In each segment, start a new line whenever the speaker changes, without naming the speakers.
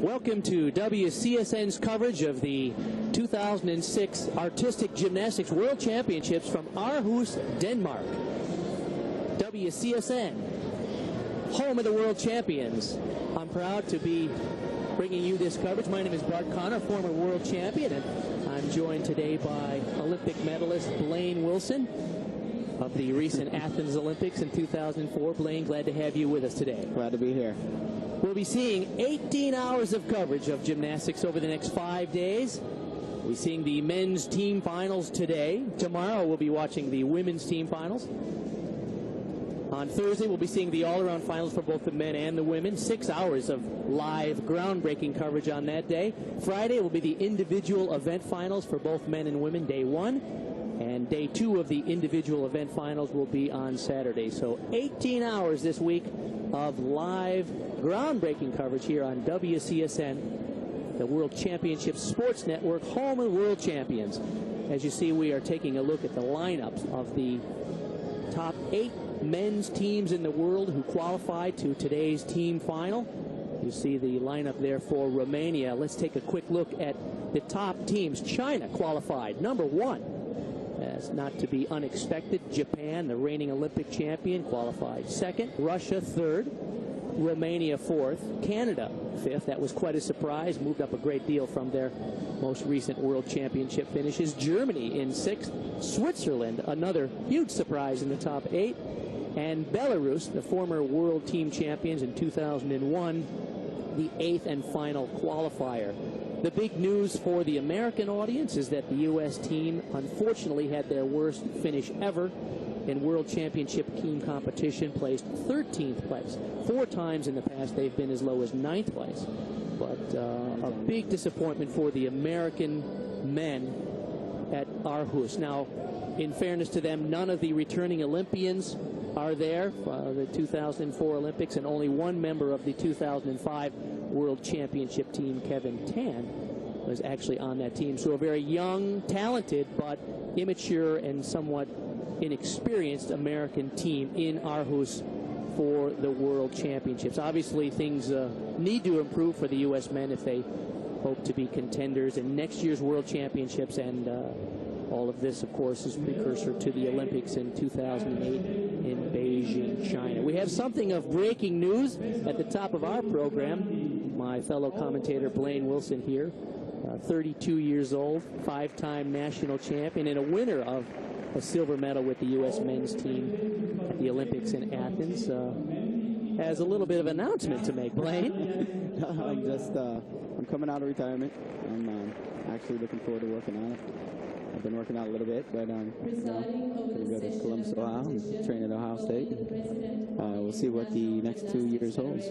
Welcome to WCSN's coverage of the 2006 Artistic Gymnastics World Championships from Aarhus, Denmark. WCSN, home of the world champions. I'm proud to be bringing you this coverage. My name is Bart Connor, former world champion, and I'm joined today by Olympic medalist Blaine Wilson of the recent Athens Olympics in 2004. Blaine, glad to have you with us today.
Glad to be here.
We'll be seeing 18 hours of coverage of gymnastics over the next 5 days. We'll be seeing the men's team finals today. Tomorrow we'll be watching the women's team finals. On Thursday we'll be seeing the all-around finals for both the men and the women. 6 hours of live groundbreaking coverage on that day. Friday will be the individual event finals for both men and women, day 1. And day 2 of the individual event finals will be on Saturday. So 18 hours this week of live groundbreaking coverage here on WCSN, the World Championship Sports Network, home of the world champions. As you see, we are taking a look at the lineups of the top 8 men's teams in the world who qualified to today's team final. You see the lineup there for Romania. Let's take a quick look at the top teams. China qualified number 1. As not to be unexpected, Japan, the reigning Olympic champion, qualified 2nd. Russia 3rd. Romania 4th. Canada 5th. That was quite a surprise. Moved up a great deal from their most recent World Championship finishes. Germany in 6th. Switzerland, another huge surprise in the top 8. And Belarus, the former World Team Champions in 2001, the 8th and final qualifier. The big news for the American audience is that the U.S. team unfortunately had their worst finish ever in World Championship team competition, placed 13th place. 4 times in the past they've been as low as 9th place. But a big disappointment for the American men at Aarhus. Now, in fairness to them, none of the returning Olympians are there for the 2004 Olympics, and only one member of the 2005 World Championship team, Kevin Tan, was actually on that team. So a very young, talented, but immature and somewhat inexperienced American team in Aarhus for the World Championships. Obviously, things need to improve for the U.S. men if they hope to be contenders in next year's World Championships, and all of this, of course, is precursor to the Olympics in 2008 in Beijing, China. We have something of breaking news at the top of our program. My fellow commentator Blaine Wilson here, 32 years old, 5-time national champion, and a winner of a silver medal with the U.S. men's team at the Olympics in Athens, has a little bit of an announcement to make. Blaine?
I'm coming out of retirement. I'm actually looking forward to working on it. I've been working out a little bit, but I'm going to go to Columbus, Ohio, and train at Ohio State. We'll see what the next 2 years holds.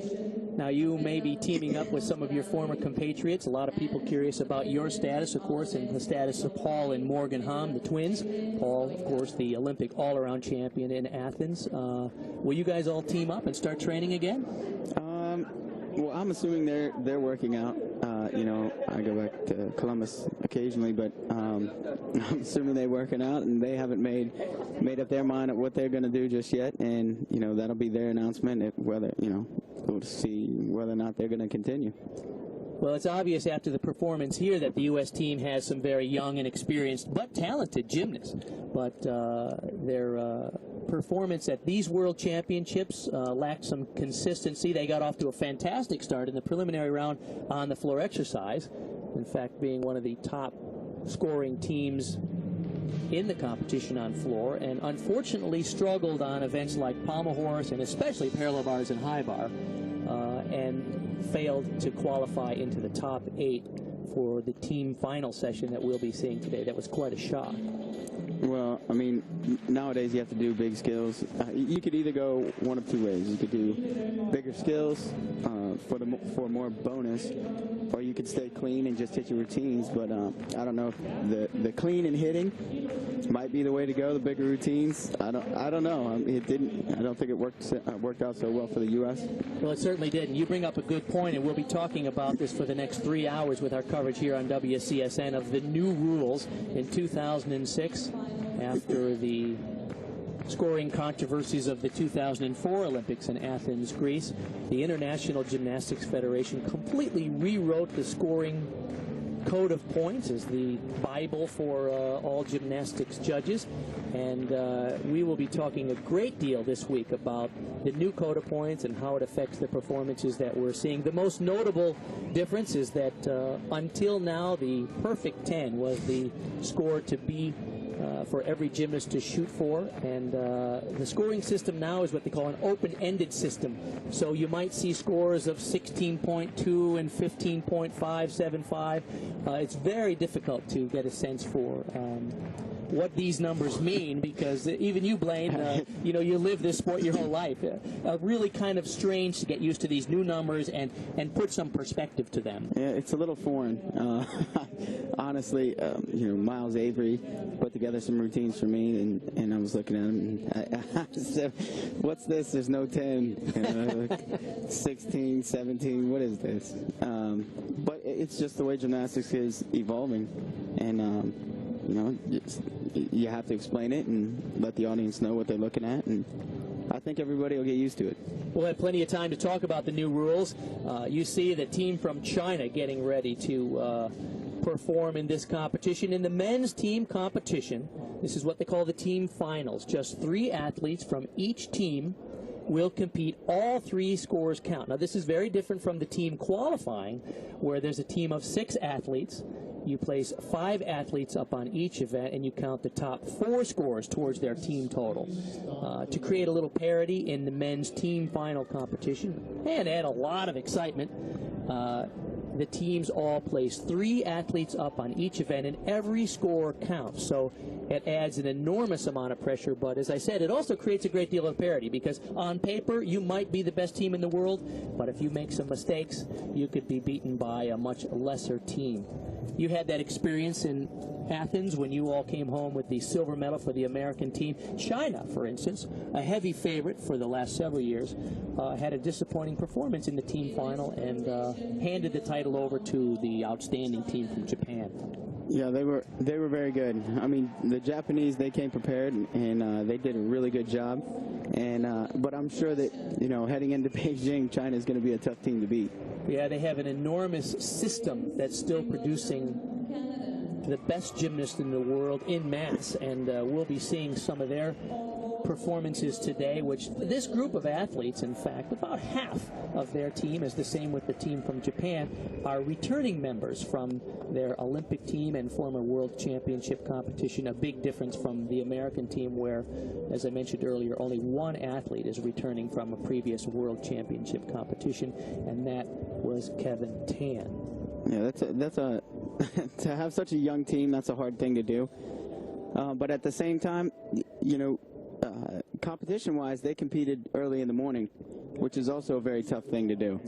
Now, you may be teaming up with some of your former compatriots. A lot of people curious about your status, of course, and the status of Paul and Morgan Hamm, the twins. Paul, of course, the Olympic all-around champion in Athens. Will you guys all team up and start training again?
Well, I'm assuming they're working out. You know, I go back to Columbus occasionally, but I'm assuming they're working out, and they haven't made up their mind of what they're going to do just yet. And you know, that'll be their announcement whether, you know, we'll see whether or not they're going to continue.
Well, it's obvious after the performance here that the U.S. team has some very young and experienced but talented gymnasts. But their performance at these World Championships lacked some consistency. They got off to a fantastic start in the preliminary round on the floor exercise. In fact, being one of the top scoring teams in the competition on floor, and unfortunately struggled on events like pommel horse and especially parallel bars and high bar, and failed to qualify into the top 8 for the team final session that we'll be seeing today. That was quite a shock.
Well, I mean, nowadays you have to do big skills. You could either go one of 2 ways. You could do bigger skills for more bonus, or you could stay clean and just hit your routines. But I don't know if the clean and hitting might be the way to go. The bigger routines, I don't know. It didn't. I don't think it worked out so well for the U.S.
Well, it certainly didn't. You bring up a good point, and we'll be talking about this for the next 3 hours with our coverage here on WCSN of the new rules in 2006 after the scoring controversies of the 2004 Olympics in Athens, Greece, the International Gymnastics Federation completely rewrote the scoring code of points as the Bible for all gymnastics judges. And we will be talking a great deal this week about the new code of points and how it affects the performances that we're seeing. The most notable difference is that until now, the perfect 10 was the score to be for every gymnast to shoot for, and the scoring system now is what they call an open-ended system. So you might see scores of 16.2 and 15.575. It's very difficult to get a sense for what these numbers mean, because even you, Blaine, you live this sport your whole life. Really kind of strange to get used to these new numbers and put some perspective to them.
Yeah, it's a little foreign. Honestly, Miles Avery put together some routines for me, and I was looking at him, and I said, what's this? There's no 10. 16, 17, what is this? But it's just the way gymnastics is evolving, and you have to explain it and let the audience know what they're looking at, and I think everybody will get used to it.
We'll have plenty of time to talk about the new rules. You see the team from China getting ready to perform in this competition. In the men's team competition, this is what they call the team finals. Just 3 athletes from each team will compete. All 3 scores count. Now, this is very different from the team qualifying, where there's a team of 6 athletes. You place 5 athletes up on each event, and you count the top 4 scores towards their team total. To create a little parity in the men's team final competition and add a lot of excitement, the teams all place 3 athletes up on each event, and every score counts. So it adds an enormous amount of pressure, but as I said, it also creates a great deal of parity, because on paper you might be the best team in the world, but if you make some mistakes, you could be beaten by a much lesser team. You had that experience in Athens when you all came home with the silver medal for the American team. China, for instance, a heavy favorite for the last several years, had a disappointing performance in the team final and handed the title over to the outstanding team from Japan.
Yeah, they were very good. I mean, the Japanese, they came prepared, and they did a really good job. And but I'm sure that heading into Beijing, China is going to be a tough team to beat.
Yeah, they have an enormous system that's still producing the best gymnasts in the world in mass, and we'll be seeing some of their performances today, which this group of athletes, in fact, about half of their team, is the same with the team from Japan, are returning members from their Olympic team and former World Championship competition. A big difference from the American team, where, as I mentioned earlier, only 1 athlete is returning from a previous World Championship competition, and that was Kevin Tan.
Yeah, that's a to have such a young team, that's a hard thing to do. But at the same time, competition-wise, they competed early in the morning, which is also a very tough thing to do.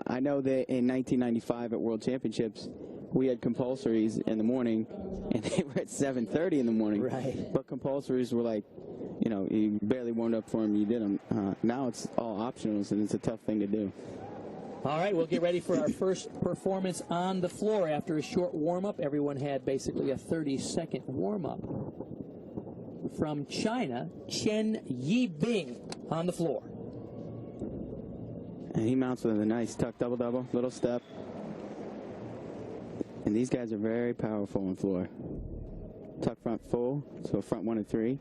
I know that in 1995 at World Championships, we had compulsories in the morning, and they were at 7:30 in the morning.
Right.
But compulsories were like, you barely warmed up for them, you did them. Now it's all optionals, and it's a tough thing to do.
All right, we'll get ready for our first performance on the floor. After a short warm-up, everyone had basically a 30-second warm-up. From China, Chen Yibing on the floor.
And he mounts with a nice tuck double-double, little step. And these guys are very powerful on the floor. Tuck front full, so front 1 and 3.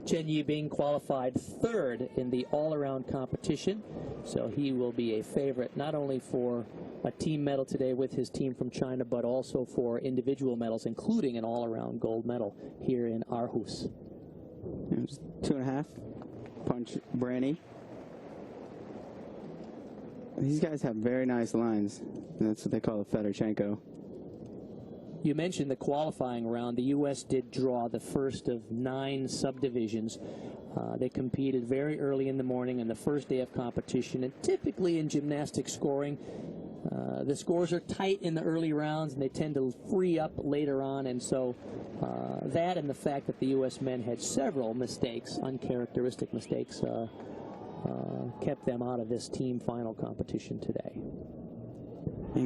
Chen Yibing qualified 3rd in the all-around competition, so he will be a favorite not only for a team medal today with his team from China, but also for individual medals, including an all-around gold medal here in Aarhus.
2.5. Punch Branny. These guys have very nice lines. That's what they call a Fedorchenko.
You mentioned the qualifying round. The U.S. did draw the first of 9 subdivisions. They competed very early in the morning on the first day of competition, and typically in gymnastics scoring, the scores are tight in the early rounds, and they tend to free up later on, and so that and the fact that the U.S. men had several mistakes, uncharacteristic mistakes, kept them out of this team final competition today.
He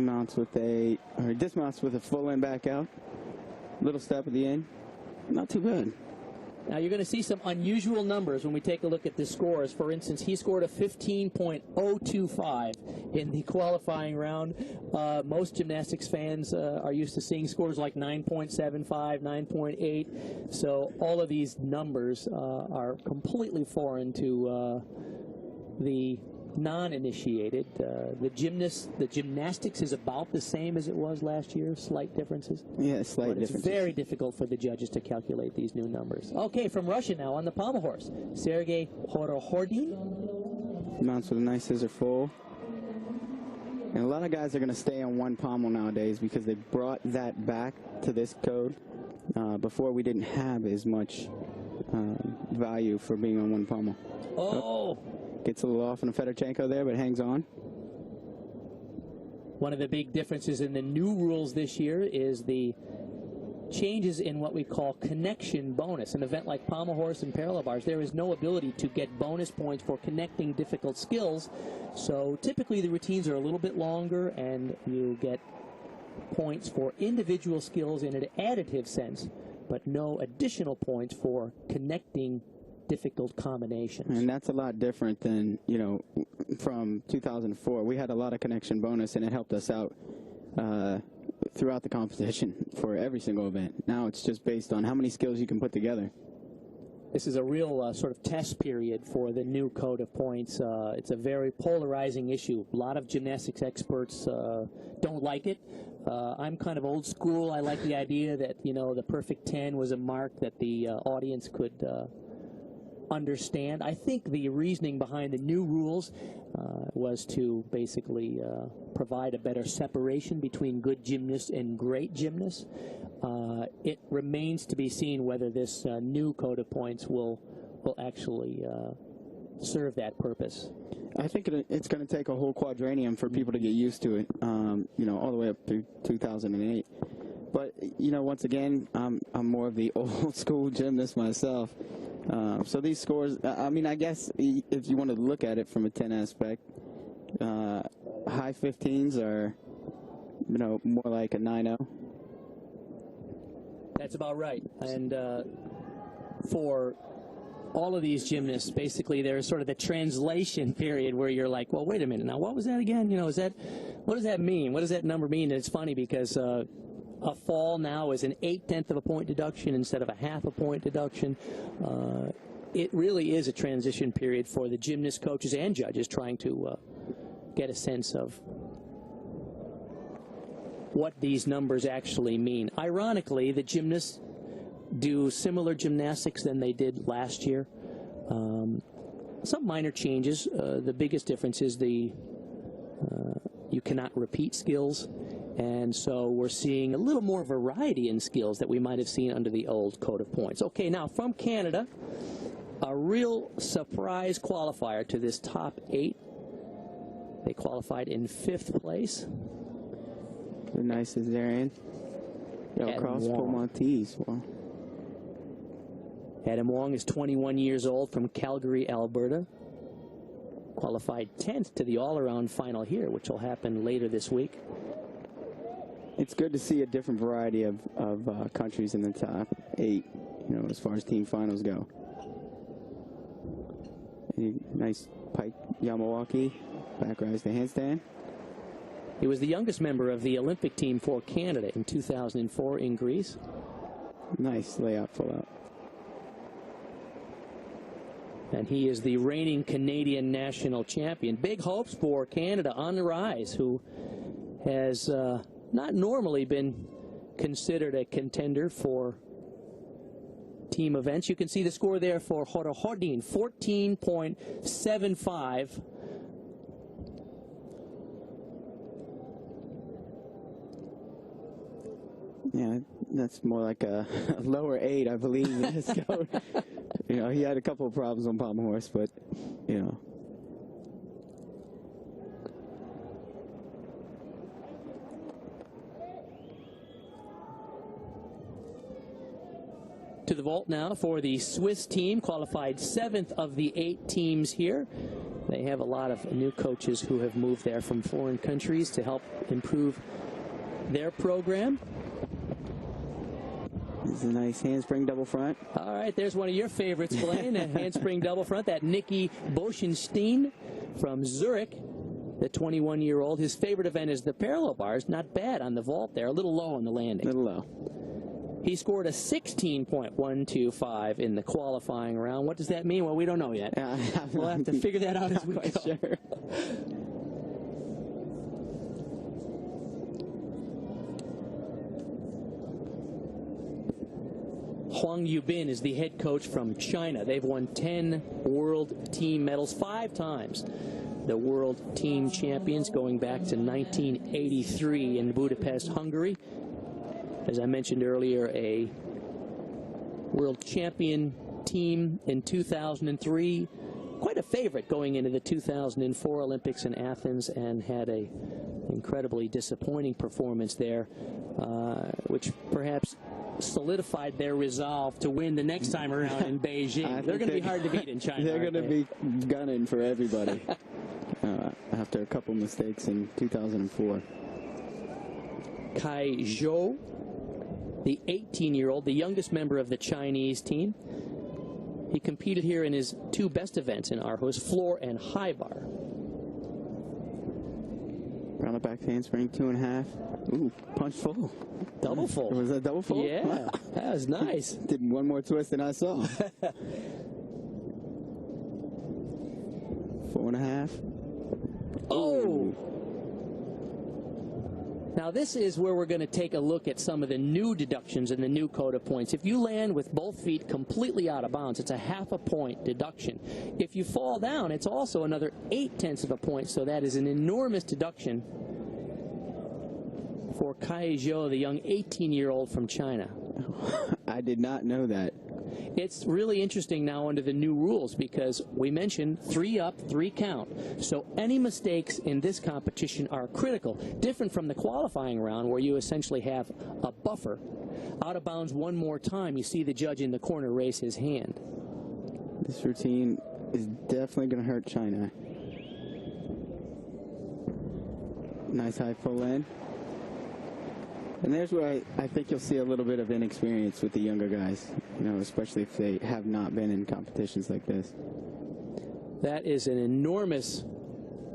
dismounts with a full in back out. Little step at the end. Not too bad.
Now you're going to see some unusual numbers when we take a look at the scores. For instance, he scored a 15.025 in the qualifying round. Most gymnastics fans are used to seeing scores like 9.75, 9.8. So all of these numbers are completely foreign to the non-initiated. The gymnastics is about the same as it was last year. Slight differences.
Yeah, slight differences.
It's very difficult for the judges to calculate these new numbers. Okay, from Russia now on the pommel horse, Sergei Horohordin.
Mounts with a nice scissor full. And a lot of guys are going to stay on one pommel nowadays because they brought that back to this code. Before we didn't have as much value for being on one pommel.
Oh!
Gets a little off on a Fedorchenko there, but hangs on.
One of the big differences in the new rules this year is the changes in what we call connection bonus. An event like pommel horse and parallel bars, there is no ability to get bonus points for connecting difficult skills. So typically the routines are a little bit longer, and you get points for individual skills in an additive sense, but no additional points for connecting difficult combinations.
And that's a lot different than, you know, from 2004. We had a lot of connection bonus, and it helped us out throughout the competition for every single event. Now it's just based on how many skills you can put together.
This is a real sort of test period for the new code of points. It's a very polarizing issue. A lot of gymnastics experts don't like it. I'm kind of old school. I like the idea that, you know, the perfect 10 was a mark that the audience could understand. I think the reasoning behind the new rules was to basically provide a better separation between good gymnasts and great gymnasts. It remains to be seen whether this new code of points will actually serve that purpose.
I think it's going to take a whole quadrennium for people to get used to it, you know, all the way up through 2008. But, you know, once again, I'm more of the old school gymnast myself. So these scores, I mean, I guess if you want to look at it from a 10 aspect, high 15s are, you know, more like a 9-0.
That's about right. And for all of these gymnasts, basically there's sort of the translation period where you're like, well, wait a minute, now what was that again? You know, what does that mean? What does that number mean? And it's funny because a fall now is an 0.8 of a point deduction instead of a 0.5 a point deduction. It really is a transition period for the gymnast coaches and judges trying to get a sense of what these numbers actually mean. Ironically, the gymnasts do similar gymnastics than they did last year. Some minor changes. The biggest difference is you cannot repeat skills. And so we're seeing a little more variety in skills that we might have seen under the old code of points. Okay, now from Canada, a real surprise qualifier to this top 8. They qualified in 5th place.
The nice Cesarian. Cross Maltese. Wow.
Adam Wong is 21 years old from Calgary, Alberta. Qualified 10th to the all-around final here, which will happen later this week.
It's good to see a different variety of countries in the top 8, you know, as far as team finals go. Nice pike Yamawaki, back rise to handstand.
He was the youngest member of the Olympic team for Canada in 2004 in Greece.
Nice layout full out.
And he is the reigning Canadian national champion. Big hopes for Canada on the rise, who has not normally been considered a contender for team events. You can see the score there for Horohordin, 14.75.
Yeah, that's more like a lower 8, I believe, in this code. You know, he had a couple of problems on pommel horse, but, you know.
To the vault now for the Swiss team, qualified 7th of the 8 teams here. They have a lot of new coaches who have moved there from foreign countries to help improve their program.
This is a nice handspring double front.
All right, there's one of your favorites, Blaine, a handspring double front. That Nicky Boschenstein from Zurich, the 21-year-old. His favorite event is the parallel bars. Not bad on the vault there. A little low on the landing.
A little low.
He scored a 16.125 in the qualifying round. What does that mean? Well, we don't know yet. We'll have to figure that out as we go.
Sure.
Huang Yubin is the head coach from China. They've won 10 world team medals, 5 times. The world team champions going back to 1983 in Budapest, Hungary. As I mentioned earlier, a world champion team in 2003. Quite a favorite going into the 2004 Olympics in Athens, and had a incredibly disappointing performance there, which perhaps solidified their resolve to win the next time around in Beijing. They're going to be hard to beat in China.
They're going to be gunning for everybody after a couple mistakes in 2004.
Kai Zhou, the 18-year-old, the youngest member of the Chinese team. He competed here in his 2 best events in Aarhus, floor and high bar.
Round it back to handspring, 2.5. Ooh, punch full.
Double full.
Was that double full?
Yeah,
wow.
That was nice.
Did one more twist than I saw. 4.5.
Oh! Now this is where we're going to take a look at some of the new deductions in the new code of points. If you land with both feet completely out of bounds, it's a ½ a point deduction. If you fall down, it's also another 0.8 of a point, so that is an enormous deduction for Kai Zhou, the young 18-year-old from China.
I did not know that.
It's really interesting now under the new rules, because we mentioned 3 up, 3 count. So any mistakes in this competition are critical, different from the qualifying round where you essentially have a buffer. Out of bounds one more time, you see the judge in the corner raise his hand.
This routine is definitely going to hurt China. Nice high full land. And there's where I think you'll see a little bit of inexperience with the younger guys, you know, especially if they have not been in competitions like this.
That is an enormous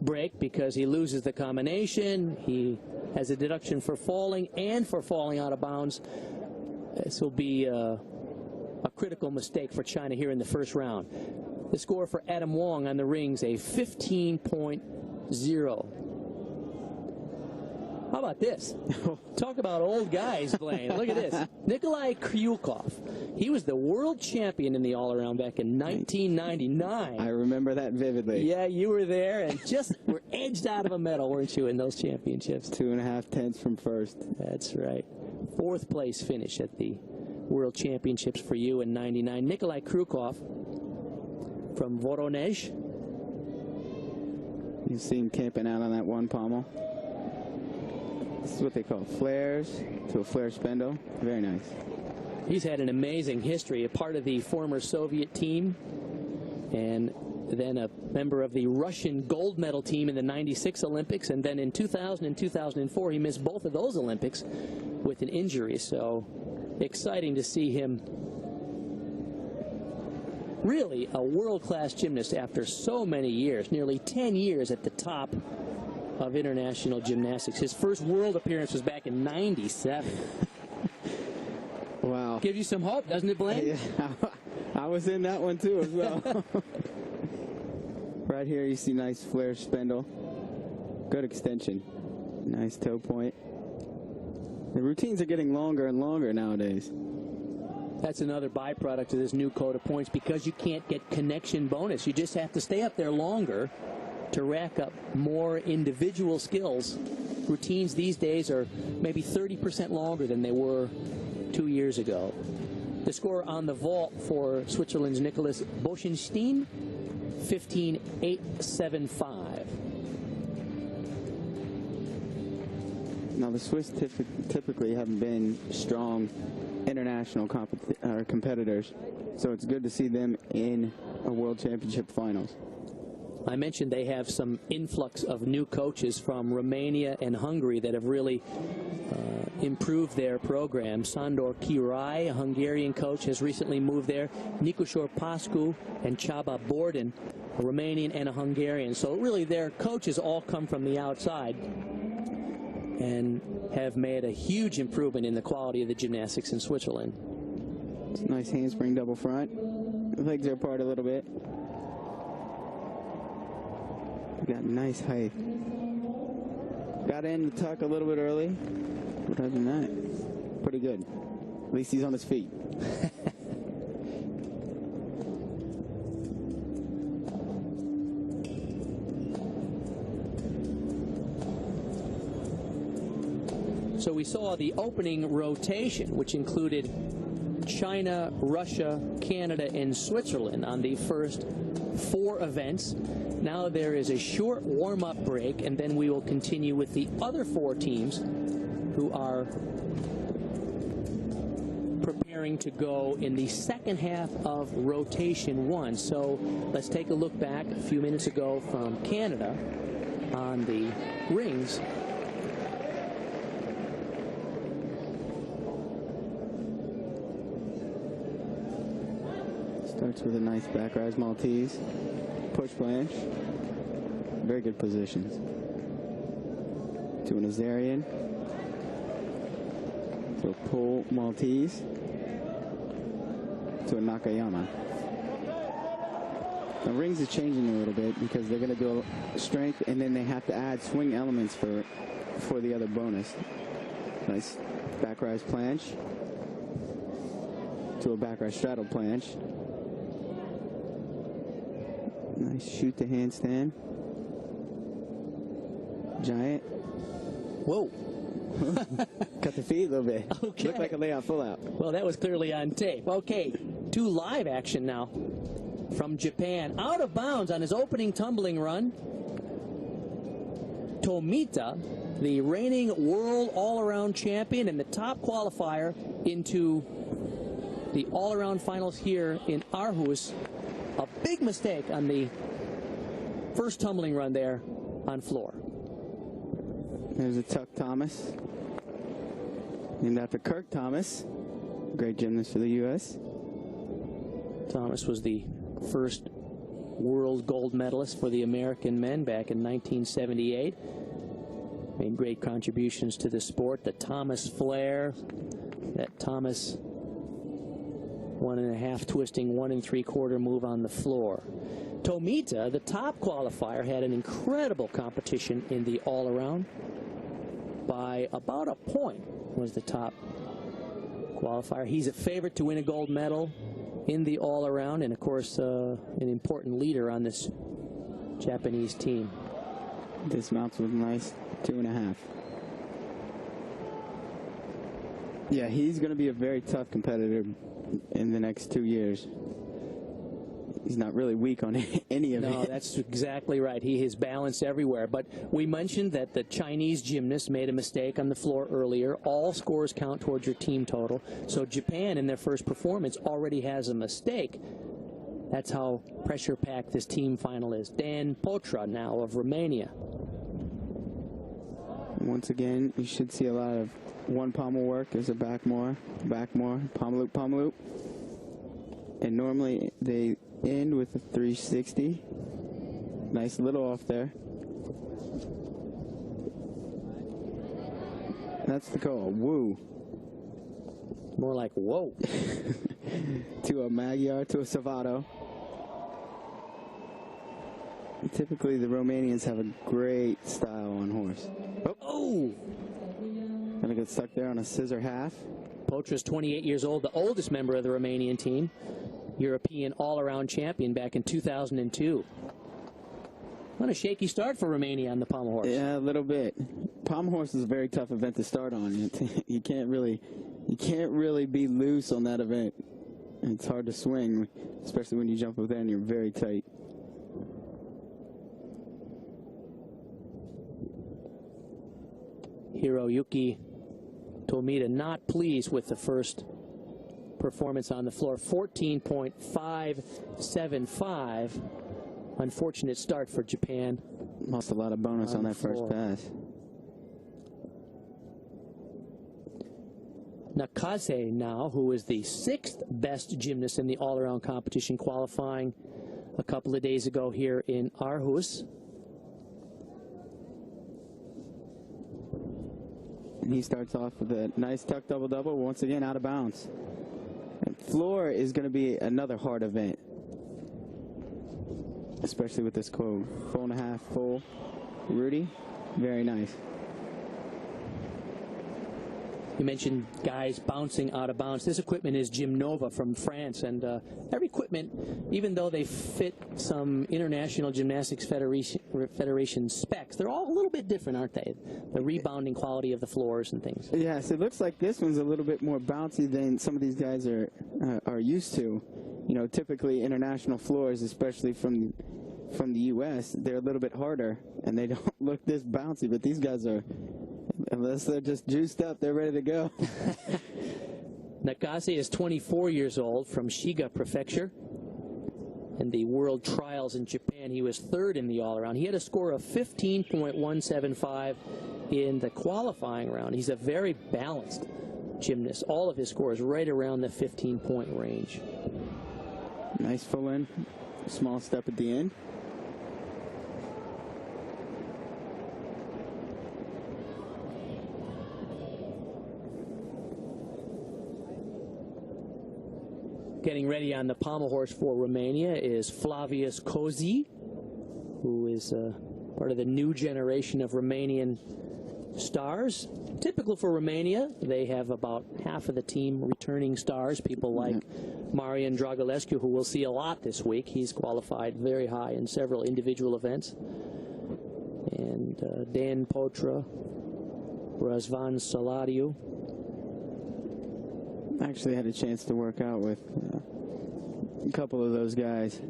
break because he loses the combination. He has a deduction for falling and for falling out of bounds. This will be a critical mistake for China here in the first round. The score for Adam Wong on the rings, a 15.0. How about this? Talk about old guys, Blaine. Look at this. Nikolai Kryukov. He was the world champion in the all-around back in 1999. I
remember that vividly.
Yeah, you were there and just were edged out of a medal, weren't you, in those championships?
2.5 tenths from first.
That's right. 4th place finish at the World Championships for you in '99. Nikolai Kryukov from Voronezh.
You see him camping out on that one pommel. This is what they call flares to a flare spindle. Very nice.
He's had an amazing history, a part of the former Soviet team, and then a member of the Russian gold medal team in the '96 Olympics, and then in 2000 and 2004 he missed both of those Olympics with an injury. So exciting to see him, really a world-class gymnast after so many years, nearly 10 years at the top of international gymnastics. His first world appearance was back in '97.
Wow.
Gives you some hope, doesn't it, Blaine?
Yeah, I was in that one too as well. Right here you see nice flare spindle. Good extension. Nice toe point. The routines are getting longer and longer nowadays.
That's another byproduct of this new code of points, because you can't get connection bonus. You just have to stay up there longer to rack up more individual skills. Routines these days are maybe 30% longer than they were 2 years ago. The score on the vault for Switzerland's Nicholas Boschenstein, 15.875.
Now the Swiss typically haven't been strong international competitors, so it's good to see them in a World Championship finals.
I mentioned they have some influx of new coaches from Romania and Hungary that have really improve their program. Sandor Kirai, a Hungarian coach, has recently moved there. Nikoshor Pascu and Csaba Borden, a Romanian and a Hungarian. So really their coaches all come from the outside and have made a huge improvement in the quality of the gymnastics in Switzerland.
It's a nice handspring double front. The legs are apart a little bit. Got nice height. Got in the tuck a little bit early. But other than that, pretty good. At least he's on his feet.
So we saw the opening rotation, which included China, Russia, Canada, and Switzerland on the first 4 events. Now there is a short warm-up break, and then we will continue with the other 4 teams who are preparing to go in the second half of rotation 1. So let's take a look back a few minutes ago from Canada on the rings.
Starts with a nice back rise Maltese. Push planche. Very good positions. To an Azarian. To a pull Maltese. To a Nakayama. The rings is changing a little bit because they're going to do a strength and then they have to add swing elements for the other bonus. Nice back rise planche. To a back rise straddle planche. Nice shoot to handstand. Giant.
Whoa.
Cut the feet a little bit.
Okay.
Looked like a layout full out.
Well, that was clearly on tape. Okay, 2 live action now from Japan. Out of bounds on his opening tumbling run. Tomita, the reigning world all-around champion and the top qualifier into the all-around finals here in Aarhus. A big mistake on the first tumbling run there on floor.
There's a Tuck Thomas, named after Kirk Thomas, great gymnast for the U.S.
Thomas was the first world gold medalist for the American men back in 1978. Made great contributions to the sport. The Thomas flare, that Thomas 1.5 twisting 1 3/4 move on the floor. Tomita, the top qualifier, had an incredible competition in the all-around. By about a point was the top qualifier. He's a favorite to win a gold medal in the all-around, and of course an important leader on this Japanese team.
Dismounts with a nice 2.5. Yeah, he's going to be a very tough competitor in the next 2 years. He's not really weak on any of it.
No, that's exactly right. He is balanced everywhere. But we mentioned that the Chinese gymnast made a mistake on the floor earlier. All scores count towards your team total. So Japan, in their first performance, already has a mistake. That's how pressure-packed this team final is. Dan Potra now of Romania.
Once again, you should see a lot of one pommel work. There's a back more, palm loop. And normally they end with a 360. Nice little off there. That's the call. Woo.
More like whoa.
To a Magyar, to a Savato. Typically, the Romanians have a great style on horse.
Oh!
Gonna get stuck there on a scissor half.
Potra's 28 years old, the oldest member of the Romanian team. European all-around champion back in 2002. What a shaky start for Romania on the pommel horse.
Yeah, a little bit. Pommel horse is a very tough event to start on. You can't really be loose on that event. It's hard to swing, especially when you jump up there and you're very tight.
Hiroyuki Tomita not pleased with the first performance on the floor. 14.575. Unfortunate start for Japan.
Lost a lot of bonus on that first pass.
Nakase now, who is the 6th best gymnast in the all-around competition, qualifying a couple of days ago here in Aarhus.
And he starts off with a nice tuck double-double, once again out of bounds. And floor is going to be another hard event, especially with this quote. 4.5 full. Rudy, very nice.
You mentioned guys bouncing out of bounds. This equipment is Gymnova from France, and every equipment, even though they fit some International Gymnastics Federation specs, they're all a little bit different, aren't they? The rebounding quality of the floors and things.
Yes, it looks like this one's a little bit more bouncy than some of these guys are used to. You know, typically international floors, especially from the U.S., they're a little bit harder, and they don't look this bouncy, but these guys are, unless they're just juiced up, they're ready to go.
Nakase is 24 years old from Shiga Prefecture. In the World Trials in Japan, he was 3rd in the all-around. He had a score of 15.175 in the qualifying round. He's a very balanced gymnast. All of his scores right around the 15-point range.
Nice full in, small step at the end.
Getting ready on the pommel horse for Romania is Flavius Cozi, who is part of the new generation of Romanian stars. Typical for Romania, they have about half of the team returning stars, people like Marian Dragulescu, who we'll see a lot this week. He's qualified very high in several individual events. And Dan Potra, Razvan Saladiu.
I actually had a chance to work out with a couple of those guys.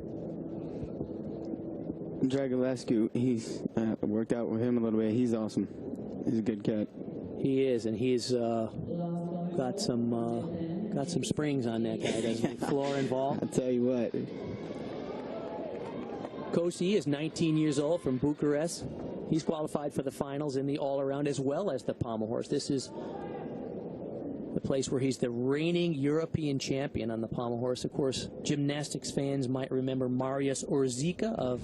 Dragulescu, he's worked out with him a little bit. He's awesome. He's a good cat.
He is, and he's got some springs on that guy, doesn't he? Floor involved.
I'll tell you what.
Kosi is 19 years old from Bucharest. He's qualified for the finals in the all-around as well as the pommel horse. This is the place where he's the reigning European champion on the pommel horse. Of course, gymnastics fans might remember Marius Orzica of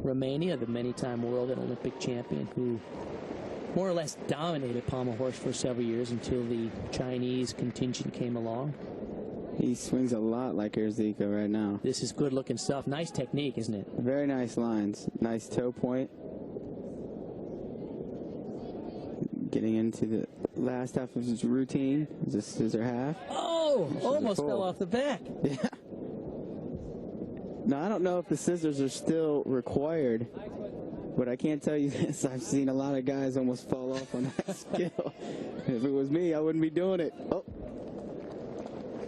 Romania, the many-time world and Olympic champion, who more or less dominated pommel horse for several years until the Chinese contingent came along.
He swings a lot like Orzica right now.
This is good-looking stuff. Nice technique, isn't it?
Very nice lines. Nice toe point. Getting into the last half of his routine. It's a scissor half.
Oh, almost fell off the back.
Yeah. Now, I don't know if the scissors are still required, but I can't tell you this. I've seen a lot of guys almost fall off on that skill. If it was me, I wouldn't be doing it. Oh.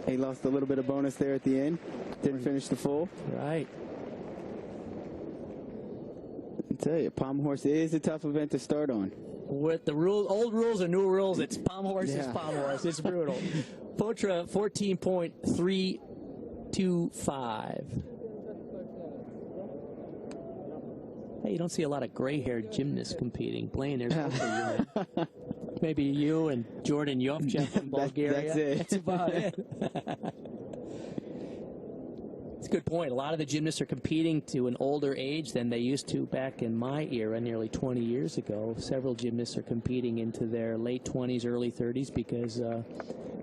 He lost a little bit of bonus there at the end. Didn't finish the full.
Right.
I tell you, pommel horse is a tough event to start on.
With the old rules or new rules, it's pommel horse is pommel horse. It's brutal. Potra 14.325. Hey, you don't see a lot of gray-haired gymnasts competing. Blaine, there's one for you. Maybe you and Jordan Jovchev from Bulgaria.
That's it.
That's about it. It's a good point. A lot of the gymnasts are competing to an older age than they used to back in my era, nearly 20 years ago. Several gymnasts are competing into their late 20s, early 30s because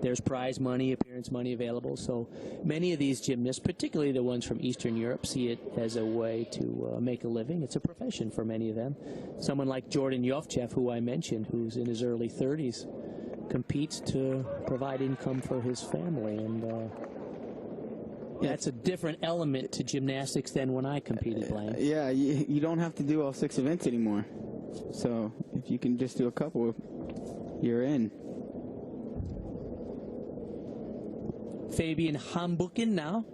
there's prize money, appearance money available. So many of these gymnasts, particularly the ones from Eastern Europe, see it as a way to make a living. It's a profession for many of them. Someone like Jordan Jovchev, who I mentioned, who's in his early 30s, competes to provide income for his family. And that's a different element to gymnastics than when I competed, Blaine.
Yeah, you don't have to do all 6 events anymore. So if you can just do a couple, you're in.
Fabian Hambuchen now.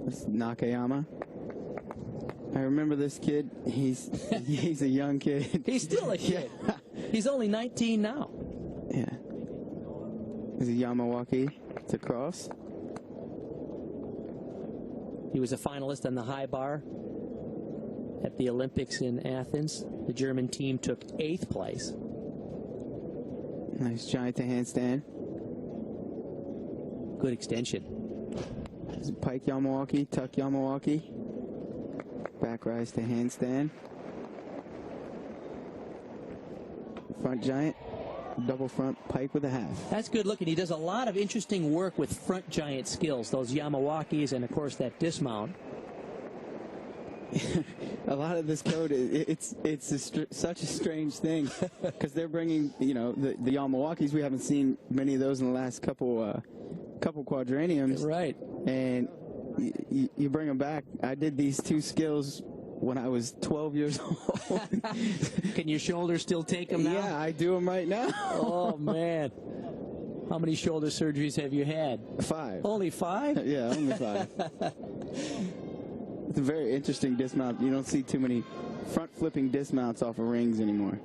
That's Nakayama. I remember this kid. He's a young kid.
He's still a kid.
Yeah.
He's only 19 now.
Yeah. Is it Yamawaki to cross?
He was a finalist on the high bar at the Olympics in Athens. The German team took 8th place.
Nice giant to handstand.
Good extension.
Pike Yamawaki, tuck Yamawaki. Back rise to handstand. Front giant, double front pike with a half.
That's good looking. He does a lot of interesting work with front giant skills, those Yamawakis and, of course, that dismount.
A lot of this code, it's such a strange thing because they're bringing, you know, the Yamawakis. We haven't seen many of those in the last couple quadrenniums.
Right.
And you bring them back. I did these two skills when I was 12 years old.
Can your shoulders still take them now?
Yeah, I do them right now.
Oh, man. How many shoulder surgeries have you had?
5.
Only 5?
Yeah, only 5. It's a very interesting dismount. You don't see too many front flipping dismounts off of rings anymore.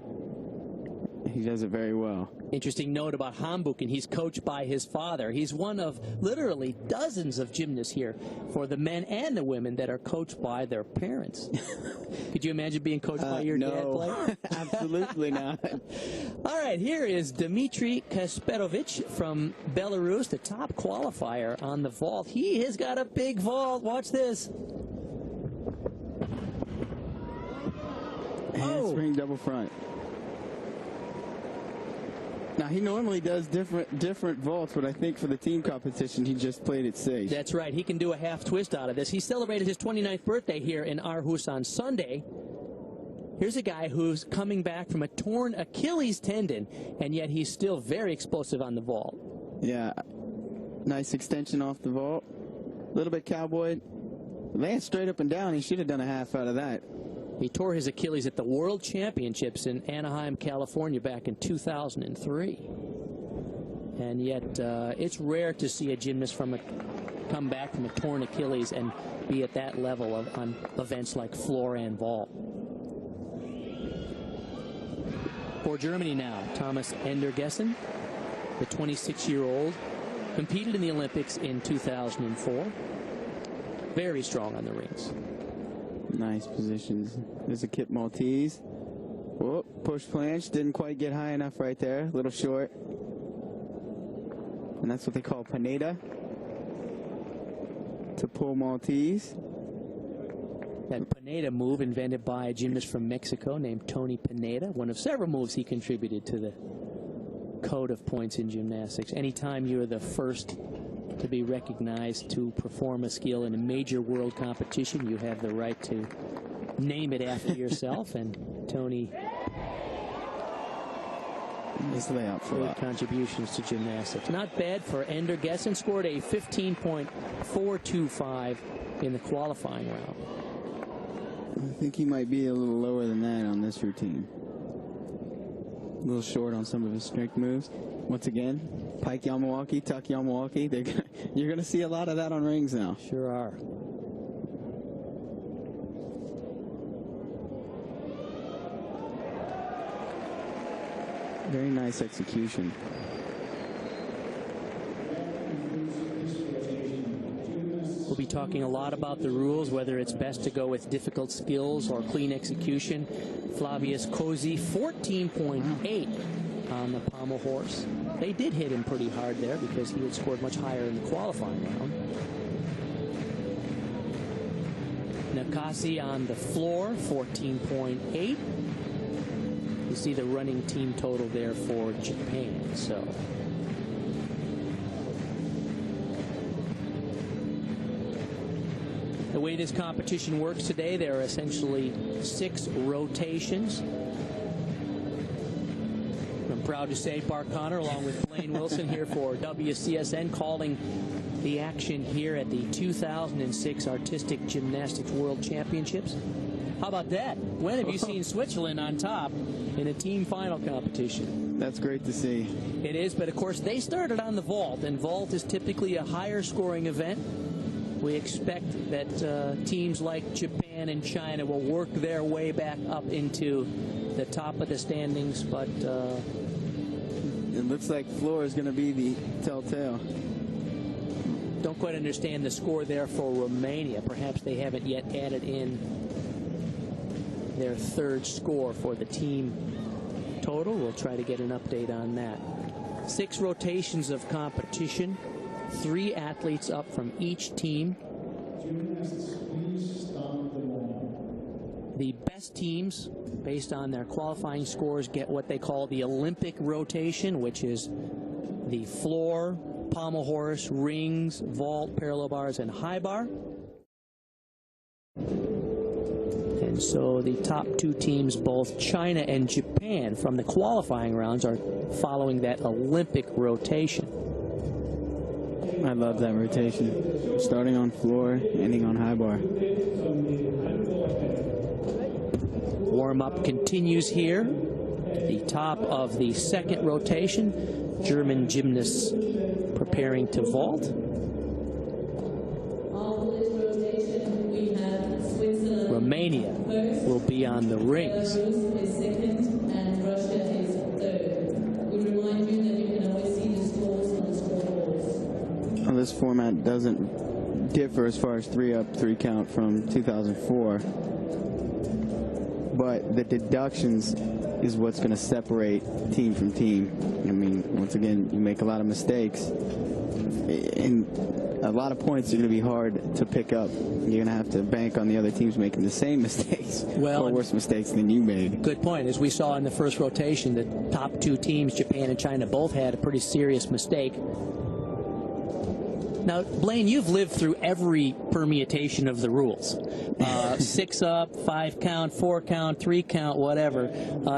He does it very well.
Interesting note about Hambuchen. He's coached by his father. He's one of literally dozens of gymnasts here for the men and the women that are coached by their parents. Could you imagine being coached by your dad, Blake?
Absolutely not.
All right, here is Dmitry Kasperovich from Belarus, the top qualifier on the vault. He has got a big vault. Watch this.
Handspring double front. Now, he normally does different vaults, but I think for the team competition, he just played it safe.
That's right. He can do a half twist out of this. He celebrated his 29th birthday here in Aarhus on Sunday. Here's a guy who's coming back from a torn Achilles tendon, and yet he's still very explosive on the vault.
Yeah. Nice extension off the vault. A little bit cowboy. Lands straight up and down. He should have done a half out of that.
He tore his Achilles at the World Championships in Anaheim, California back in 2003. And yet it's rare to see a gymnast come back from a torn Achilles and be at that level on events like floor and vault. For Germany now, Thomas Endergessen, the 26-year-old, competed in the Olympics in 2004. Very strong on the rings.
Nice positions. There's a Kip Maltese. Whoop, push planche. Didn't quite get high enough right there. A little short. And that's what they call Pineda. To pull Maltese.
That Pineda move invented by a gymnast from Mexico named Tony Pineda. One of several moves he contributed to the code of points in gymnastics. Anytime you're the first to be recognized to perform a skill in a major world competition, you have the right to name it after yourself, and Tony made contributions to gymnastics. Not bad for Endergessen. Scored a 15.425 in the qualifying round.
I think he might be a little lower than that on this routine. A little short on some of his strength moves. Once again, pike Yamawaki, tuck Yamawaki. You're going to see a lot of that on rings now.
Sure are.
Very nice execution.
We'll be talking a lot about the rules, whether it's best to go with difficult skills or clean execution. Flavius Cosi, 14.8 on the pommel horse. They did hit him pretty hard there because he had scored much higher in the qualifying round. Nakasi on the floor, 14.8. You see the running team total there for Japan. So the way this competition works today, there are essentially 6 rotations. I'm proud to say Bart Connor, along with Blaine Wilson, here for WCSN, calling the action here at the 2006 Artistic Gymnastics World Championships. How about that? When have you seen Switzerland on top in a team final competition?
That's great to see.
It is, but of course they started on the vault, and vault is typically a higher scoring event. We expect that teams like Japan and China will work their way back up into the top of the standings, but
it looks like floor is going to be the telltale.
Don't quite understand the score there for Romania. Perhaps they haven't yet added in their third score for the team total. We'll try to get an update on that. 6 rotations of competition. 3 athletes up from each team. The best teams, based on their qualifying scores, get what they call the Olympic rotation, which is the floor, pommel horse, rings, vault, parallel bars, and high bar. And so the top 2 teams, both China and Japan, from the qualifying rounds, are following that Olympic rotation.
I love that rotation. Starting on floor, ending on high bar.
Warm-up continues here. The top of the second rotation, German gymnasts preparing to vault. Romania will be on the rings.
Well, this format doesn't differ as far as 3-up, 3 count from 2004. But the deductions is what's going to separate team from team. I mean, once again, you make a lot of mistakes, and a lot of points are going to be hard to pick up. You're going to have to bank on the other teams making the same mistakes, or worse mistakes than you made.
Good point. As we saw in the first rotation, the top 2 teams, Japan and China, both had a pretty serious mistake. Now, Blaine, you've lived through every permutation of the rules. 6 up, 5 count, 4 count, 3 count, whatever.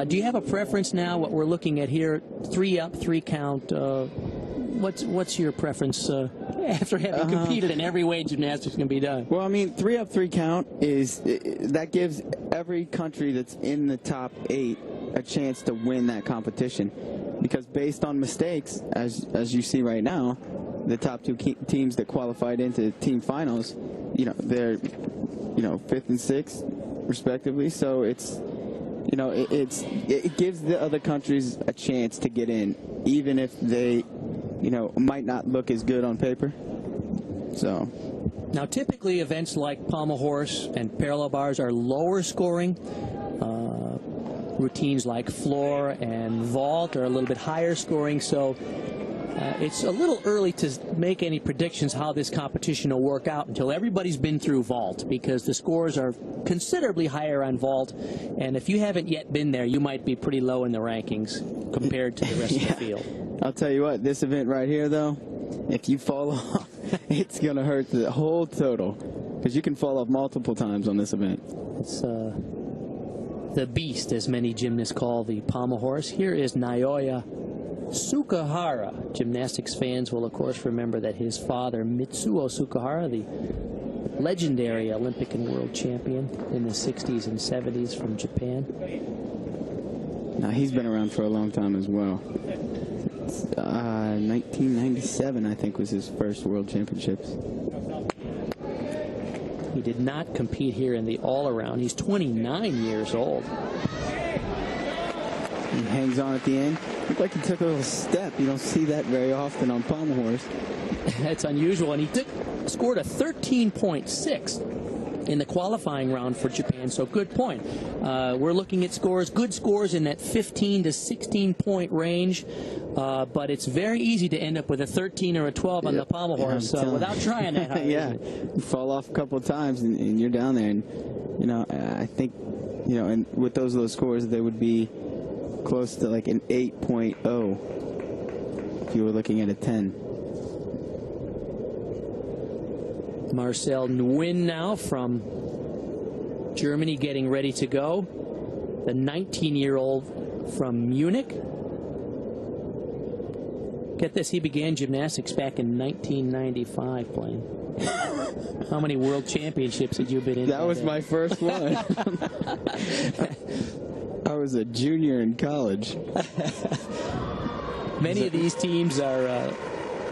Do you have a preference now, what we're looking at here, 3 up, 3 count? What's your preference after having competed in every way gymnastics can be done?
Well, I mean, 3-up, 3 count that gives every country that's in the top 8 a chance to win that competition. Because based on mistakes, as you see right now, the top 2 teams that qualified into team finals, they're, 5th and 6th, respectively. So it's, it gives the other countries a chance to get in, even if they, might not look as good on paper. So.
Now, typically events like pommel horse and parallel bars are lower scoring. Routines like floor and vault are a little bit higher scoring. So it's a little early to make any predictions how this competition will work out until everybody's been through vault, because the scores are considerably higher on vault, and if you haven't yet been there, you might be pretty low in the rankings compared to the rest of the field.
I'll tell you what, this event right here, though, if you fall off, it's going to hurt the whole total, because you can fall off multiple times on this event.
It's the beast, as many gymnasts call the pommel horse. Here is Naoya Sukahara. Gymnastics fans will, of course, remember that his father, Mitsuo Sukahara, the legendary Olympic and world champion in the 60s and 70s from Japan.
Now, he's been around for a long time as well. 1997, I think, was his first world championships.
He did not compete here in the all-around. He's 29 years old.
He hangs on at the end. Looked like he took a little step. You don't see that very often on pommel horse.
That's unusual, and he scored a 13.6 in the qualifying round for Japan, so good point. We're looking at scores, good scores in that 15 to 16 point range, but it's very easy to end up with a 13 or a 12 on the pommel horse without trying that hard.
You fall off a couple of times and you're down there, and I think and with those low scores, they would be close to like an 8.0 if you were looking at a 10.
Marcel Nguyen now from Germany getting ready to go. The 19-year-old from Munich. Get this, he began gymnastics back in 1995, Blaine. How many world championships had you been in?
That was my first one. I was a junior in college.
Many of these teams are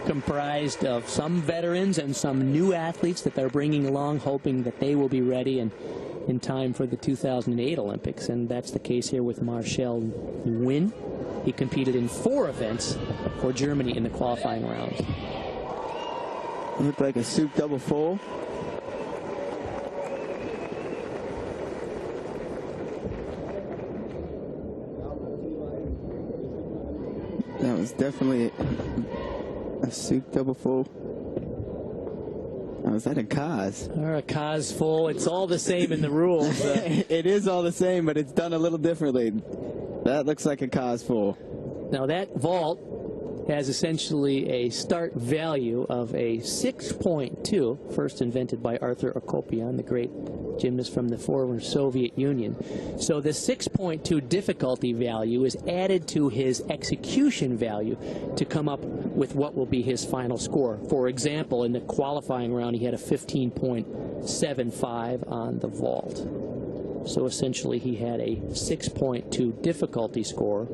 comprised of some veterans and some new athletes that they're bringing along, hoping that they will be ready and in time for the 2008 Olympics. And that's the case here with Marcel Nguyen. He competed in 4 events for Germany in the qualifying rounds.
Looked like a soup double full. That was definitely a soup double full. Oh, is that a cause?
Or a cause full. It's all the same in the rules.
It is all the same, but it's done a little differently. That looks like a cause full.
Now that vault has essentially a start value of a 6.2, first invented by Arthur Akopian, the great gymnast from the former Soviet Union. So the 6.2 difficulty value is added to his execution value to come up with what will be his final score. For example, in the qualifying round, he had a 15.75 on the vault. So essentially, he had a 6.2 difficulty score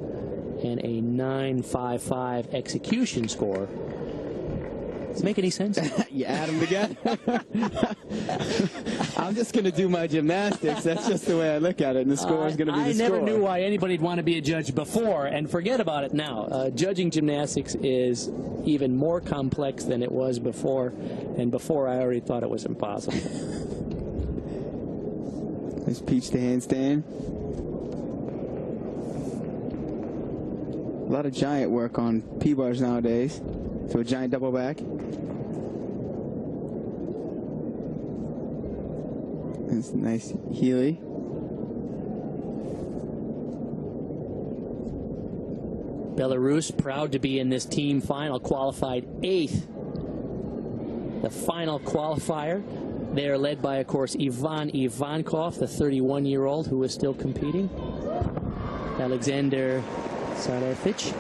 and a 9.55 execution score. Does it make any sense?
You add them together? I'm just going to do my gymnastics. That's just the way I look at it, and the score is going to be the score.
I never knew why anybody'd want to be a judge before, and forget about it now. Judging gymnastics is even more complex than it was before, and before I already thought it was impossible.
Let's peach the handstand. A lot of giant work on P-bars nowadays. So a giant double back. That's nice Healy.
Belarus proud to be in this team final, qualified 8th. The final qualifier. They are led by, of course, Ivan Ivankov, the 31-year-old who is still competing. Alexander Sarevich.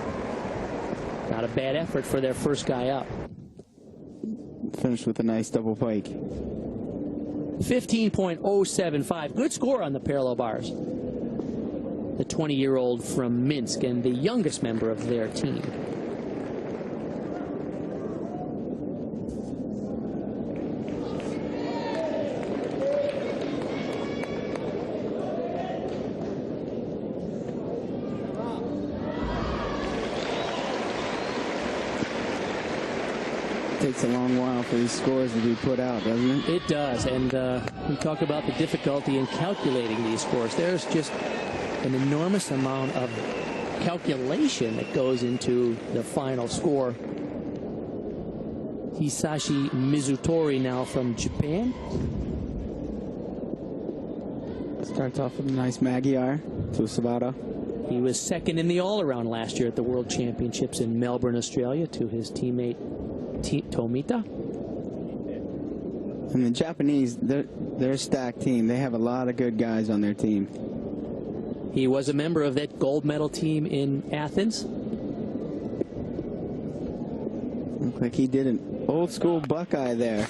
Not a bad effort for their first guy up.
Finished with a nice double pike.
15.075. Good score on the parallel bars. The 20-year-old from Minsk and the youngest member of their team.
Takes a long while for these scores to be put out, doesn't it?
It does, and we talk about the difficulty in calculating these scores. There's just an enormous amount of calculation that goes into the final score. Hisashi Mizutori now from Japan.
Starts off with a nice Magyar to Savada.
He was second in the all-around last year at the World Championships in Melbourne, Australia, to his teammate Tomita.
And the Japanese, they're a stacked team. They have a lot of good guys on their team.
He was a member of that gold medal team in Athens.
Looked like he did an old school Buckeye there.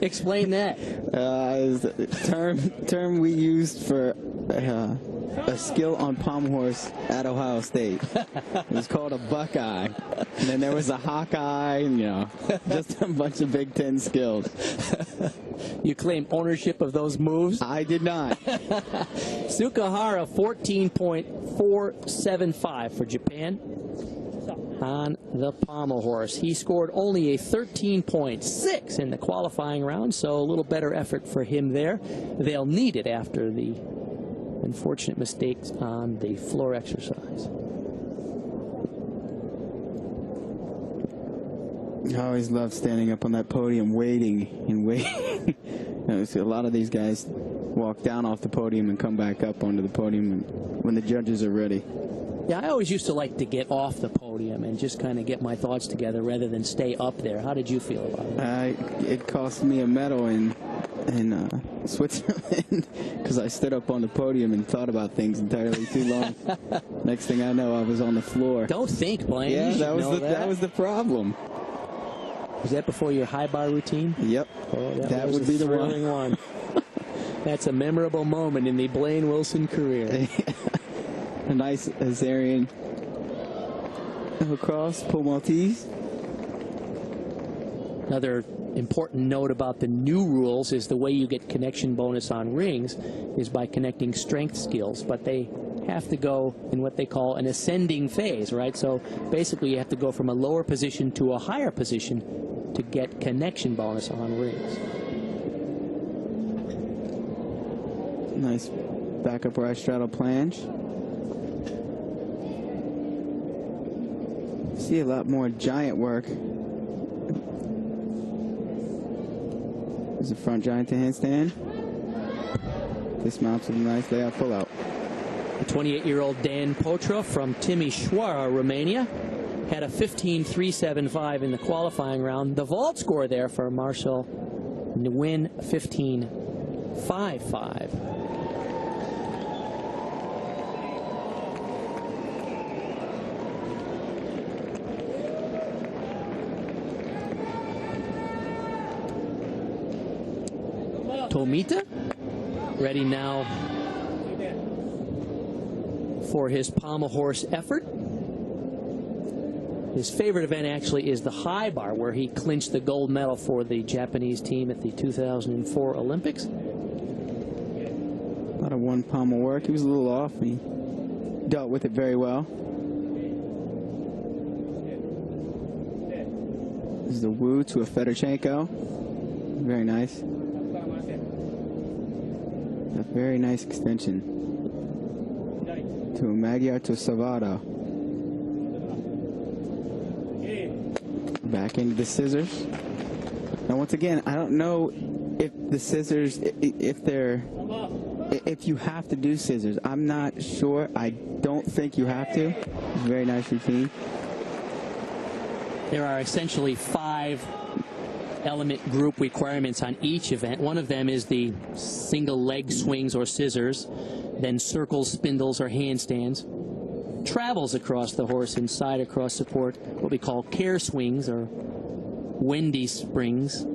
Explain that.
Is the term we used for a skill on pommel horse at Ohio State. It was called a Buckeye. And then there was a Hawkeye, and, just a bunch of Big Ten skills.
You claim ownership of those moves?
I did not.
Sukahara, 14.475 for Japan on the pommel horse. He scored only a 13.6 in the qualifying round, so a little better effort for him there. They'll need it after the unfortunate mistakes on the floor exercise.
I always love standing up on that podium waiting and waiting. See a lot of these guys walk down off the podium and come back up onto the podium when the judges are ready.
Yeah, I always used to like to get off the podium and just kind of get my thoughts together rather than stay up there. How did you feel about it?
It cost me a medal in Switzerland because I stood up on the podium and thought about things entirely too long. Next thing I know, I was on the floor.
Don't think, Blaine.
Yeah,
that
was the problem.
Was that before your high bar routine?
Yep.
Oh,
that would be the
one. That's a memorable moment in the Blaine Wilson career.
A nice Azarian across, pull Maltese.
Another important note about the new rules is the way you get connection bonus on rings is by connecting strength skills, but they have to go in what they call an ascending phase, right? So basically you have to go from a lower position to a higher position to get connection bonus on rings.
Nice back upright straddle planche. See a lot more giant work There's a front giant to handstand. Dismounts with a nice layout pullout.
The 28-year-old Dan Potra from Timișoara, Romania, had a 15.375 in the qualifying round. The vault score there for Marshall Nguyen, 15.55. Tomita ready now for his pommel horse effort. His favorite event actually is the high bar, where he clinched the gold medal for the Japanese team at the 2004 Olympics.
A lot of one pommel work. He was a little off. He dealt with it very well. This is the Wu to a Fedorchenko. Very nice. A very nice extension. To a Magyar to Savada. Back into the scissors. Now once again, I don't know if the scissors, if you have to do scissors. I'm not sure. I don't think you have to. Very nice routine.
There are essentially 5 element group requirements on each event. One of them is the single leg swings or scissors, then circles, spindles, or handstands. Travels across the horse inside across support, what we call care swings or Wendy springs,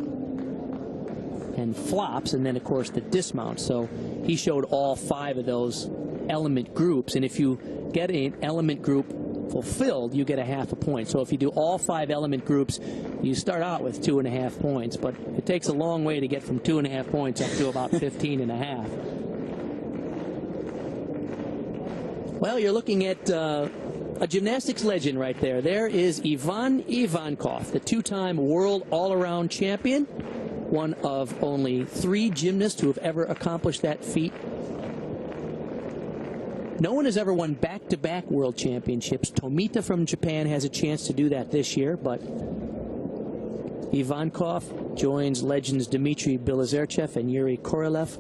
and flops, and then of course the dismount. So he showed all 5 of those element groups, and if you get an element group fulfilled, you get a half a point. So if you do all 5 element groups, you start out with 2.5 points, but it takes a long way to get from 2.5 points up to about 15.5. Well, you're looking at a gymnastics legend right there. There is Ivan Ivankov, the 2-time world all-around champion, one of only 3 gymnasts who have ever accomplished that feat. No one has ever won back-to-back world championships. Tomita from Japan has a chance to do that this year, but Ivankov joins legends Dmitry Bilozerchev and Yuri Korolev,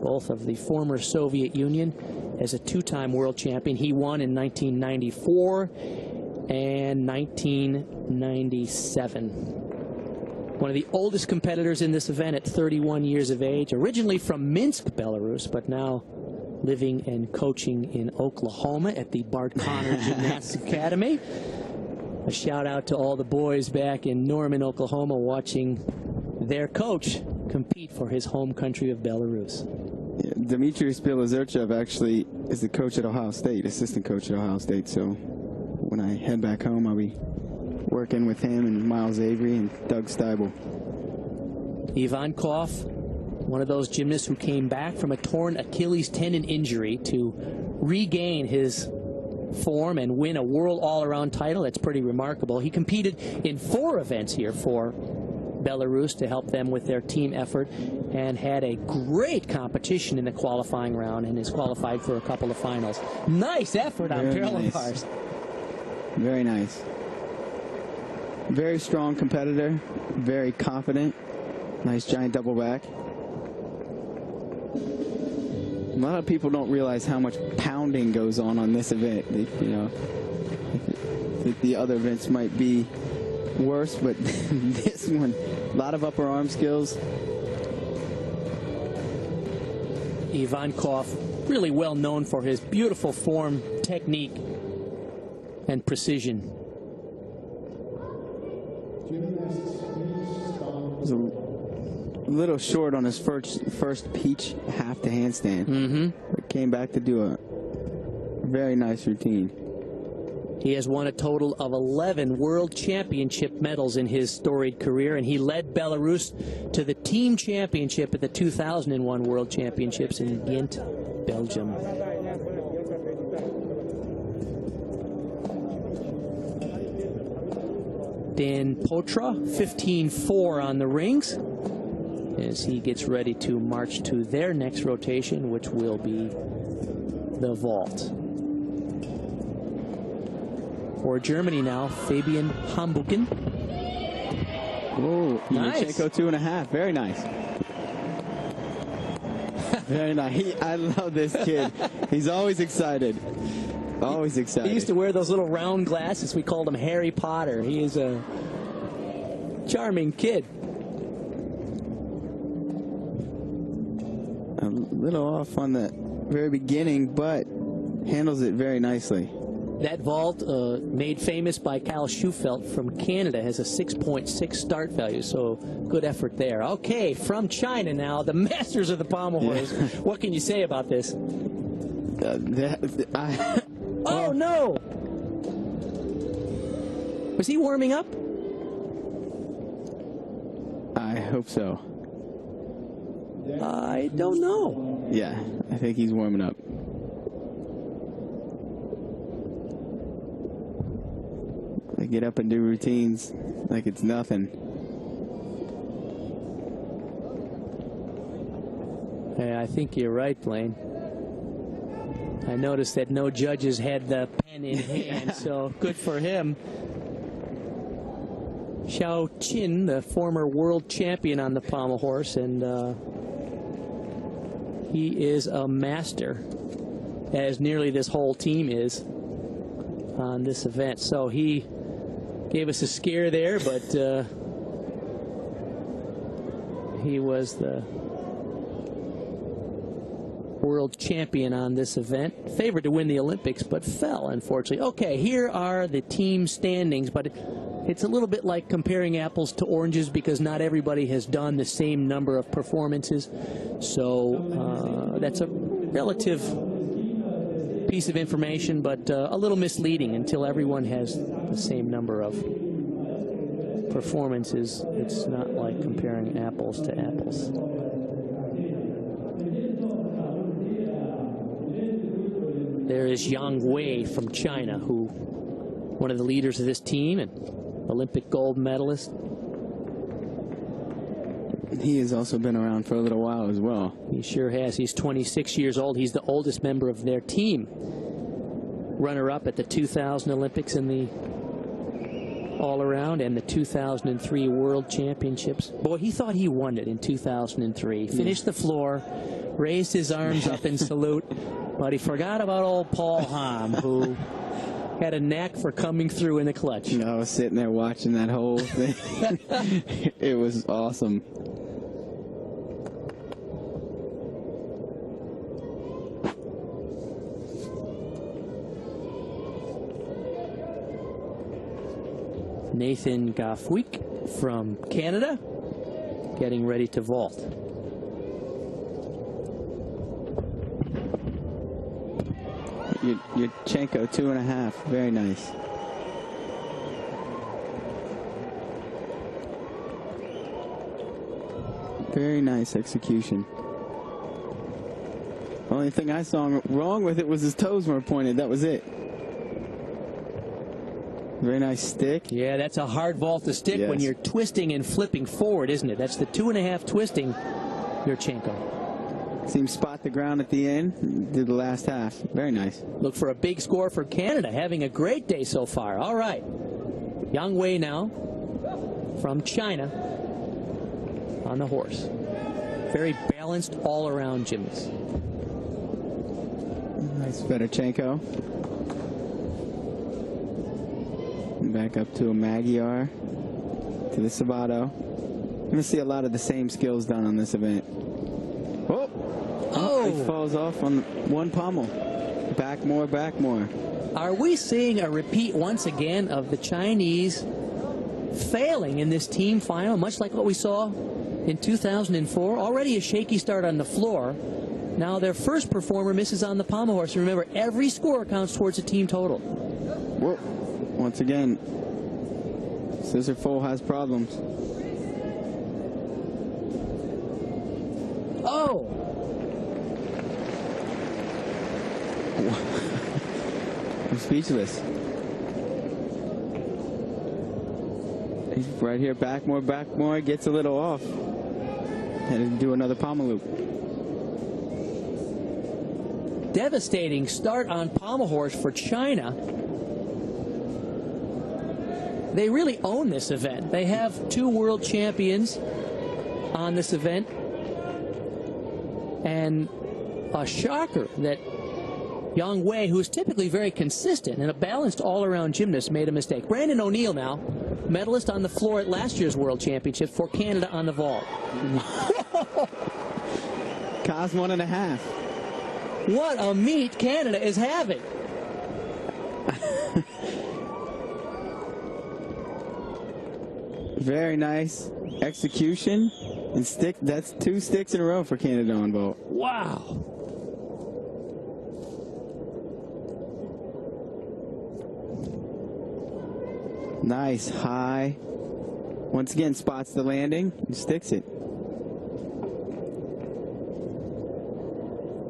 both of the former Soviet Union, as a 2-time world champion. He won in 1994 and 1997. One of the oldest competitors in this event at 31 years of age, originally from Minsk, Belarus, but now living and coaching in Oklahoma at the Bart Conner Gymnastics Academy. A shout out to all the boys back in Norman, Oklahoma, watching their coach compete for his home country of Belarus.
Yeah, Dmitry Bilozerchev actually is the coach at Ohio State, assistant coach at Ohio State. So when I head back home, I'll be working with him and Miles Avery and Doug Steibel.
Ivankov, one of those gymnasts who came back from a torn Achilles tendon injury to regain his form and win a world all-around title. That's pretty remarkable. He competed in 4 events here for Belarus to help them with their team effort, and had a great competition in the qualifying round and is qualified for a couple of finals. Nice effort on parallel bars.
Very nice. Very strong competitor, very confident. Nice giant double back. A lot of people don't realize how much pounding goes on this event. You know, the other events might be worse, but this one, a lot of upper arm skills.
Ivankov, really well known for his beautiful form, technique, and precision.
Was a little short on his first peach half to handstand. But came back to do a very nice routine.
He has won a total of 11 world championship medals in his storied career, and he led Belarus to the team championship at the 2001 World Championships in Ghent, Belgium. Dan Potra, 15.4 on the rings, as he gets ready to march to their next rotation, which will be the vault. For Germany now, Fabian Hambuchen.
Oh,
nice.
Yurchenko 2.5. Very nice. Very nice. I love this kid. He's always excited. Always excited.
He used to wear those little round glasses. We called him Harry Potter. He is a charming kid.
A little off on the very beginning, but handles it very nicely.
That vault, made famous by Kyle Schufelt from Canada, has a 6.6 start value, so good effort there. Okay, from China now, the masters of the pommel horse. Yeah. What can you say about this? Oh, no! Was he warming up?
I hope so.
I don't know.
Yeah, I think he's warming up. They get up and do routines like it's nothing.
Yeah, I think you're right, Blaine. I noticed that no judges had the pen in hand, so good for him. Xiao Qin, the former world champion on the pommel horse, and he is a master, as nearly this whole team is on this event. So he gave us a scare there, but he was the world champion on this event. Favored to win the Olympics, but fell, unfortunately. Okay, here are the team standings, but it's a little bit like comparing apples to oranges because not everybody has done the same number of performances. So that's a relative piece of information, but a little misleading until everyone has the same number of performances. It's not like comparing apples to apples. There is Yang Wei from China, who one of the leaders of this team and Olympic gold medalist.
He has also been around for a little while as well.
He sure has. He's 26 years old. He's the oldest member of their team. Runner-up at the 2000 Olympics in the all-around and the 2003 World Championships. Boy, he thought he won it in 2003. Finished the floor, raised his arms up in salute, but he forgot about old Paul Hamm, who had a knack for coming through in the clutch.
I was sitting there watching that whole thing. It was awesome.
Nathan Gafwick from Canada getting ready to vault.
Yurchenko 2.5. Very nice. Very nice execution. Only thing I saw wrong with it was his toes weren't pointed. That was it. Very nice stick.
Yeah, that's a hard vault to stick when you're twisting and flipping forward, isn't it? That's the 2.5 twisting, Yurchenko.
Seems spot the ground at the end. Did the last half. Very nice.
Look for a big score for Canada. Having a great day so far. All right. Yang Wei now from China on the horse. Very balanced all-around gymnast.
Nice Fedorchenko. Back up to a Magyar, to the Sabato. Going to see a lot of the same skills done on this event. Oh, he falls off on one pommel. Back more, back more.
Are we seeing a repeat once again of the Chinese failing in this team final, much like what we saw in 2004? Already a shaky start on the floor. Now their first performer misses on the pommel horse. Remember, every score counts towards the team total.
Whoa. Once again, Scissor Foal has problems.
Oh!
I'm speechless. He's right here, back more, gets a little off. And do another pommel loop.
Devastating start on pommel horse for China. they really own this event. They have 2 world champions on this event. And a shocker that Yang Wei, who's typically very consistent and a balanced all-around gymnast, made a mistake. Brandon O'Neill now, medalist on the floor at last year's World Championship for Canada on the vault.
Cost 1.5.
What a meet Canada is having.
Very nice execution and stick. That's 2 sticks in a row for Canada on vault.
Wow.
Nice high. Once again, spots the landing and sticks it.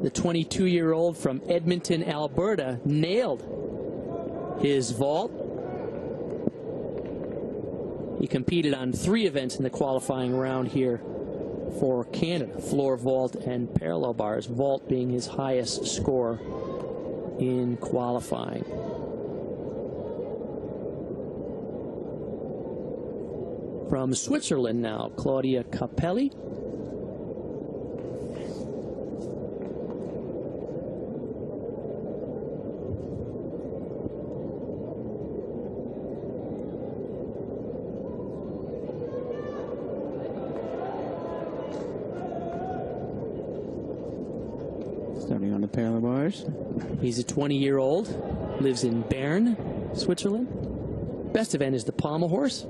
The 22-year-old from Edmonton, Alberta, nailed his vault. He competed on 3 events in the qualifying round here for Canada: floor vault and parallel bars, vault being his highest score in qualifying. From Switzerland now, Claudia Capelli.
Starting on the parallel bars.
He's a 20-year-old, lives in Bern, Switzerland. Best event is the pommel horse.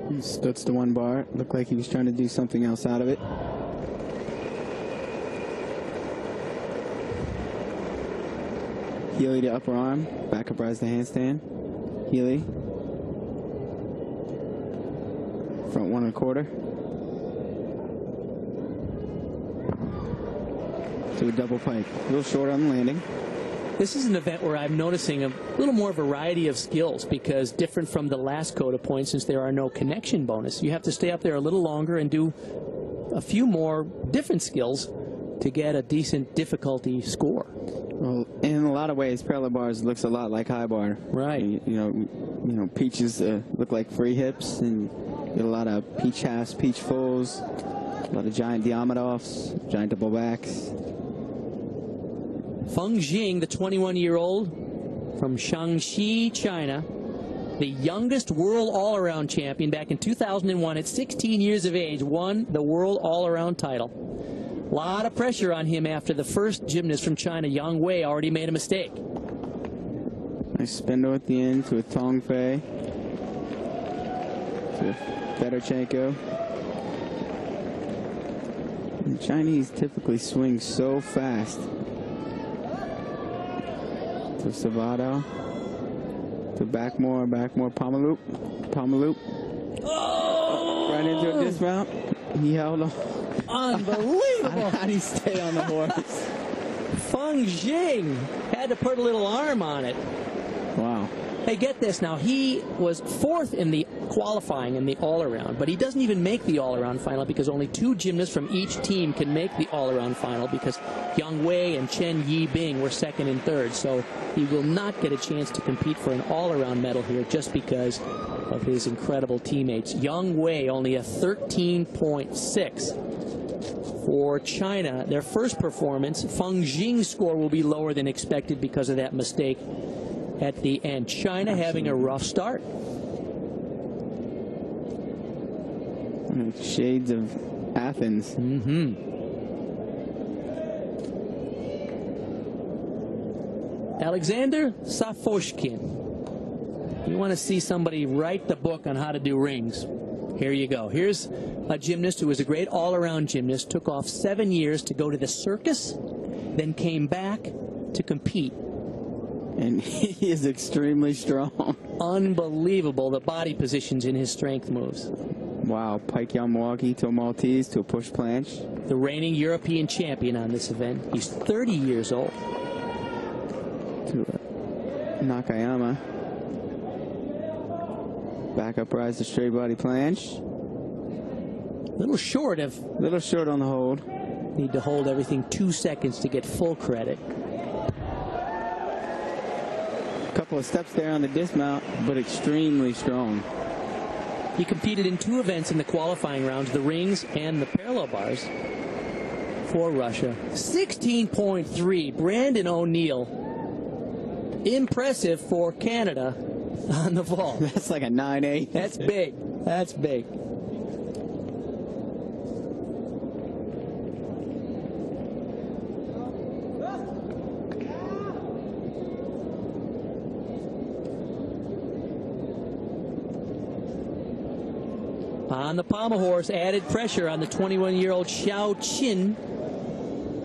He stutz the 1 bar. Looked like he was trying to do something else out of it. Healy to upper arm. Back up rise to handstand. Healy. Front 1 1/4. To a double pike. A little short on the landing.
This is an event where I'm noticing a little more variety of skills, because different from the last coda points, since there are no connection bonus, you have to stay up there a little longer and do a few more different skills to get a decent difficulty score.
Well, in a lot of ways, parallel bars looks a lot like high bar.
Right.
You know, peaches look like free hips, and you get a lot of peach halves, peach fulls, a lot of giant Diamondovs, giant double backs.
Feng Jing, the 21-year-old from Shaanxi, China, the youngest world all-around champion back in 2001 at 16 years of age, won the world all-around title. A lot of pressure on him after the first gymnast from China, Yang Wei, already made a mistake.
Nice spindle at the end to a Tong Fei. To Fedorchenko. The Chinese typically swing so fast. To Savado. To Backmore, pommel loop.
Oh!
Right into a dismount. He held on.
Unbelievable.
How did he stay on the horse?
Feng Jing had to put a little arm on it.
Wow.
Hey, get this now. He was 4th in the qualifying in the all-around, but he doesn't even make the all-around final because only 2 gymnasts from each team can make the all-around final, because Yang Wei and Chen Yibing were 2nd and 3rd. So he will not get a chance to compete for an all-around medal here just because of his incredible teammates. Yang Wei only a 13.6 for China. Their first performance, Feng Jing's score will be lower than expected because of that mistake at the end. China having a rough start.
Shades of Athens.
Alexander Safoshkin. You want to see somebody write the book on how to do rings? Here you go. Here's a gymnast who was a great all-around gymnast, took off 7 years to go to the circus, then came back to compete.
And he is extremely strong.
Unbelievable, the body positions in his strength moves.
Wow, Pike Yamawagi to a Maltese to a push planche.
The reigning European champion on this event. He's 30 years old.
To Nakayama. Back up rise to straight body planche.
Little short on
the hold.
Need to hold everything 2 seconds to get full credit.
couple of steps there on the dismount, but extremely strong.
He competed in 2 events in the qualifying rounds, the rings and the parallel bars for Russia. 16.3, Brandon O'Neill. Impressive for Canada on the vault.
That's like a 9.8.
That's big. That's big. On the pommel horse, added pressure on the 21-year-old Xiao Qin,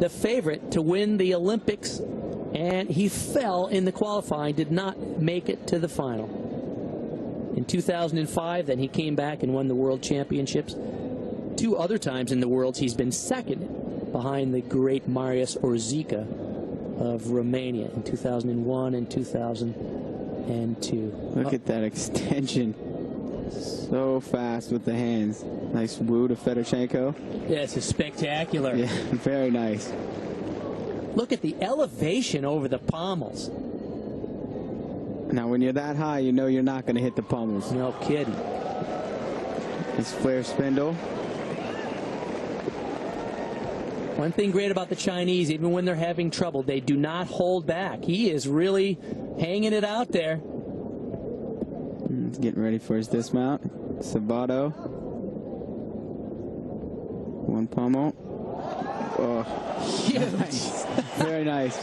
the favorite to win the Olympics, and he fell in the qualifying, did not make it to the final. In 2005, then he came back and won the World Championships. 2 other times in the Worlds, he's been second behind the great Marius Orzica of Romania in 2001 and 2002.
Look at that extension. So fast with the hands. Nice woo to Fedorchenko.
Yes, it's spectacular.
Yeah, very nice.
Look at the elevation over the pommels.
Now, when you're that high, you know you're not going to hit the pommels.
No kidding.
His flare spindle.
One thing great about the Chinese, even when they're having trouble, they do not hold back. He is really hanging it out there.
He's getting ready for his dismount. Sabato. 1 pommel. Oh, nice. Very nice.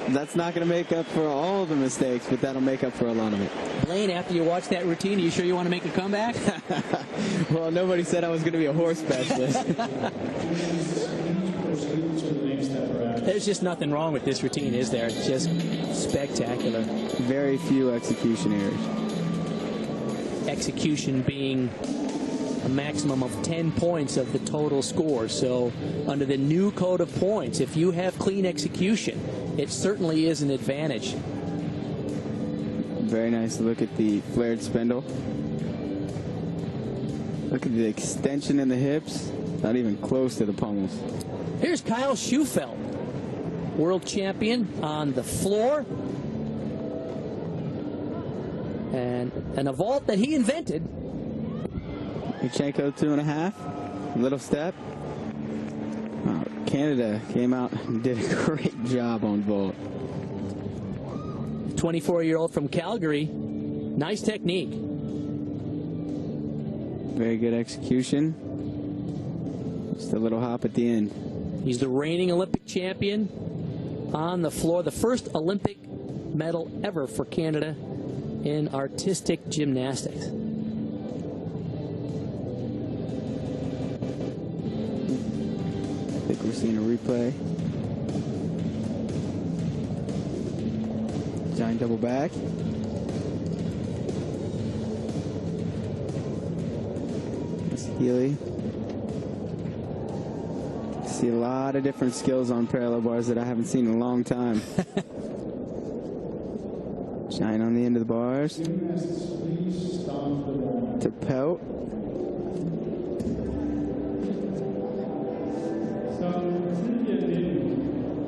That's not going to make up for all the mistakes, but that'll make up for a lot of it.
Blaine, after you watch that routine, are you sure you want to make a comeback?
Well, nobody said I was going to be a horse specialist.
There's just nothing wrong with this routine, is there? It's just spectacular.
Very few execution errors.
Execution being a maximum of 10 points of the total score. So under the new code of points, if you have clean execution, it certainly is an advantage.
Very nice look at the flared spindle. Look at the extension in the hips. Not even close to the pommels.
Here's Kyle Schufelt, world champion on the floor. And a vault that he invented.
Yurchenko 2.5. Little step. Canada came out and did a great job on vault.
24-year-old from Calgary. Nice technique.
Very good execution. Just a little hop at the end.
He's the reigning Olympic champion on the floor. The first Olympic medal ever for Canada in artistic gymnastics.
I think we're seeing a replay. Giant double back. That's Healy. See a lot of different skills on parallel bars that I haven't seen in a long time. Shine on the end of the bars. To pelt.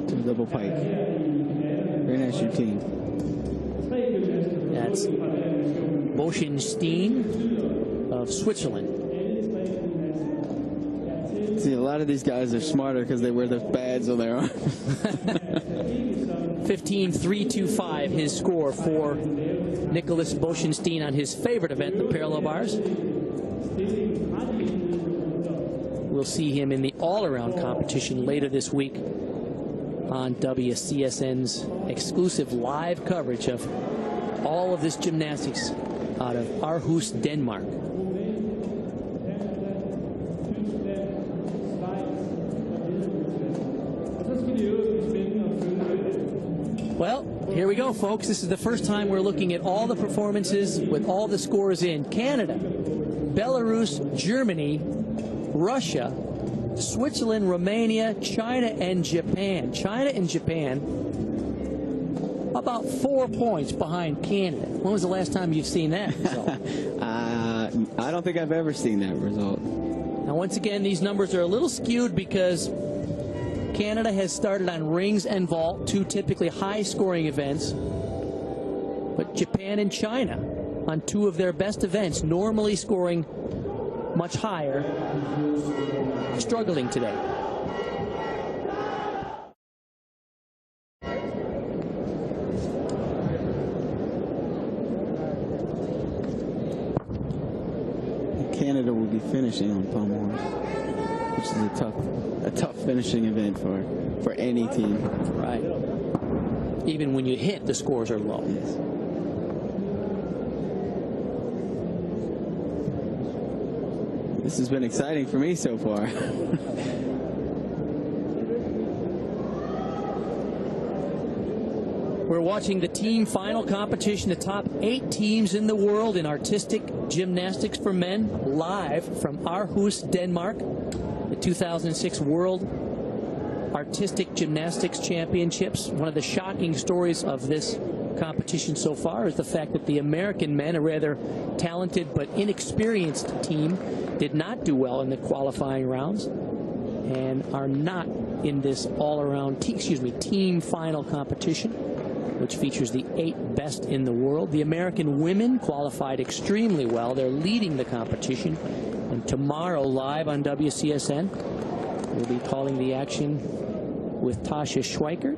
To double pike. Very nice routine.
That's Boschenstein of Switzerland.
See, a lot of these guys are smarter because they wear the badge on their arm.
15.325 his score for Nicholas Boschenstein on his favorite event, the parallel bars. We'll see him in the all-around competition later this week on WCSN's exclusive live coverage of all of this gymnastics out of Aarhus, Denmark. Well, here we go, folks. This is the first time we're looking at all the performances with all the scores in. Canada, Belarus, Germany, Russia, Switzerland, Romania, China, and Japan. China and Japan about 4 points behind Canada. When was the last time you've seen that result?
I don't think I've ever seen that result.
Now, once again, these numbers are a little skewed because Canada has started on rings and vault, 2 typically high-scoring events. But Japan and China, on two of their best events, normally scoring much higher, struggling today.
Canada will be finishing on pommel horse, which is a tough finishing event for any team.
Right. Even when you hit, the scores are low.
Yes. This has been exciting for me so far.
We're watching the team final competition, the top 8 teams in the world in artistic gymnastics for men, live from Aarhus, Denmark. The 2006 World Artistic Gymnastics Championships. One of the shocking stories of this competition so far is the fact that the American men, a rather talented but inexperienced team, did not do well in the qualifying rounds and are not in this all-around team final competition, which features the 8 best in the world. The American women qualified extremely well. They're leading the competition. And tomorrow, live on WCSN, we'll be calling the action with Tasha Schweikert,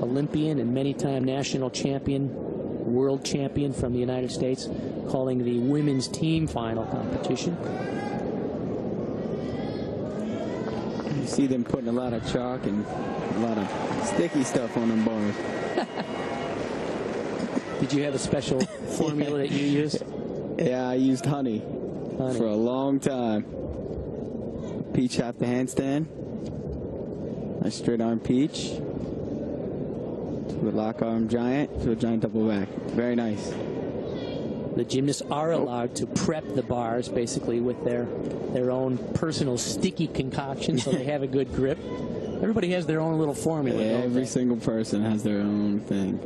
Olympian and many-time national champion, world champion from the United States, calling the women's team final competition.
You see them putting a lot of chalk and a lot of sticky stuff on them bars.
Did you have a special formula that you used?
Yeah, I used honey for a long time. Peach half the handstand. A straight arm peach. To a lock arm giant. To a giant double back. Very nice.
The gymnasts are allowed to prep the bars basically with their own personal sticky concoction so they have a good grip. Everybody has their own little formula.
Yeah, every single person has their own thing.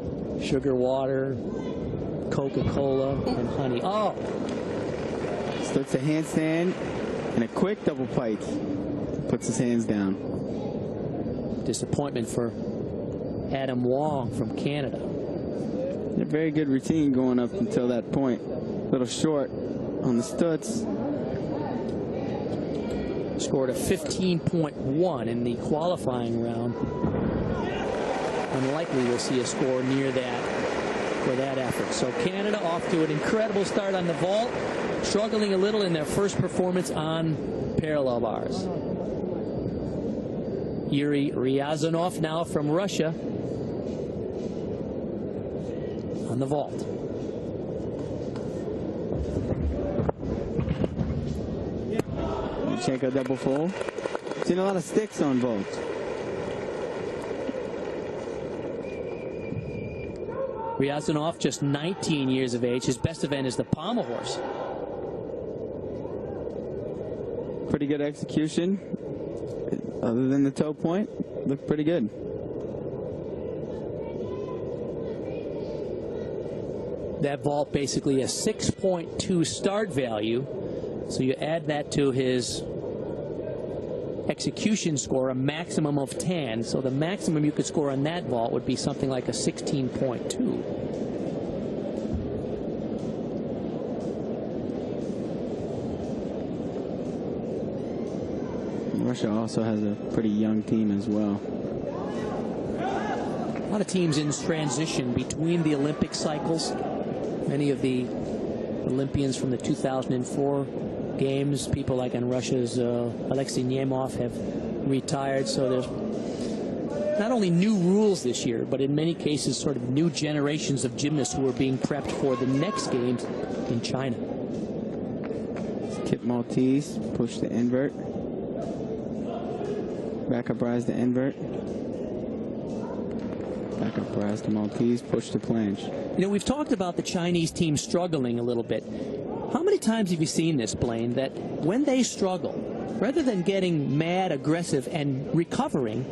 Sugar water, Coca-Cola, and honey. Oh!
Starts a handstand and a quick double pike. Puts his hands down.
Disappointment for Adam Wong from Canada.
A very good routine going up until that point. A little short on the studs.
Scored a 15.1 in the qualifying round. Unlikely we'll see a score near that for that effort. So Canada off to an incredible start on the vault, struggling a little in their first performance on parallel bars. Yuri Ryazanov now from Russia on the vault.
Check a double full. Seen a lot of sticks on vault.
Ryazanov, just 19 years of age. His best event is the pommel horse.
Pretty good execution. Other than the toe point, looked pretty good.
That vault basically a 6.2 start value. So you add that to his execution score, a maximum of 10. So the maximum you could score on that vault would be something like a 16.2.
Russia also has a pretty young team as well.
A lot of teams in transition between the Olympic cycles. Many of the Olympians from the 2004 games, people like in Russia's Alexei Nemov, have retired. So there's not only new rules this year, but in many cases sort of new generations of gymnasts who are being prepped for the next games in China.
Kip Maltese, push the invert. Back up rise to invert. Back up rise to Maltese, push to planche.
You know, we've talked about the Chinese team struggling a little bit. How many times have you seen this, Blaine, that when they struggle, rather than getting mad, aggressive, and recovering,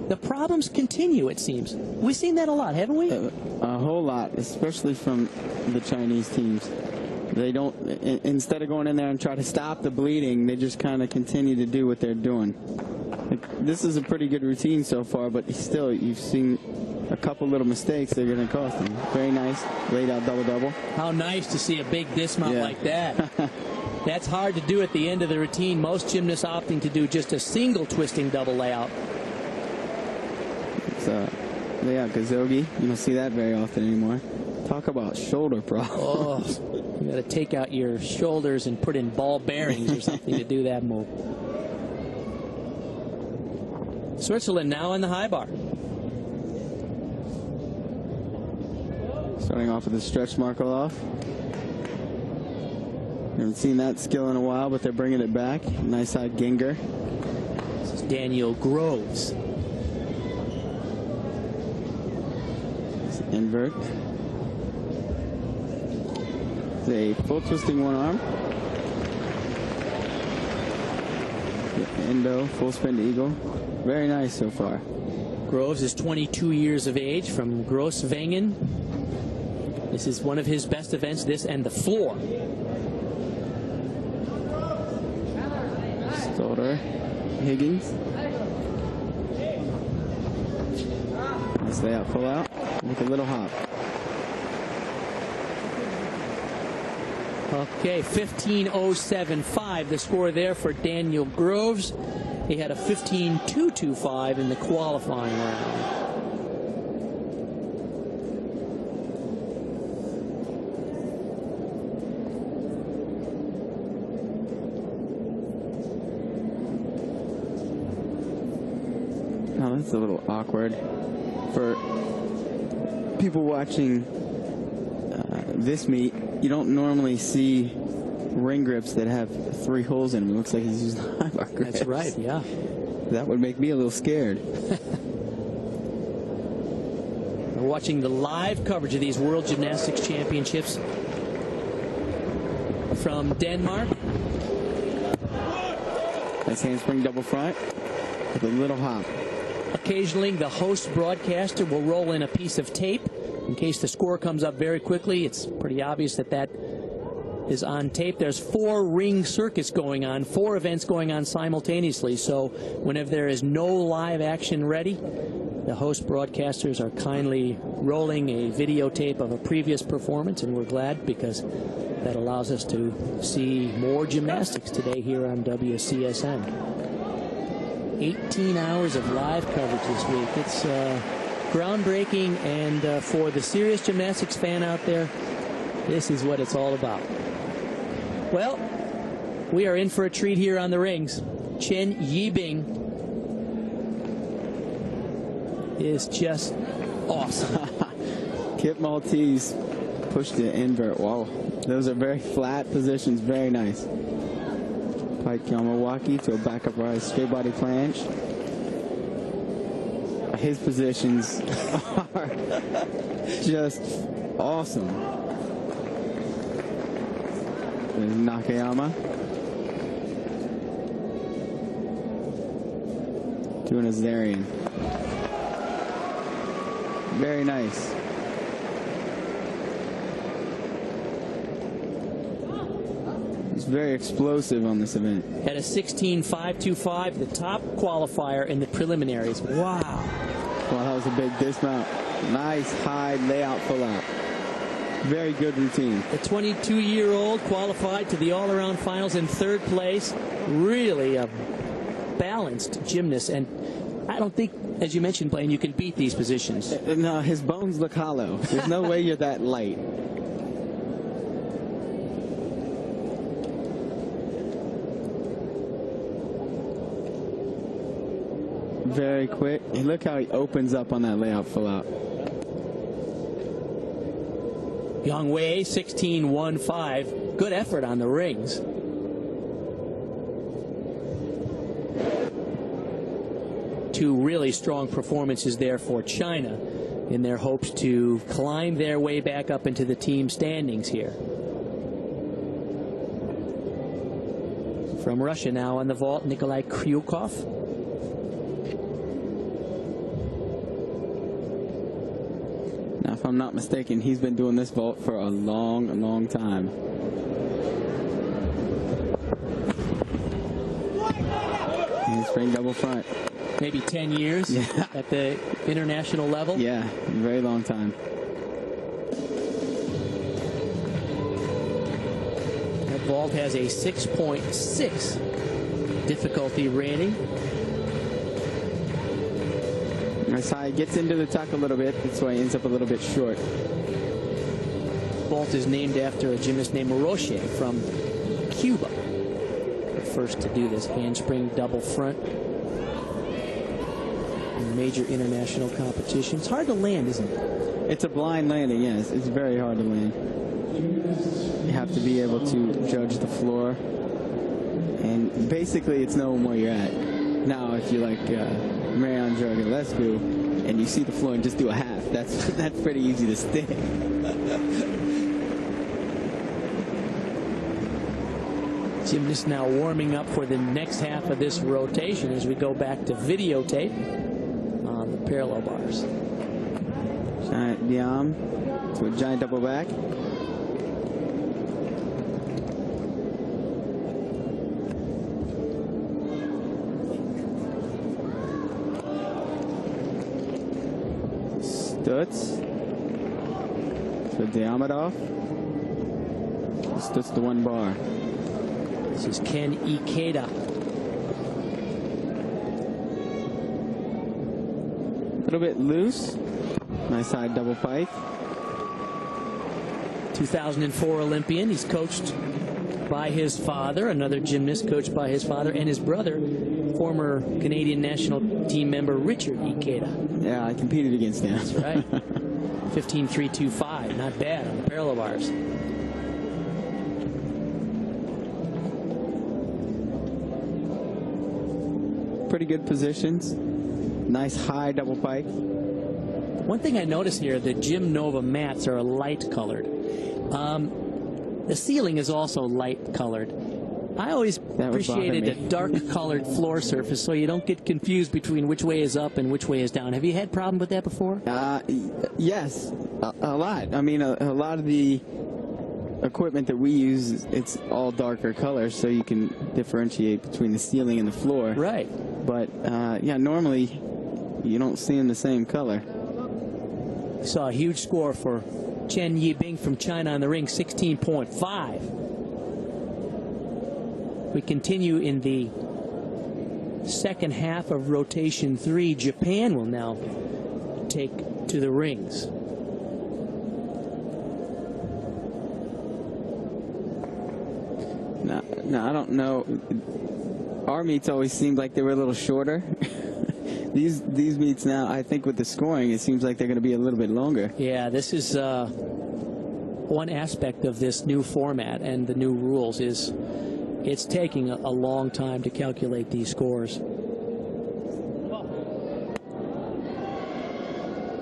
the problems continue, it seems? We've seen that a lot, haven't we?
A whole lot, especially from the Chinese teams. They don't, instead of going in there and try to stop the bleeding, they just kind of continue to do what they're doing. This is a pretty good routine so far, but still, you've seen a couple little mistakes that are going to cost him. Very nice, laid out double-double.
How nice to see a big dismount like that. That's hard to do at the end of the routine. Most gymnasts opting to do just a single twisting double layout.
It's layout Gazogi. You don't see that very often anymore. Talk about shoulder problems.
Oh, you got to take out your shoulders and put in ball bearings or something to do that move. Switzerland now on the high bar.
Starting off with the stretch marker off. Haven't seen that skill in a while, but they're bringing it back. Nice side Ginger.
This is Daniel Groves.
Invert. It's a full twisting one arm. Endo, full spin to eagle. Very nice so far.
Groves is 22 years of age from Grosswangen. This is one of his best events, this and the floor.
Stolder, Higgins. Nice layout, pull out with a little hop.
Okay, 15:07.5, the score there for Daniel Groves. He had a 15.225 in the qualifying round.
Now that's a little awkward for people watching this meet. You don't normally see ring grips that have 3 holes in them. It looks like he's using high bar grips.
That's right, yeah.
That would make me a little scared.
We're watching the live coverage of these World Gymnastics Championships from Denmark.
Nice handspring double front with a little hop.
Occasionally, the host broadcaster will roll in a piece of tape in case the score comes up very quickly. It's pretty obvious that that is on tape. There's 4 ring circuits going on, 4 events going on simultaneously. So whenever there is no live action ready, the host broadcasters are kindly rolling a videotape of a previous performance, and we're glad because that allows us to see more gymnastics today here on WCSN. 18 hours of live coverage this week. It's groundbreaking, and for the serious gymnastics fan out there, this is what it's all about. Well, we are in for a treat here on the rings. Chen Yibing is just awesome.
Kip Maltese pushed the invert. Wow, those are very flat positions. Very nice. Pike Yamawaki to a backup rise, straight body planche. His positions are just awesome. There's Nakayama doing a Zarian. Very nice. He's very explosive on this event.
At a 16.525, the top qualifier in the preliminaries. Wow.
Well, that was a big dismount. Nice high layout full out. Very good routine.
The 22-year-old qualified to the all-around finals in 3rd place. Really a balanced gymnast. And I don't think, as you mentioned, Blaine, you can beat these positions.
No, his bones look hollow. There's no way you're that light. Very quick. And look how he opens up on that layout full out.
Yang Wei, 16.15. Good effort on the rings. Two really strong performances there for China in their hopes to climb their way back up into the team standings here. From Russia now on the vault, Nikolai Kryukov.
If I'm not mistaken, he's been doing this vault for a long, long time. Handspring double front.
Maybe 10 years at the international level?
Yeah, a very long time.
That vault has a 6.6 difficulty rating.
Nice high. Gets into the tuck a little bit. That's why he ends up a little bit short.
Vault is named after a gymnast named Roche from Cuba. The first to do this handspring double front in major international competition. It's hard to land, isn't it?
It's a blind landing, yes. It's very hard to land. You have to be able to judge the floor. And basically, it's knowing where you're at. Now, if you like Marion Jorgulescu and you see the floor and just do a half, that's pretty easy to stick.
Gymnast now warming up for the next half of this rotation as we go back to videotape on the parallel bars.
Giant Diam to a giant double back. Stutz to Diamondov. Stutz to one bar.
This is Ken Ikeda.
A little bit loose. Nice side double pike.
2004 Olympian. He's coached by his father, another gymnast coached by his father, and his brother, former Canadian national team member Richard Ikeda.
Yeah, I competed against him.
That's right. 15.325. Not bad on the parallel bars.
Pretty good positions. Nice high double pike.
One thing I notice here, the Gym Nova mats are light colored. The ceiling is also light colored. I always appreciated a dark colored floor surface so you don't get confused between which way is up and which way is down. Have you had problem with that before?
Yes, a lot. I mean, a lot of the equipment that we use, it's all darker colors so you can differentiate between the ceiling and the floor.
Right.
But yeah, normally you don't see them the same color.
Saw a huge score for Chen Yibing from China on the ring, 16.5. We continue in the second half of rotation 3. Japan will now take to the rings.
No, I don't know. Our meets always seemed like they were a little shorter. These meets now, I think with the scoring, it seems like they're going to be a little bit longer.
Yeah, this is one aspect of this new format and the new rules is it's taking a long time to calculate these scores.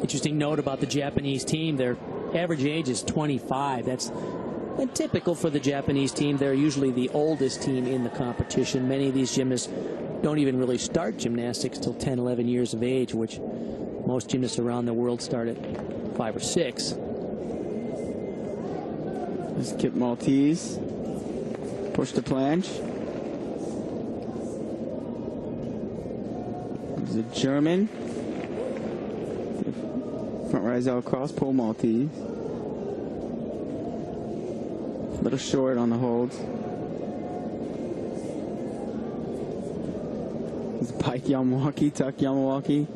Interesting note about the Japanese team, their average age is 25. That's typical for the Japanese team. They're usually the oldest team in the competition. Many of these gymnasts don't even really start gymnastics till 10, 11 years of age, which most gymnasts around the world start at 5 or 6.
This Kip Maltese. Push to planche. There's a German. Front rise out cross, pull Maltese. A little short on the holds. There's a pike Yamawaki, tuck Yamawaki.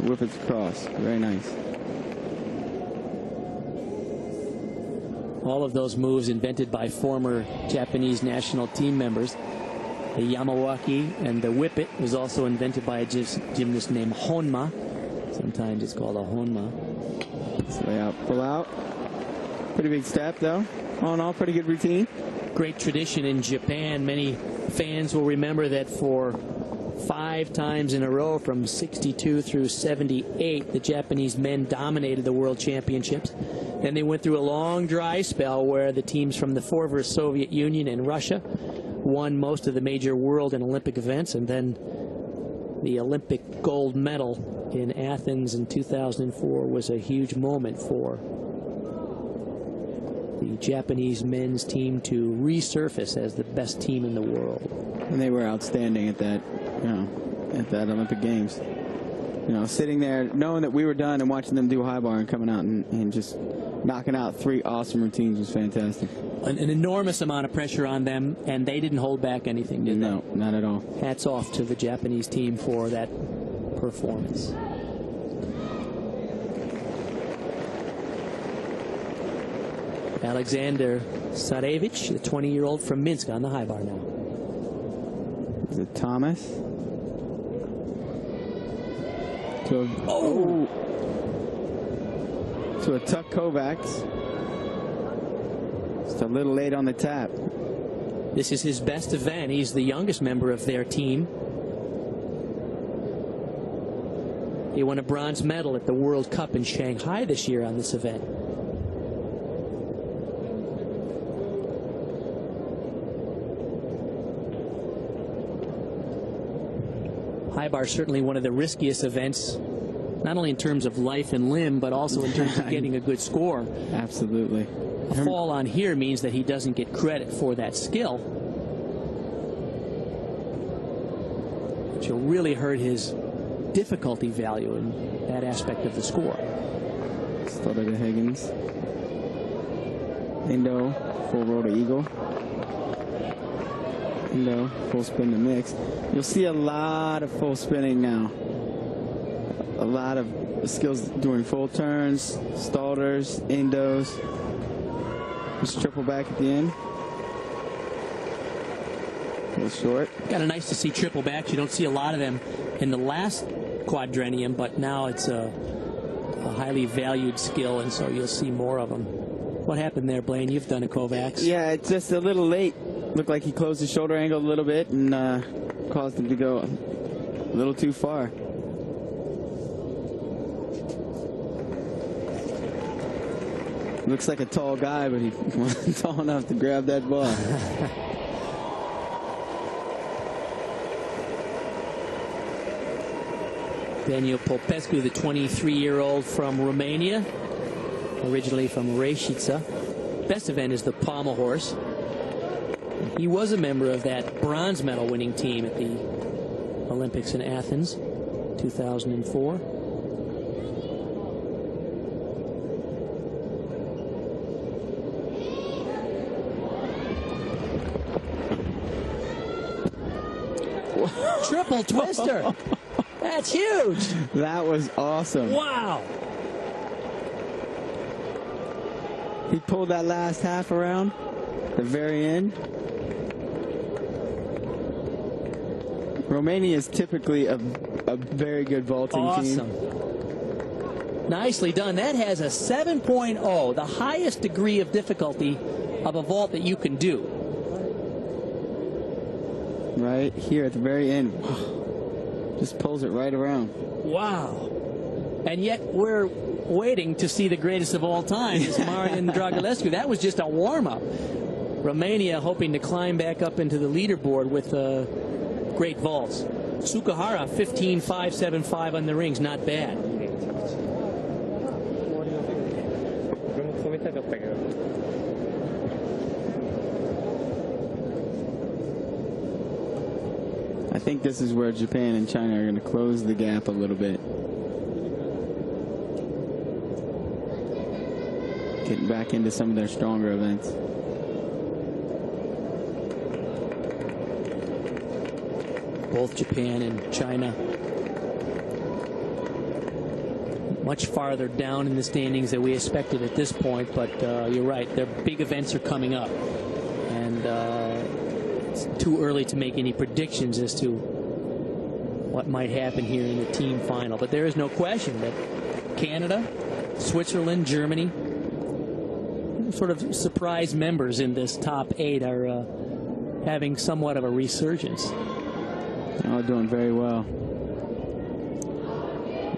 Whip it across. Very nice.
All of those moves invented by former Japanese national team members. The Yamawaki and the whip it was also invented by a gymnast named Honma. Sometimes it's called a Honma.
This way out, pull out. Pretty big step though. All in all, pretty good routine.
Great tradition in Japan. Many fans will remember that for 5 times in a row from 62 through 78, the Japanese men dominated the World Championships. Then they went through a long dry spell where the teams from the former Soviet Union and Russia won most of the major world and Olympic events, and then the Olympic gold medal in Athens in 2004 was a huge moment for the Japanese men's team to resurface as the best team in the world.
And they were outstanding at that, at that Olympic Games. Sitting there knowing that we were done and watching them do high bar and coming out and just knocking out 3 awesome routines was fantastic.
An enormous amount of pressure on them, and they didn't hold back anything, did they?
No, not at all.
Hats off to the Japanese team for that performance. Alexander Sarevich, the 20-year-old from Minsk, on the high bar now.
Is it Thomas? To a Tuck Kovacs. Just a little late on the tap.
This is his best event. He's the youngest member of their team. He won a bronze medal at the World Cup in Shanghai this year on this event. High bar certainly one of the riskiest events, not only in terms of life and limb, but also in terms of getting a good score.
Absolutely.
A fall on here means that he doesn't get credit for that skill, which will really hurt his difficulty value in that aspect of the score.
Started to Higgins. Indo, full roll to Eagle. Indo, full spin to mix. You'll see a lot of full spinning now. A lot of skills doing full turns, starters, Indos. Just triple back at the end. A little short.
Kind of nice to see triple backs. You don't see a lot of them in the last quadrennium, but now it's a highly valued skill, and so you'll see more of them. What happened there, Blaine? You've done a Kovacs.
Yeah, it's just a little late. Looked like he closed his shoulder angle a little bit and caused him to go a little too far. Looks like a tall guy, but he wasn't tall enough to grab that ball.
Daniel Popescu, the 23-year-old from Romania, originally from Reșița. Best event is the pommel horse. He was a member of that bronze medal winning team at the Olympics in Athens, 2004. Triple twister. That's huge.
That was awesome.
Wow.
He pulled that last half around, the very end. Romania is typically a very good vaulting team.
Awesome. Nicely done. That has a 7.0, the highest degree of difficulty of a vault that you can do.
Right here at the very end. Just pulls it right around.
Wow. And yet we're waiting to see the greatest of all time, is Marian Dragulescu. That was just a warm-up. Romania hoping to climb back up into the leaderboard with great vaults. Sukahara, 15.575 on the rings. Not bad.
I think this is where Japan and China are going to close the gap a little bit. Getting back into some of their stronger events.
Both Japan and China much farther down in the standings than we expected at this point, but you're right, their big events are coming up, and it's too early to make any predictions as to what might happen here in the team final. But there is no question that Canada, Switzerland, Germany, sort of surprise members in this top 8, are having somewhat of a resurgence.
All doing very well.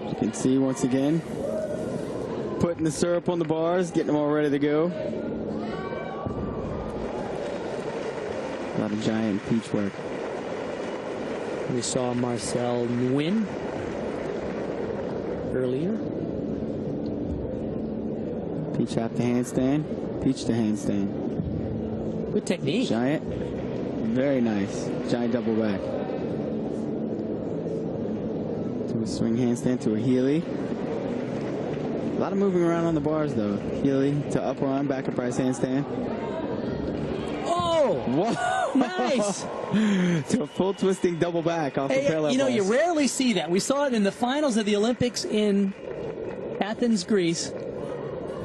You can see once again, putting the syrup on the bars, getting them all ready to go. A lot of giant peach work.
We saw Marcel Nguyen earlier.
Peach half the handstand. Peach to handstand.
Good technique.
Giant. Very nice. Giant double back. To a swing handstand to a Healy. A lot of moving around on the bars though. Healy to upper arm, back upright handstand.
Oh!
Whoa!
Nice!
To a full twisting double back off the parallel
You know,
balls.
you rarely see that. We saw it in the finals of the Olympics in Athens, Greece,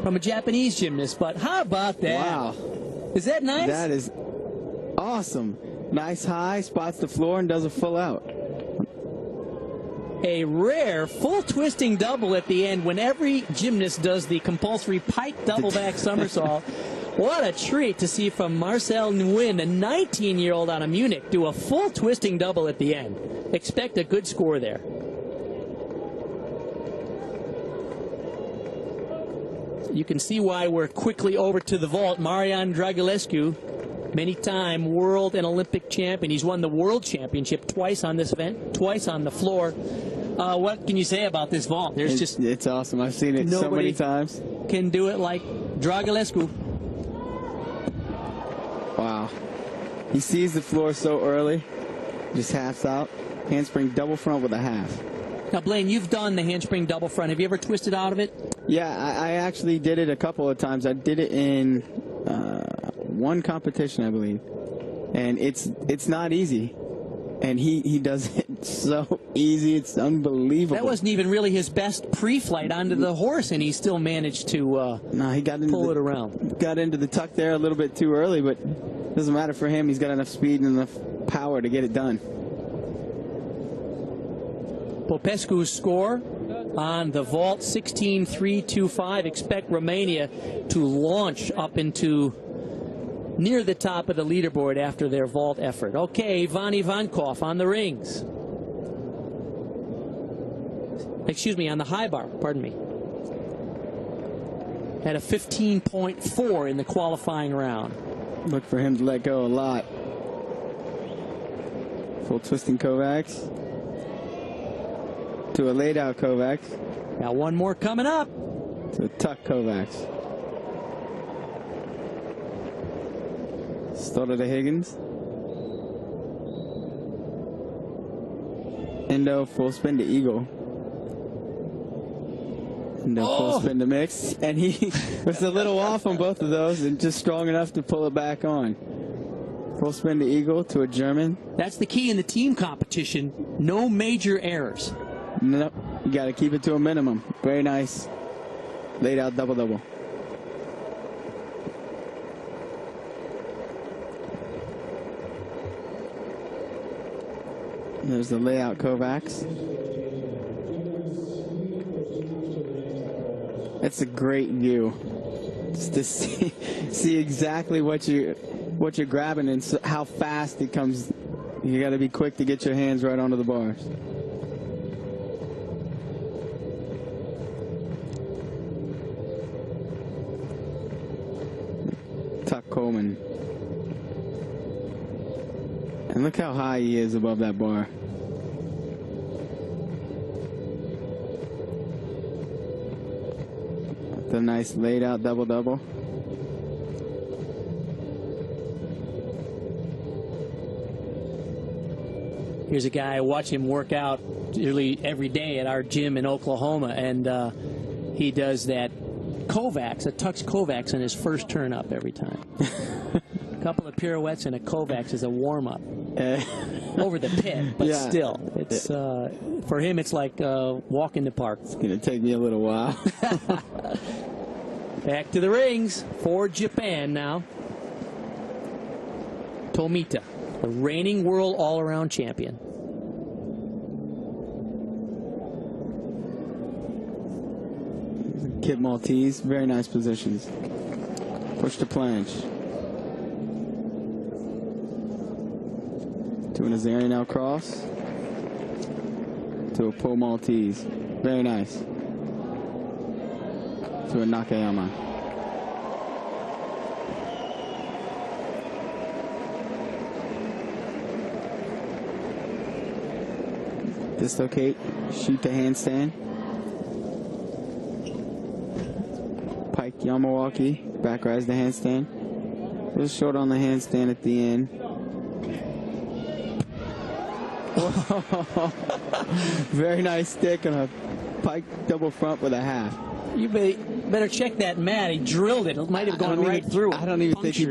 from a Japanese gymnast. But how about that?
Wow.
Is that nice?
That is awesome. Nice high, spots the floor and does a full out.
A rare full twisting double at the end when every gymnast does the compulsory pike double back somersault. What a treat to see from Marcel Nguyen, a 19-year-old out of Munich, do a full twisting double at the end. Expect a good score there. You can see why we're quickly over to the vault. Marian Dragulescu, many-time world and Olympic champion. He's won the world championship twice on this event, twice on the floor. What can you say about this vault?
It's awesome. I've seen it so many times.
Can do it like Dragulescu.
Wow. He sees the floor so early, just halves out. Handspring double front with a half.
Now, Blaine, you've done the handspring double front. Have you ever twisted out of it?
Yeah, I actually did it a couple of times. I did it in one competition, I believe. And it's not easy. And he does it so easy. It's unbelievable.
That wasn't even really his best pre-flight onto the horse, and he still managed to
he got into
pull it around.
Got into the tuck there a little bit too early, but it doesn't matter for him. He's got enough speed and enough power to get it done.
Popescu's score on the vault, 16.325. Expect Romania to launch up into near the top of the leaderboard after their vault effort. Okay, Ivan Ivankov on the rings. Excuse me, on the high bar, pardon me. Had a 15.4 in the qualifying round.
Look for him to let go a lot. Full twisting Kovacs. To a laid out Kovacs.
Got one more coming up.
To a tuck Kovacs. Started to Higgins. Endo full spin to Eagle. Endo full spin to mix. And he was a little off on both of those and just strong enough to pull it back on. Full spin to Eagle to a German.
That's the key in the team competition. No major errors.
Nope. You got to keep it to a minimum. Very nice. Laid out double-double. There's the layout Kovacs. That's a great view. Just to see exactly what you're grabbing and how fast it comes. You got to be quick to get your hands right onto the bars. Tuck Coleman. And look how high he is above that bar. The nice laid out double-double.
Here's a guy, I watch him work out nearly every day at our gym in Oklahoma, and he does that Kovacs, a tucks Kovacs in his first turn up every time. A couple of pirouettes and a Kovacs as a warm-up. Over the pit, but still, it's for him it's like walk in the park.
It's going to take me a little while.
Back to the rings for Japan now. Tomita, the reigning world all-around champion.
Kip Maltese, very nice positions. Push to planche. To an Azarian L cross. To a pull Maltese. Very nice. To a Nakayama. Dislocate. Shoot the handstand. pike Yamawaki, back rise the handstand. A little short on the handstand at the end. Very nice stick and a pike double front with a half.
You better check that mat. He drilled it. It might have gone right through.
I don't even think he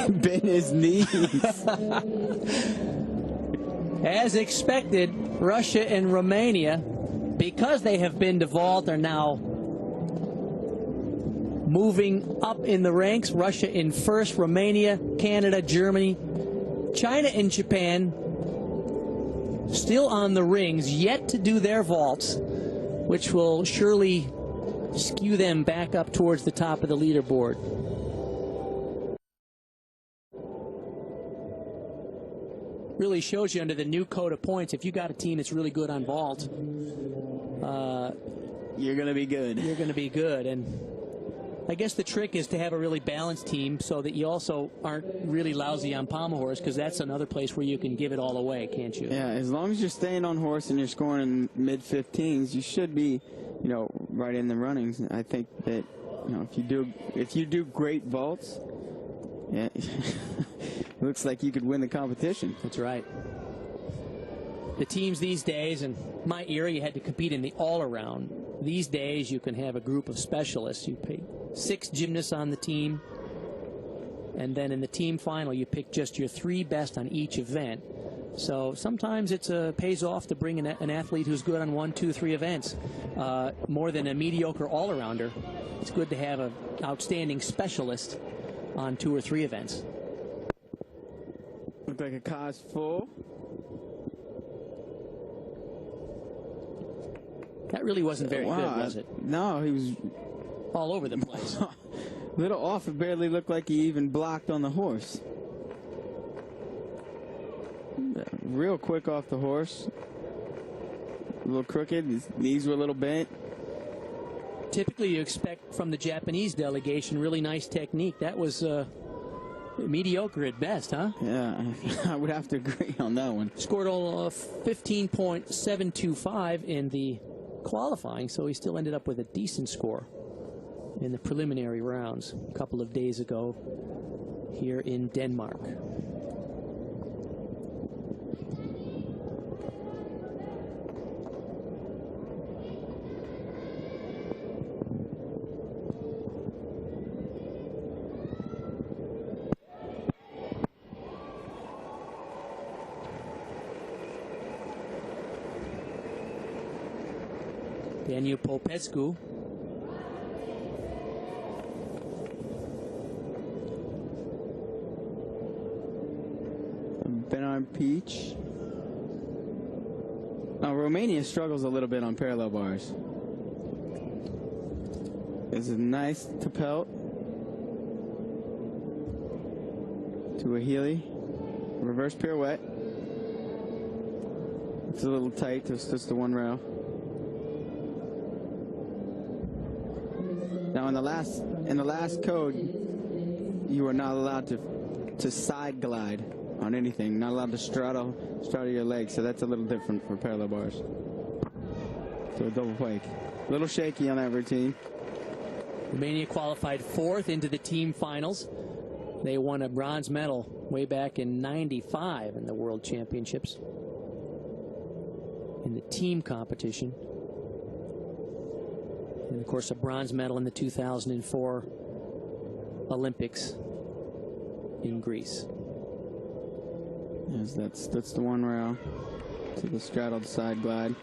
bent his knees.
As expected, Russia and Romania, because they have been devolved, are now moving up in the ranks. Russia in first, Romania, Canada, Germany, China and Japan still on the rings, yet to do their vaults, which will surely skew them back up towards the top of the leaderboard. Really shows you under the new code of points, if you got a team that's really good on vault,
you're going to be good.
You're going to be good. And I guess the trick is to have a really balanced team so that you also aren't really lousy on pommel horse, because that's another place where you can give it all away, can't you?
Yeah, as long as you're staying on horse and you're scoring in mid-15s, you should be, you know, right in the runnings. I think that, you know, if you do great vaults, yeah, looks like you could win the competition.
That's right. The teams these days, in my era, you had to compete in the all-around. These days, you can have a group of specialists. You pick 6 gymnasts on the team, and then in the team final, you pick just your 3 best on each event. So sometimes it pays off to bring an athlete who's good on 1, 2, 3 events, more than a mediocre all-arounder. It's good to have an outstanding specialist on 2 or 3 events.
Looked like a cause full.
That really wasn't very good, was it?
No, he was
all over the place.
A little off. It barely looked like he even blocked on the horse. Real quick off the horse. A little crooked. His knees were a little bent.
Typically, you expect from the Japanese delegation really nice technique. That was mediocre at best, huh?
Yeah, I would have to agree on that one.
Scored 15.725 in the qualifying, so he still ended up with a decent score in the preliminary rounds a couple of days ago here in Denmark. Daniel Popescu.
Bernard Peach. Now, Romania struggles a little bit on parallel bars. It's a nice tapel to a Healy. Reverse pirouette. It's a little tight. It's just the one rail. Now, in the last code, you are not allowed to side glide on anything. Not allowed to straddle your legs. So that's a little different for parallel bars. So a double pike. A little shaky on that routine.
Romania qualified 4th into the team finals. They won a bronze medal way back in '95 in the World Championships in the team competition. And, of course, a bronze medal in the 2004 Olympics in Greece.
Yes, that's the one rail to the straddled side glide.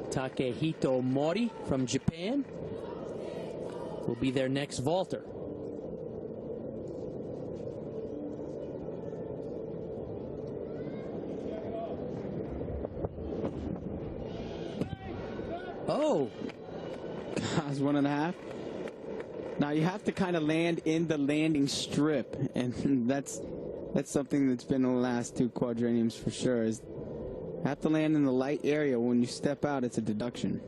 Takehito Mori from Japan will be their next vaulter. Oh.
That's 1.5. Now you have to kind of land in the landing strip, and that's something that's been in the last 2 quadrenniums for sure. Is have to land in the light area. When you step out, it's a deduction.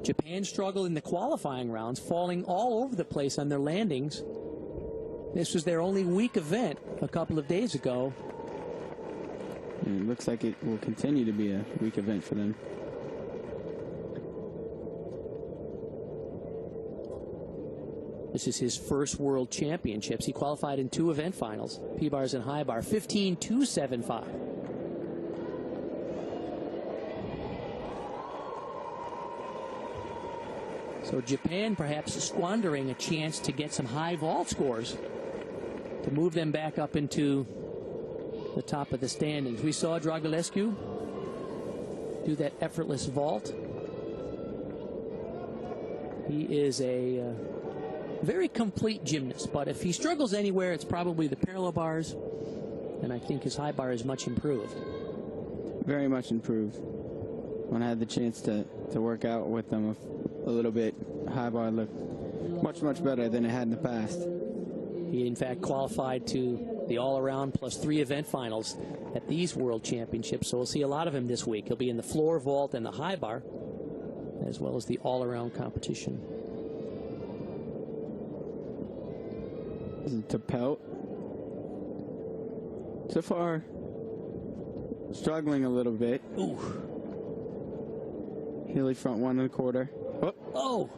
Japan struggled in the qualifying rounds, falling all over the place on their landings. This was their only week event a couple of days ago.
And it looks like it will continue to be a week event for them.
This is his first World Championships. He qualified in 2 event finals, P-bars and high bar, 15.275. So Japan perhaps squandering a chance to get some high vault scores to move them back up into the top of the standings. We saw Dragulescu do that effortless vault. He is a very complete gymnast, but if he struggles anywhere, it's probably the parallel bars, and I think his high bar is much improved.
Very much improved. When I had the chance to work out with them a little bit, high bar looked much better than it had in the past.
He, in fact, qualified to the all-around plus 3 event finals at these World Championships, so we'll see a lot of him this week. He'll be in the floor vault and the high bar, as well as the all-around competition.
To pelt. So far, struggling a little bit.
Ooh.
Healy front 1.25.
Oh!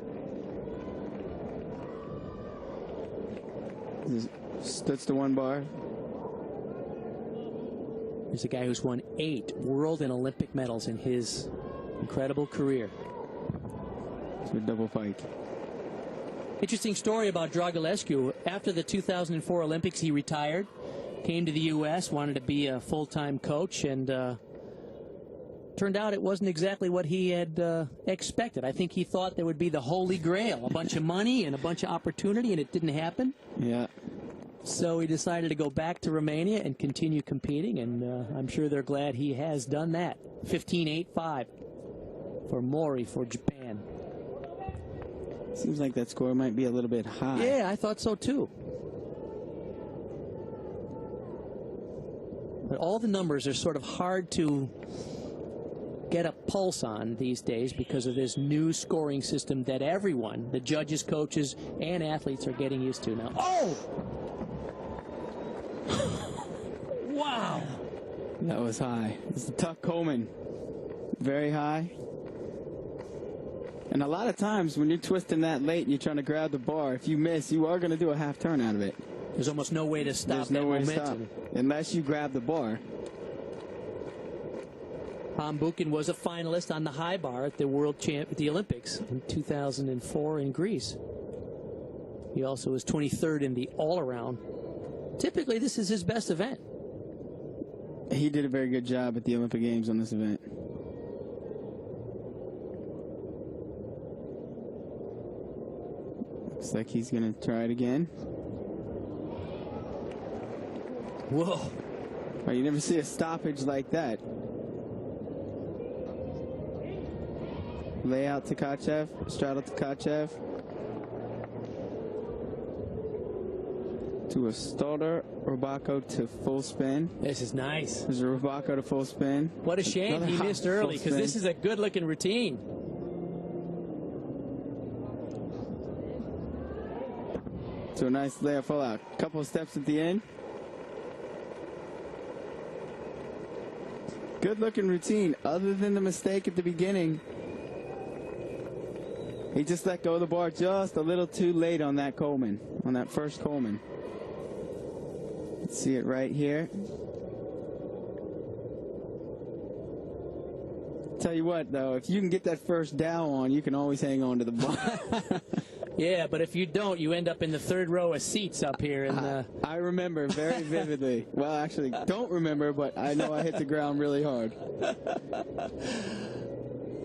That's the 1 bar.
Here's a guy who's won 8 world and Olympic medals in his incredible career.
It's a double pike.
Interesting story about Dragulescu. After the 2004 Olympics, he retired, came to the U.S., wanted to be a full-time coach, and turned out it wasn't exactly what he had expected. I think he thought there would be the holy grail, a bunch of money and a bunch of opportunity, and it didn't happen.
Yeah.
So he decided to go back to Romania and continue competing, and I'm sure they're glad he has done that. 15.85 for Mori for Japan.
Seems like that score might be a little bit high.
Yeah, I thought so too. But all the numbers are sort of hard to get a pulse on these days because of this new scoring system that everyone, the judges, coaches, and athletes are getting used to now. Oh! Wow!
That was high. It's a tough Coleman. Very high. And a lot of times when you're twisting that late and you're trying to grab the bar, if you miss, you are going to do a half turn out of it.
There's almost no way to stop
There's
that
no way
momentum.
to stop, unless you grab the bar.
Buchan was a finalist on the high bar at the the Olympics in 2004 in Greece. He also was 23rd in the all-around. Typically, this is his best event.
He did a very good job at the Olympic Games on this event. Looks like he's going to try it again.
Whoa.
Well, you never see a stoppage like that. Layout to Tkachev, straddle to Tkachev. To a Stolder, Robako to full spin.
This is nice.
There's a Robako to full spin.
What a shame
Another
he
hot
missed early,
full
because
spin.
this is a good-looking routine.
So a nice layout full out. Couple of steps at the end. Good looking routine, other than the mistake at the beginning. He just let go of the bar just a little too late on that Coleman, on that first Coleman. Let's see it right here. Tell you what, though, if you can get that first Dow on, you can always hang on to the bar.
Yeah, but if you don't, you end up in the third row of seats up here. And
I remember very vividly. Well, actually, don't remember, but I know I hit the ground really hard.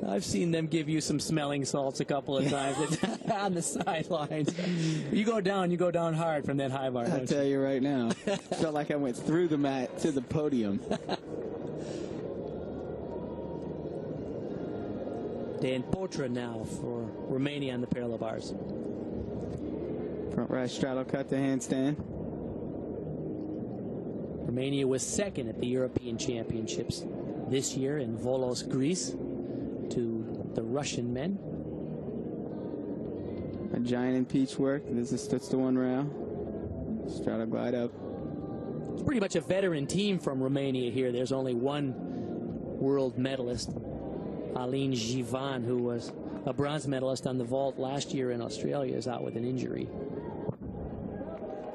I've seen them give you some smelling salts a couple of times on the sidelines. You go down hard from that high bar.
I'll tell you right now. Felt like I went through the mat to the podium.
Dan Potra now for Romania on the parallel bars.
Front right straddle cut to handstand.
Romania was second at the European Championships this year in Volos, Greece, to the Russian men.
A giant in peach work. This is Stutz to one rail. Straddle glide up.
It's pretty much a veteran team from Romania here. There's only one world medalist, Aline Jivan, who was a bronze medalist on the vault last year in Australia, is out with an injury.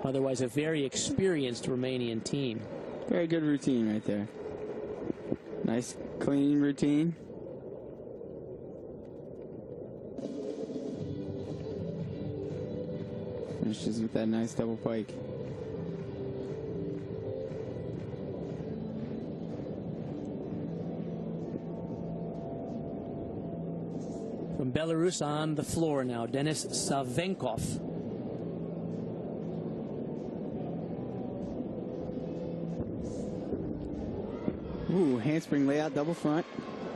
Otherwise, a very experienced Romanian team.
Very good routine right there. Nice, clean routine. Finishes with that nice double pike.
From Belarus on the floor now, Denis Savenkov.
Ooh, handspring layout, double front,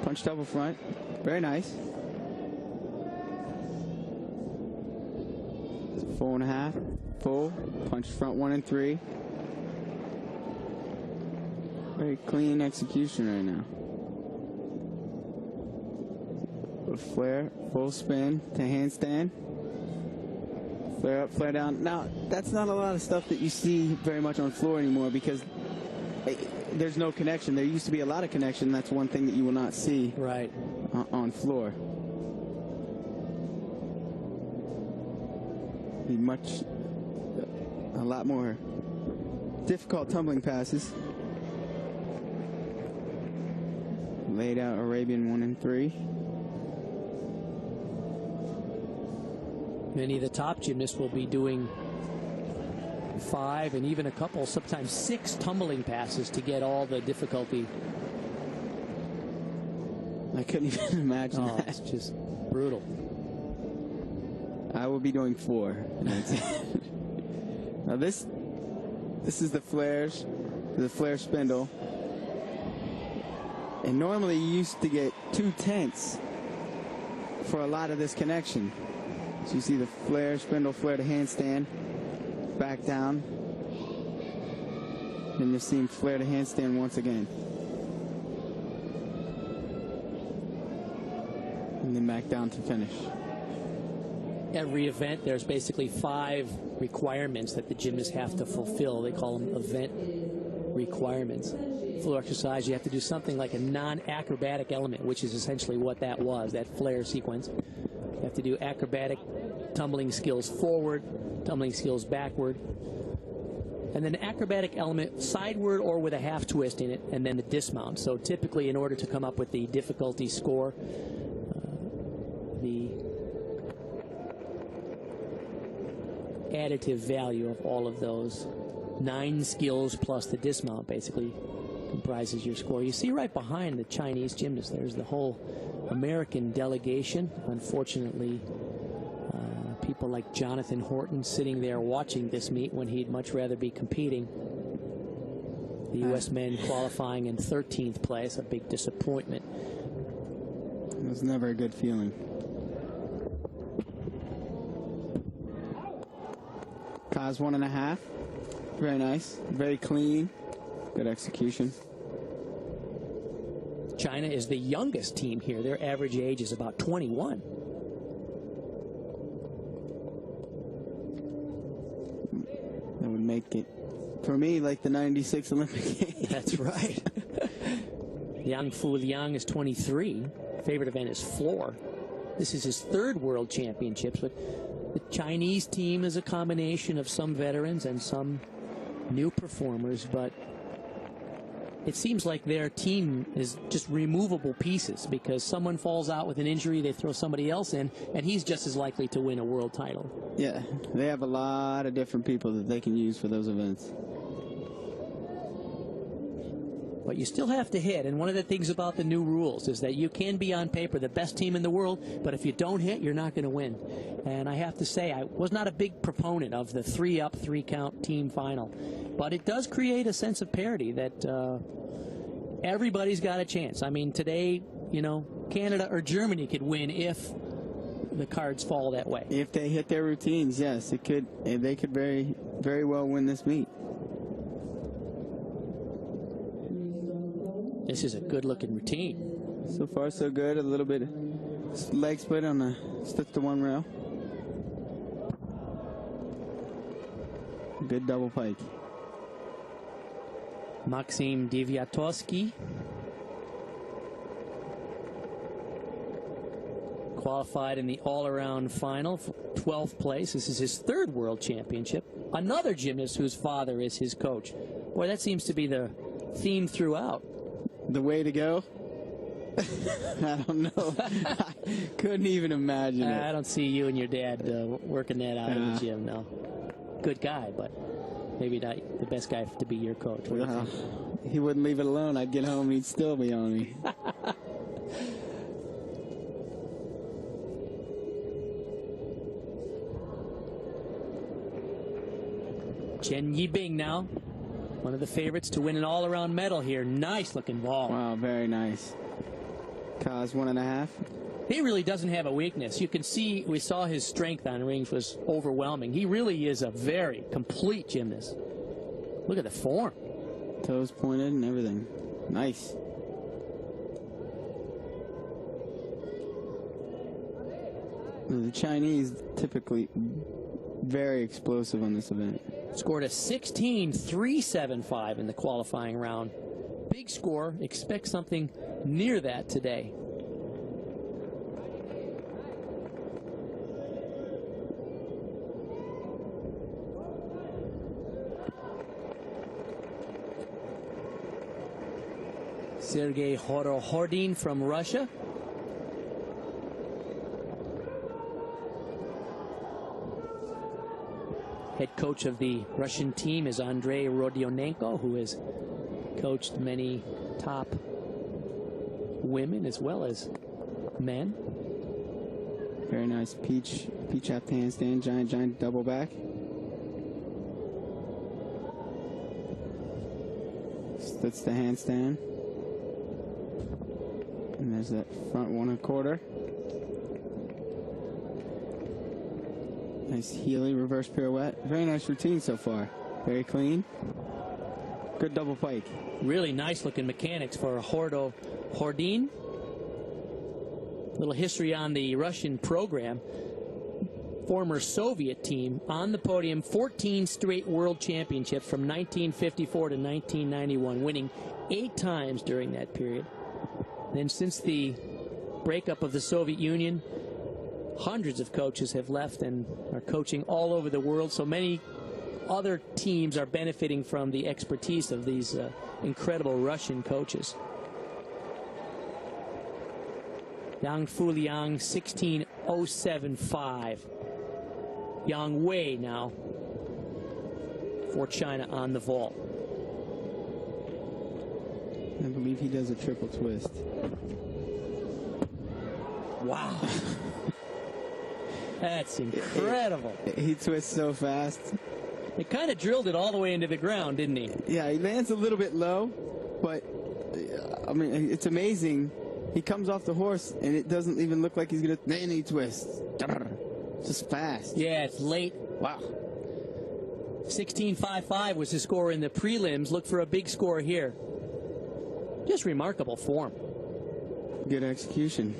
punch double front. Very nice. 4.5, full, punch front 1 and 3. Very clean execution right now. A flare, full spin to handstand. Flare up, flare down. Now, that's not a lot of stuff that you see very much on floor anymore because there's no connection. There used to be a lot of connection. That's one thing that you will not see
right
on floor. A lot more difficult tumbling passes. Laid out Arabian 1 and 3.
Many of the top gymnasts will be doing 5 and even a couple, sometimes 6 tumbling passes to get all the difficulty.
I couldn't even imagine that.
It's just brutal.
I will be doing 4. Now this is the flares, the flare spindle. And normally you used to get 2 tenths for a lot of this connection. So you see the flare, spindle, flare to handstand, back down. Then you'll see him flare to handstand once again. And then back down to finish.
Every event, there's basically 5 requirements that the gymnasts have to fulfill. They call them event requirements. Floor exercise, you have to do something like a non-acrobatic element, which is essentially what that was, that flare sequence. You have to do acrobatic tumbling skills forward, tumbling skills backward, and then acrobatic element sideward or with a half twist in it, and then the dismount. So typically, in order to come up with the difficulty score, the additive value of all of those 9 skills plus the dismount basically comprises your score. You see right behind the Chinese gymnast, there's the whole American delegation. Unfortunately, people like Jonathan Horton sitting there watching this meet when he'd much rather be competing. The U.S. men qualifying in 13th place, a big disappointment.
It was never a good feeling. Kaz 1.5. Very nice. Very clean. Good execution.
China is the youngest team here. Their average age is about 21.
That would make it, for me, like the 96 Olympic Games.
That's right. Yang Fu Liang is 23. Favorite event is floor. This is his 3rd World Championships, but the Chinese team is a combination of some veterans and some new performers, but it seems like their team is just removable pieces because someone falls out with an injury, they throw somebody else in, and he's just as likely to win a world title.
Yeah, they have a lot of different people that they can use for those events.
But you still have to hit, and one of the things about the new rules is that you can be on paper the best team in the world, but if you don't hit, you're not going to win. And I have to say, I was not a big proponent of the 3-up, 3-count team final. But it does create a sense of parity that everybody's got a chance. I mean, today, you know, Canada or Germany could win if the cards fall that way.
If they hit their routines, yes, it could. They could very, very well win this meet.
This is a good-looking routine.
So far, so good. A little bit leg split on the step to 1 rail. Good double pike.
Maxim Deviatowski qualified in the all-around final for 12th place. This is his 3rd World Championship. Another gymnast whose father is his coach. Boy, that seems to be the theme throughout.
The way to go? I don't know. I couldn't even imagine it.
I don't see you and your dad working that out in the gym, no. Good guy, but maybe not the best guy to be your coach.
He wouldn't leave it alone. I'd get home and he'd still be on me.
Chen Yibing now, one of the favorites to win an all-around medal here. Nice looking ball.
Wow, very nice. Cause 1.5.
He really doesn't have a weakness. You can see, we saw his strength on rings was overwhelming. He really is a very complete gymnast. Look at the form.
Toes pointed and everything. Nice. The Chinese typically very explosive on this event.
Scored a 16.375 in the qualifying round. Big score. Expect something near that today. Sergei Hordin from Russia. Head coach of the Russian team is Andrei Rodionenko, who has coached many top women as well as men.
Very nice peach half handstand, giant double back. That's the handstand. And there's that front 1.25. Nice Healy reverse pirouette. Very nice routine so far. Very clean. Good double pike.
Really nice looking mechanics for Hordin. Little history on the Russian program. Former Soviet team on the podium, 14 straight world championships from 1954 to 1991, winning 8 times during that period. Then since the breakup of the Soviet Union, hundreds of coaches have left and are coaching all over the world. So many other teams are benefiting from the expertise of these incredible Russian coaches. Yang Fuliang, 16.075. Yang Wei now for China on the vault.
I believe he does a triple twist.
Wow. That's incredible.
He twists so fast.
He kind of drilled it all the way into the ground, didn't he?
Yeah, he lands a little bit low, but I mean, it's amazing. He comes off the horse, and it doesn't even look like he's going to. Then he twists. Just fast.
Yeah, it's late. Wow. 16.55 was his score in the prelims. Look for a big score here. Just remarkable form.
Good execution.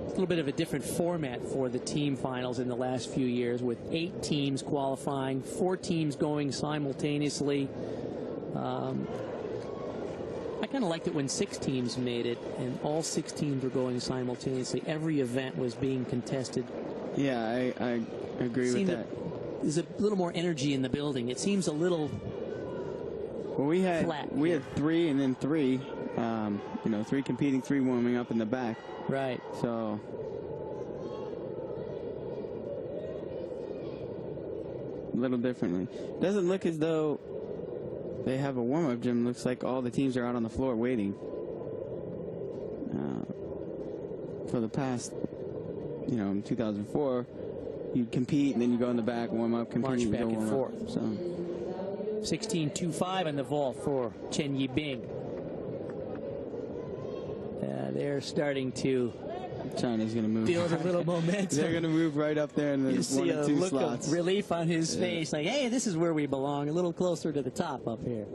A little bit of a different format for the team finals in the last few years, with 8 teams qualifying, 4 teams going simultaneously. I kind of liked it when 6 teams made it, and all 6 teams were going simultaneously. Every event was being contested.
Yeah, I agree with that.
There's a little more energy in the building. It seems a little flat.
We had 3 and then 3. 3 competing, 3 warming up in the back.
Right.
So a little differently. Doesn't look as though they have a warm-up gym. Looks like all the teams are out on the floor waiting. For the past, in 2004, you'd compete and then you go in the back, warm up, compete,
march back and forth.
So
16.25 on the vault for Chen Yibing. they're starting to
China's going to move.
build a little momentum.
They're going to move right up there in the
You
1
see
and
a
2
look
slots.
of relief on his face, like, hey, this is where we belong, a little closer to the top up here.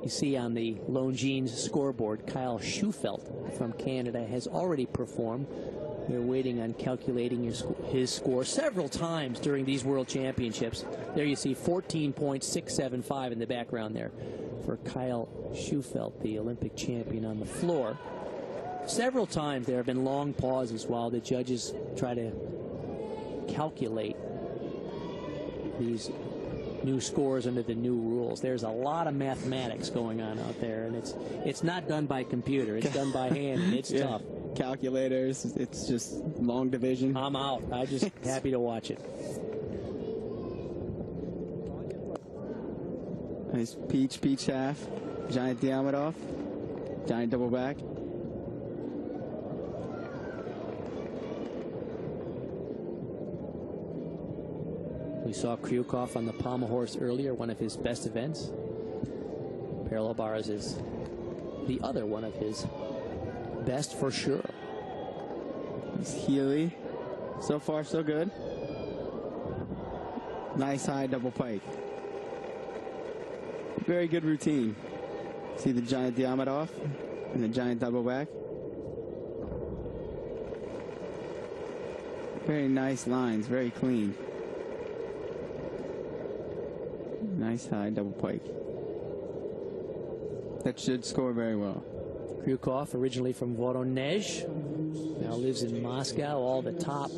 You see on the Longines scoreboard, Kyle Schufelt from Canada has already performed. They're waiting on calculating his score several times during these World Championships. There you see 14.675 in the background there for Kyle Schufelt, the Olympic champion on the floor. Several times there have been long pauses while the judges try to calculate these new scores under the new rules. There's a lot of mathematics going on out there, and it's not done by computer. It's done by hand, and it's tough.
Calculators, it's just long division.
I'm out. I'm just happy to watch it.
Nice peach half. Giant Diamondov. Giant double back.
We saw Kryukov on the pommel horse earlier, one of his best events. Parallel bars is the other one of his best for sure.
It's Healy. So far, so good. Nice high double pike. Very good routine. See the giant Diamondov and the giant double back. Very nice lines, very clean. Nice high double pike. That should score very well.
Kryukov, originally from Voronezh, now lives in Moscow. All the top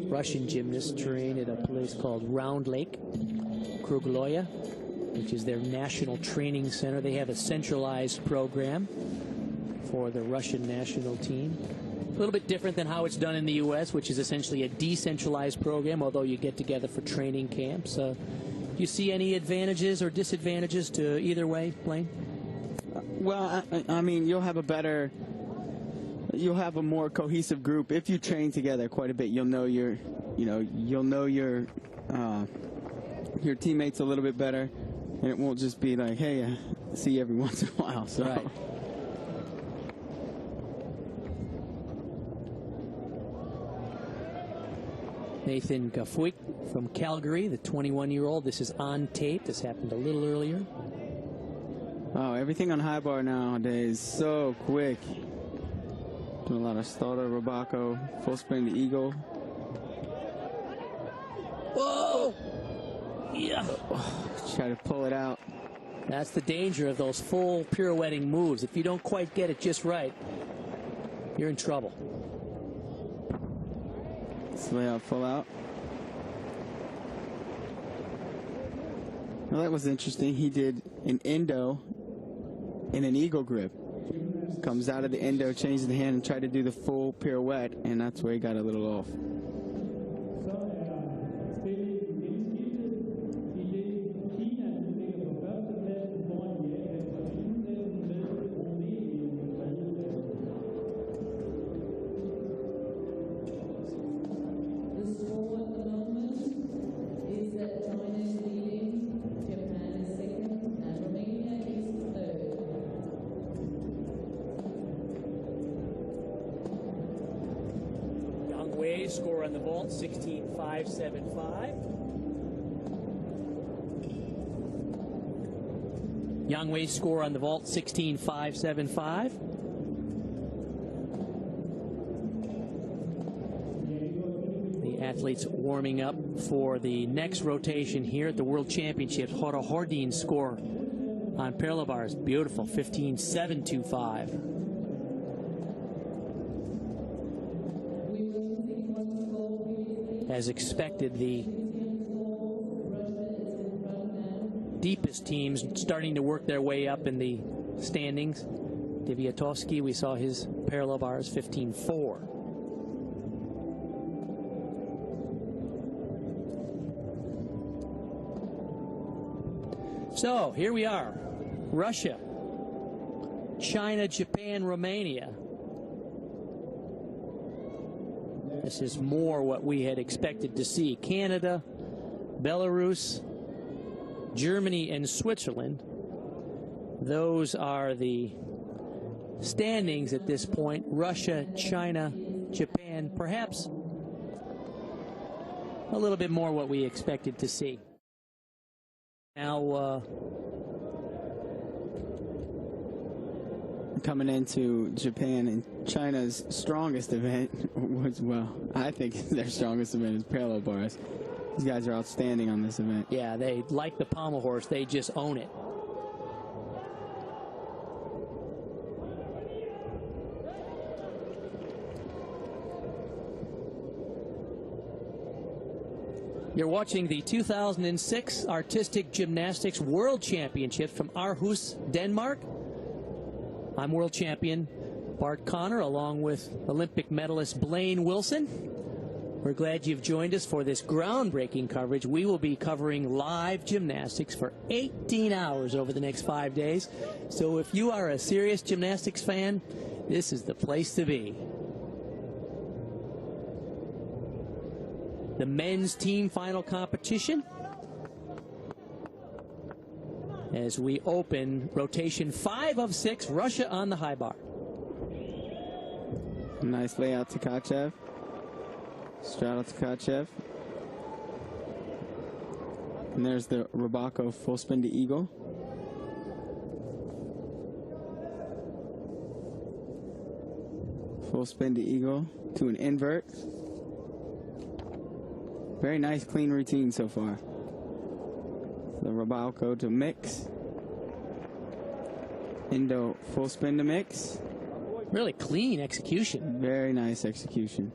Russian gymnasts train at a place called Round Lake, Krugloye, which is their national training center. They have a centralized program for the Russian national team. A little bit different than how it's done in the U.S., which is essentially a decentralized program, although you get together for training camps. Do you see any advantages or disadvantages to either way, Blaine?
Well, I mean, you'll have a more cohesive group if you train together quite a bit. You'll know your teammates a little bit better, and it won't just be like, hey, I see you every once in a while. So.
Right. Nathan Gafuik from Calgary, the 21-year-old. This is on tape. This happened a little earlier.
Oh, everything on high bar nowadays so quick. Doing a lot of starter, Robaco, full spin to eagle.
Whoa! Yeah.
Try to pull it out.
That's the danger of those full pirouetting moves. If you don't quite get it just right, you're in trouble.
Lay out, full out. Well, that was interesting. He did an endo in an eagle grip. Comes out of the endo, changes the hand, and tried to do the full pirouette, and that's where he got a little off.
Score on the vault, 16.575. Yang Wei's score on the vault, 16.575. The athletes warming up for the next rotation here at the World Championships. Hora Hordin's score on parallel bars, beautiful, 15.725. As expected, the deepest teams starting to work their way up in the standings. Deviatovsky, we saw his parallel bars, 15.4. So here we are. Russia, China, Japan, Romania. This is more what we had expected to see. Canada, Belarus, Germany, and Switzerland. Those are the
standings at this point. Russia, China, Japan, perhaps a little bit more what we expected to see. Now,
coming into Japan, and China's strongest event was, well, I think their strongest event is parallel bars. These guys are outstanding on this event.
yeah, they like the pommel horse. They just own it. You're watching the 2006 Artistic Gymnastics World Championships from Aarhus, Denmark. I'm world champion Bart Connor, along with Olympic medalist Blaine Wilson. We're glad you've joined us for this groundbreaking coverage. We will be covering live gymnastics for 18 hours over the next 5 days. So if you are a serious gymnastics fan, this is the place to be. The men's team final competition as we open rotation 5 of 6, Russia on the high bar.
Nice layout to Tkachev. Straddle to Tkachev. And there's the Rabako full spin to eagle. Full spin to eagle to an invert. Very nice, clean routine so far. The Rabako to mix. Indo full spin to mix.
Really clean execution.
Very nice execution.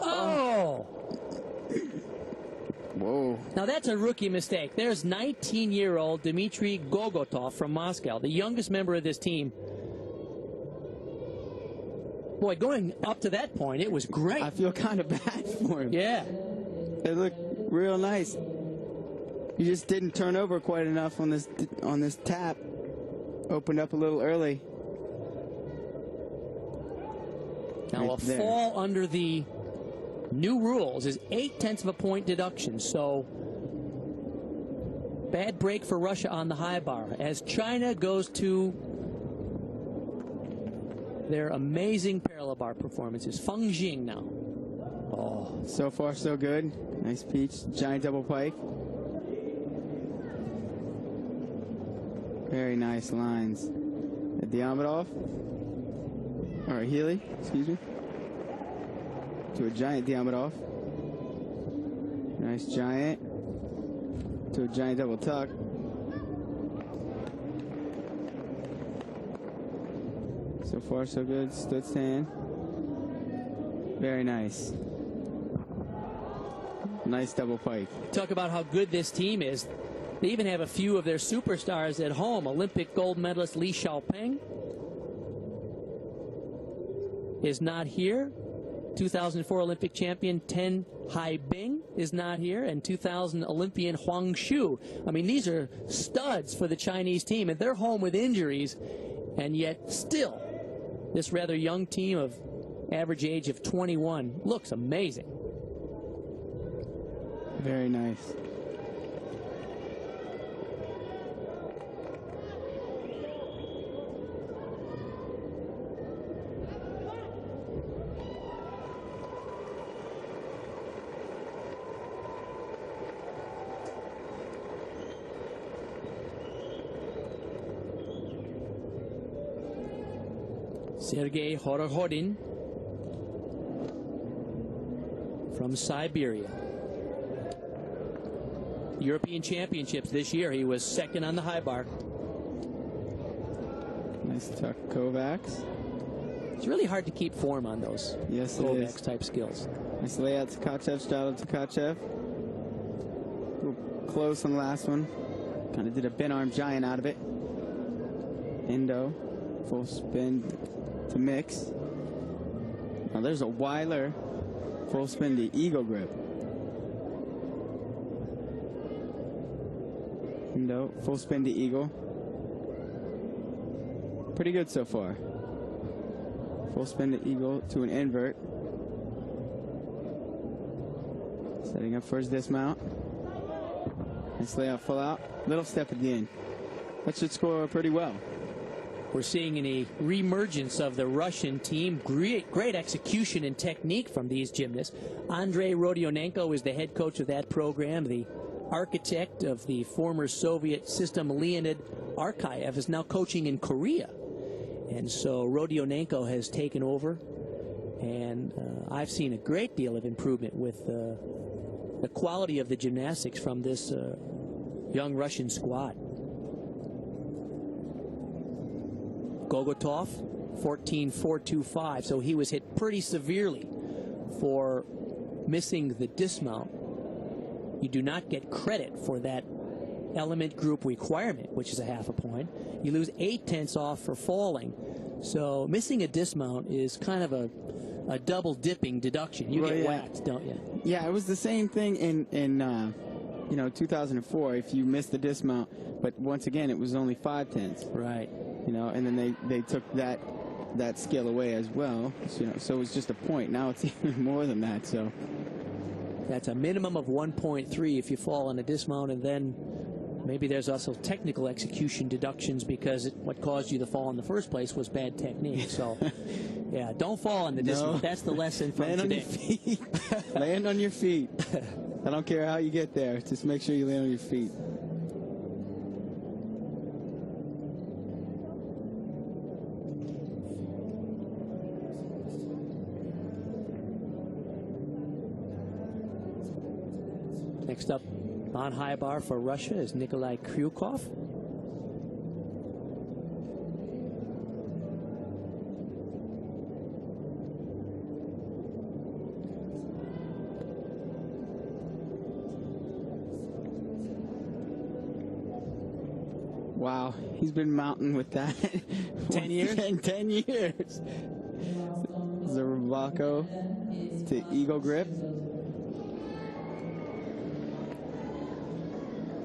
Oh!
Whoa.
Now that's a rookie mistake. There's 19-year-old Dmitry Gogotov from Moscow, the youngest member of this team. Boy, going up to that point, it was great.
I feel kind of bad for him.
Yeah.
It looked real nice. He just didn't turn over quite enough on this tap. Opened up a little early.
Now
Right
a
there.
fall under the new rules is 0.8 of a point deduction. So bad break for Russia on the high bar as China goes to their amazing parallel bar performances. Feng Jing now.
Oh, so far so good. Nice peach. Giant double pike. Very nice lines. Diamondov. Or Healy, excuse me. To a giant Diamondov. Nice giant. To a giant double tuck. So far so good. Stood stand. Very nice. Nice double pike.
Talk about how good this team is. They even have a few of their superstars at home. Olympic gold medalist Li Xiaopeng is not here. 2004 Olympic champion Ten Haibing is not here. And 2000 Olympian Huang Shu. I mean, these are studs for the Chinese team. And they're home with injuries. And yet still, this rather young team of average age of 21 looks amazing.
Very nice.
Sergei Horohodin from Siberia. European Championships this year, he was second on the high bar.
Nice tuck, Kovacs.
It's really hard to keep form on those
Yes, it is.
Kovacs type skills.
Nice layout to Tkachev, straddle to Tkachev. Close on the last one. Kind of did a bent arm giant out of it. Indo, full spin to mix. Now there's a Weiler, full spin to eagle grip. Indo, full spin to eagle. Pretty good so far. Full spin to eagle to an invert. Setting up for his dismount. Nice layout, full out. Little step at the end. That should score pretty well.
We're seeing a reemergence of the Russian team. Great execution and technique from these gymnasts. Andrei Rodionenko is the head coach of that program. The architect of the former Soviet system, Leonid Arkayev, is now coaching in Korea. And so Rodionenko has taken over. And I've seen a great deal of improvement with the quality of the gymnastics from this young Russian squad. Gogotov, 14.425, so he was hit pretty severely for missing the dismount. You do not get credit for that element group requirement, which is a half a point. You lose 8/10 off for falling. So missing a dismount is kind of a double dipping deduction. You get whacked, don't you?
Yeah, it was the same thing in 2004. If you missed the dismount, but once again, it was only 5/10.
Right.
And then they took that skill away as well. So it was just a point. Now it's even more than that. So
that's a minimum of 1.3 if you fall on a dismount, and then maybe there's also technical execution deductions because what caused you to fall in the first place was bad technique. So, yeah, don't fall on the dismount. That's the lesson from
land
today.
On your feet. Land on your feet. I don't care how you get there. Just make sure you land on your feet.
Next up on high bar for Russia is Nikolai Kryukov.
Wow, he's been mounting with that.
10 years?
10 years. Zarabako to eagle grip.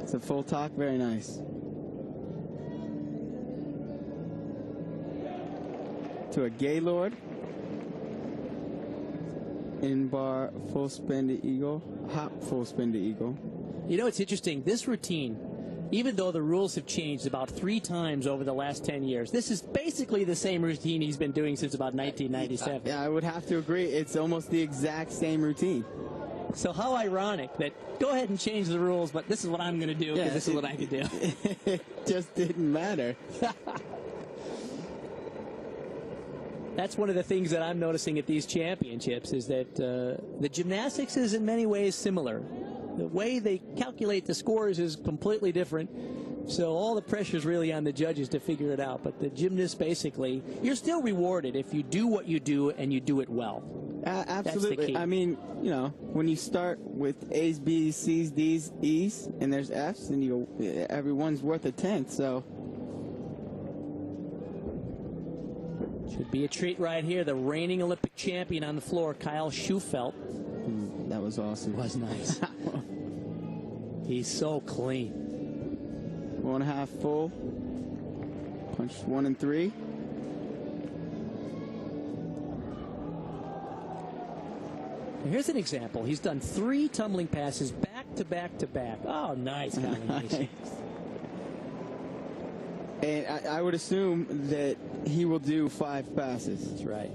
It's a full talk, very nice. To a Gaylord. In bar, full spin to eagle. Hop, full spin to eagle.
It's interesting. This routine, even though the rules have changed about 3 times over the last 10 years, this is basically the same routine he's been doing since about 1997.
Yeah, I would have to agree. It's almost the exact same routine.
So how ironic that go ahead and change the rules, but this is what I'm going to do because this is what I can do.
It just didn't matter.
That's one of the things that I'm noticing at these championships is that the gymnastics is in many ways similar. The way they calculate the scores is completely different. So all the pressure is really on the judges to figure it out. But the gymnasts, basically, you're still rewarded if you do what you do and you do it well.
Absolutely. I mean, when you start with A's, B's, C's, D's, E's, and there's F's, and everyone's worth a 10th. So
should be a treat right here. The reigning Olympic champion on the floor, Kyle Schufelt.
That was awesome.
It was nice. He's so clean.
1.5 full. Punch 1 and 3.
Here's an example. He's done 3 tumbling passes back to back to back. Oh, nice combination.
And I would assume that he will do 5 passes.
That's right.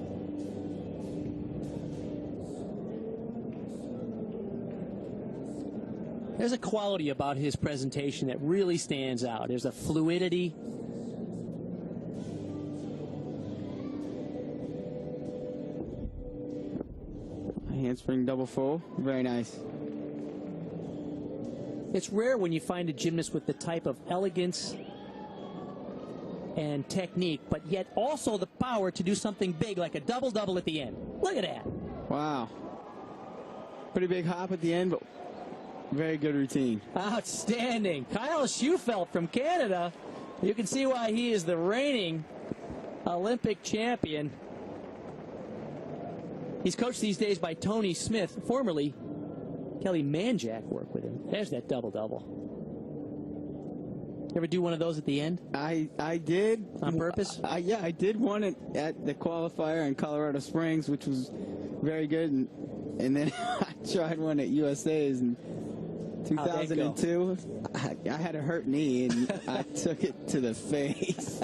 There's a quality about his presentation that really stands out. There's a fluidity.
Handspring double full. Very nice.
It's rare when you find a gymnast with the type of elegance and technique, but yet also the power to do something big like a double-double at the end. Look at that.
Wow. Pretty big hop at the end, but very good routine.
Outstanding. Kyle Schufelt from Canada. You can see why he is the reigning Olympic champion. He's coached these days by Tony Smith. Formerly, Kelly Manjack worked with him. There's that double-double. You ever do one of those at the end?
I did.
On purpose?
Yeah, I did one at the qualifier in Colorado Springs, which was very good. And then I tried one at USA's in 2002. I had a hurt knee, and I took it to the face.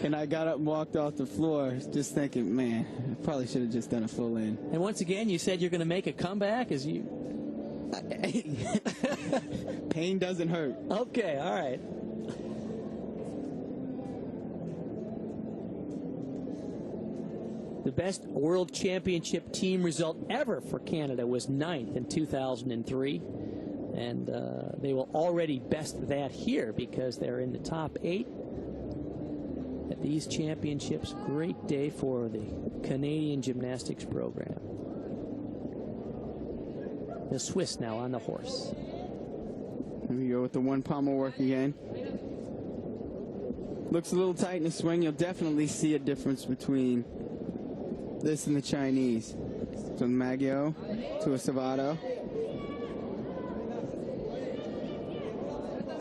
And I got up and walked off the floor just thinking, man, I probably should have just done a full in.
And once again, you said you're going to make a comeback as you...
Pain doesn't hurt.
Okay, all right. The best World Championship team result ever for Canada was 9th in 2003. And they will already best that here because they're in the top 8 at these championships. Great day for the Canadian gymnastics program. The Swiss now on the horse.
Here we go with the one pommel work again. Looks a little tight in the swing. You'll definitely see a difference between this and the Chinese. From Maggio to a Savato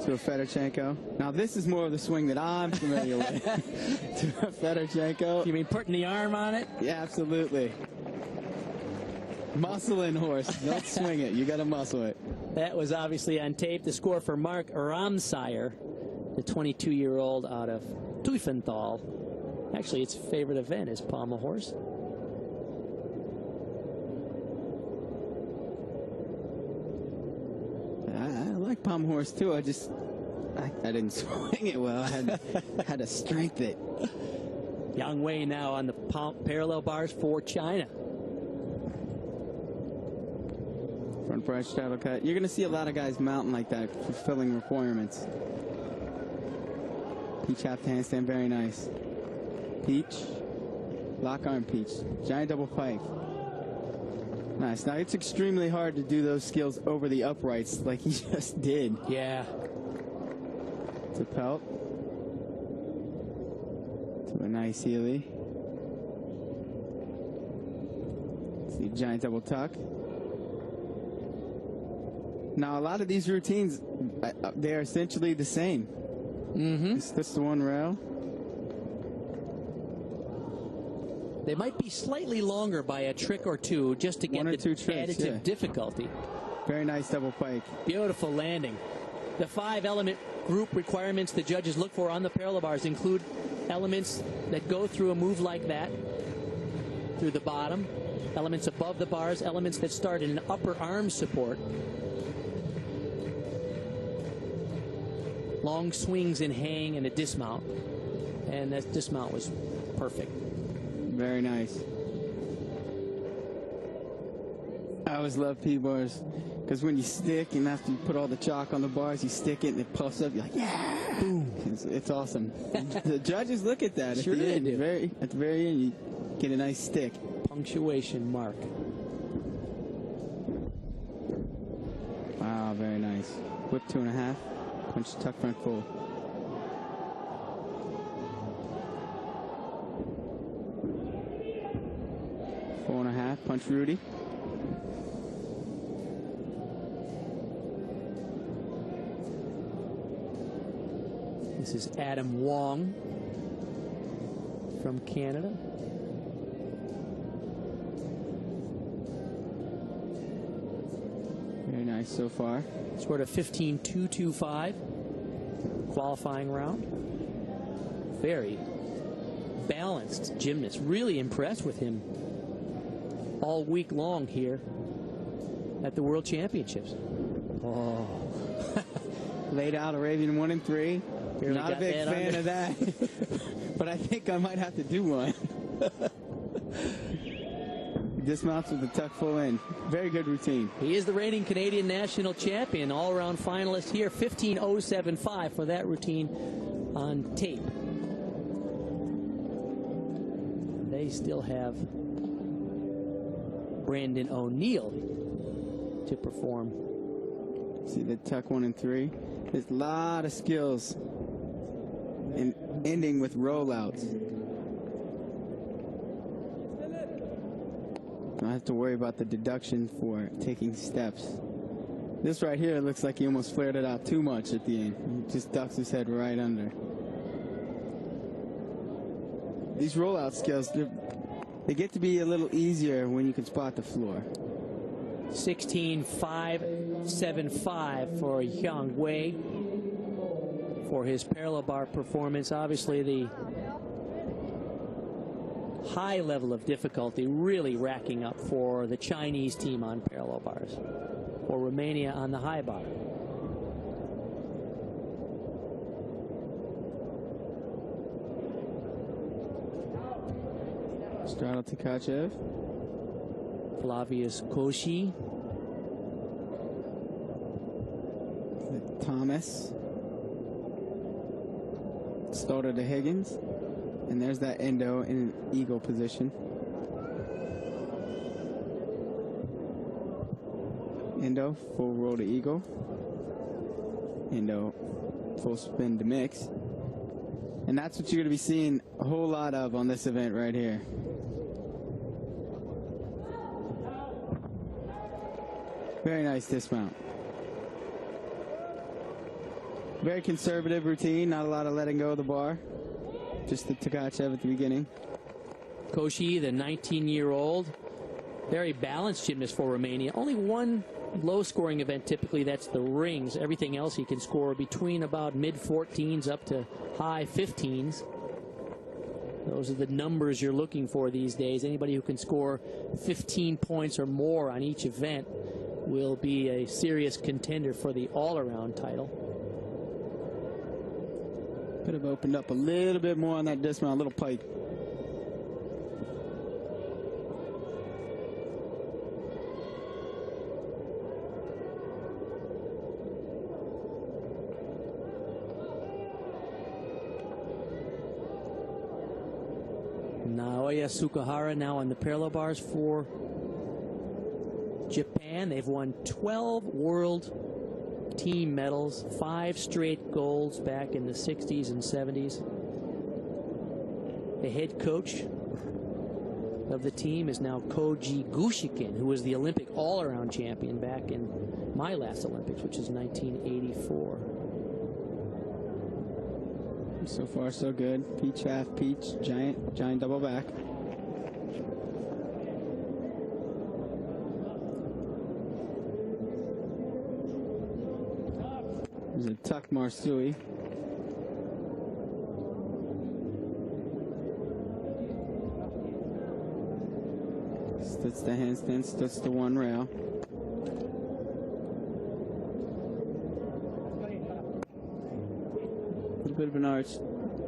to a Fedorchenko. Now this is more of the swing that I'm familiar with. To a Fedorchenko.
You mean putting the arm on it?
Yeah, absolutely. Muscle in, horse. Don't swing it. You got to muscle it.
That was obviously on tape. The score for Mark Ramsayer, the 22-year-old out of Tiefenthal. Actually, its favorite event is pommel horse.
I like pommel horse too. I didn't swing it well. I had to strength it.
Yang Wei now on the parallel bars for China.
Front press straddle cut. You're going to see a lot of guys mounting like that, fulfilling requirements. Peach half to handstand, very nice. Peach, lock arm peach, giant double pike. Nice. Now it's extremely hard to do those skills over the uprights like he just did.
Yeah.
To pelt. To a nice Healy. See, giant double tuck. Now a lot of these routines, they are essentially the same. This is the one rail.
They might be slightly longer by a trick or two just to get the additive difficulty.
Very nice double pike.
Beautiful landing. The 5-element group requirements the judges look for on the parallel bars include elements that go through a move like that, through the bottom, elements above the bars, elements that start in an upper arm support, long swings in hang and a dismount. And that dismount was perfect.
Very nice. I always love P-bars because when you stick and after you put all the chalk on the bars, you stick it and it puffs up. You're like, yeah! Boom. It's awesome. The judges look at that.
Sure they do.
At the very end, you get a nice stick.
Punctuation mark.
Wow, very nice. Whip 2.5. Punch tuck front full. Punch Rudy.
This is Adam Wong from Canada.
Very nice so far.
Scored a 15.225 qualifying round. Very balanced gymnast. Really impressed with him all week long here at the World Championships.
Oh. Laid out Arabian 1 and 3. Not a big fan of that. But I think I might have to do one. Dismounts with the tuck full in. Very good routine.
He is the reigning Canadian national champion, all-around finalist here. 15.075 for that routine on tape. They still have Brandon O'Neill to perform.
See the tuck 1 and 3. There's a lot of skills and ending with rollouts. Don't have to worry about the deduction for taking steps. This right here looks like he almost flared it out too much at the end. He just ducks his head right under. These rollout skills, they get to be a little easier when you can spot the floor.
16.575 for Yang Wei. for his parallel bar performance. Obviously, the high level of difficulty really racking up for the Chinese team on parallel bars, or Romania on the high bar.
Straddle Tkachev.
Flavius Koshi.
Thomas. Stoddard to Higgins. And there's that Endo in an eagle position. Endo, full roll to eagle. Endo, full spin to mix. And that's what you're going to be seeing a whole lot of on this event right here. Very nice dismount. Very conservative routine, not a lot of letting go of the bar. Just the Tkachev at the beginning.
Koshi, the 19-year-old, very balanced gymnast for Romania. Only one low-scoring event typically, that's the rings. Everything else he can score between about mid-14s up to high 15s. Those are the numbers you're looking for these days. Anybody who can score 15 points or more on each event will be a serious contender for the all-around title.
Could have opened up a little bit more on that dismount, a little pike.
Naoya Sukahara now on the parallel bars for Japan. They've won 12 world team medals, 5 straight golds back in the 60s and 70s. The head coach of the team is now Koji Gushikin, who was the Olympic all-around champion back in my last Olympics, which is 1984.
So far, so good. Peach, half peach, giant double back. There's a tuck Marsui. Stutz the handstand, stutz the one rail. A little bit of an arch.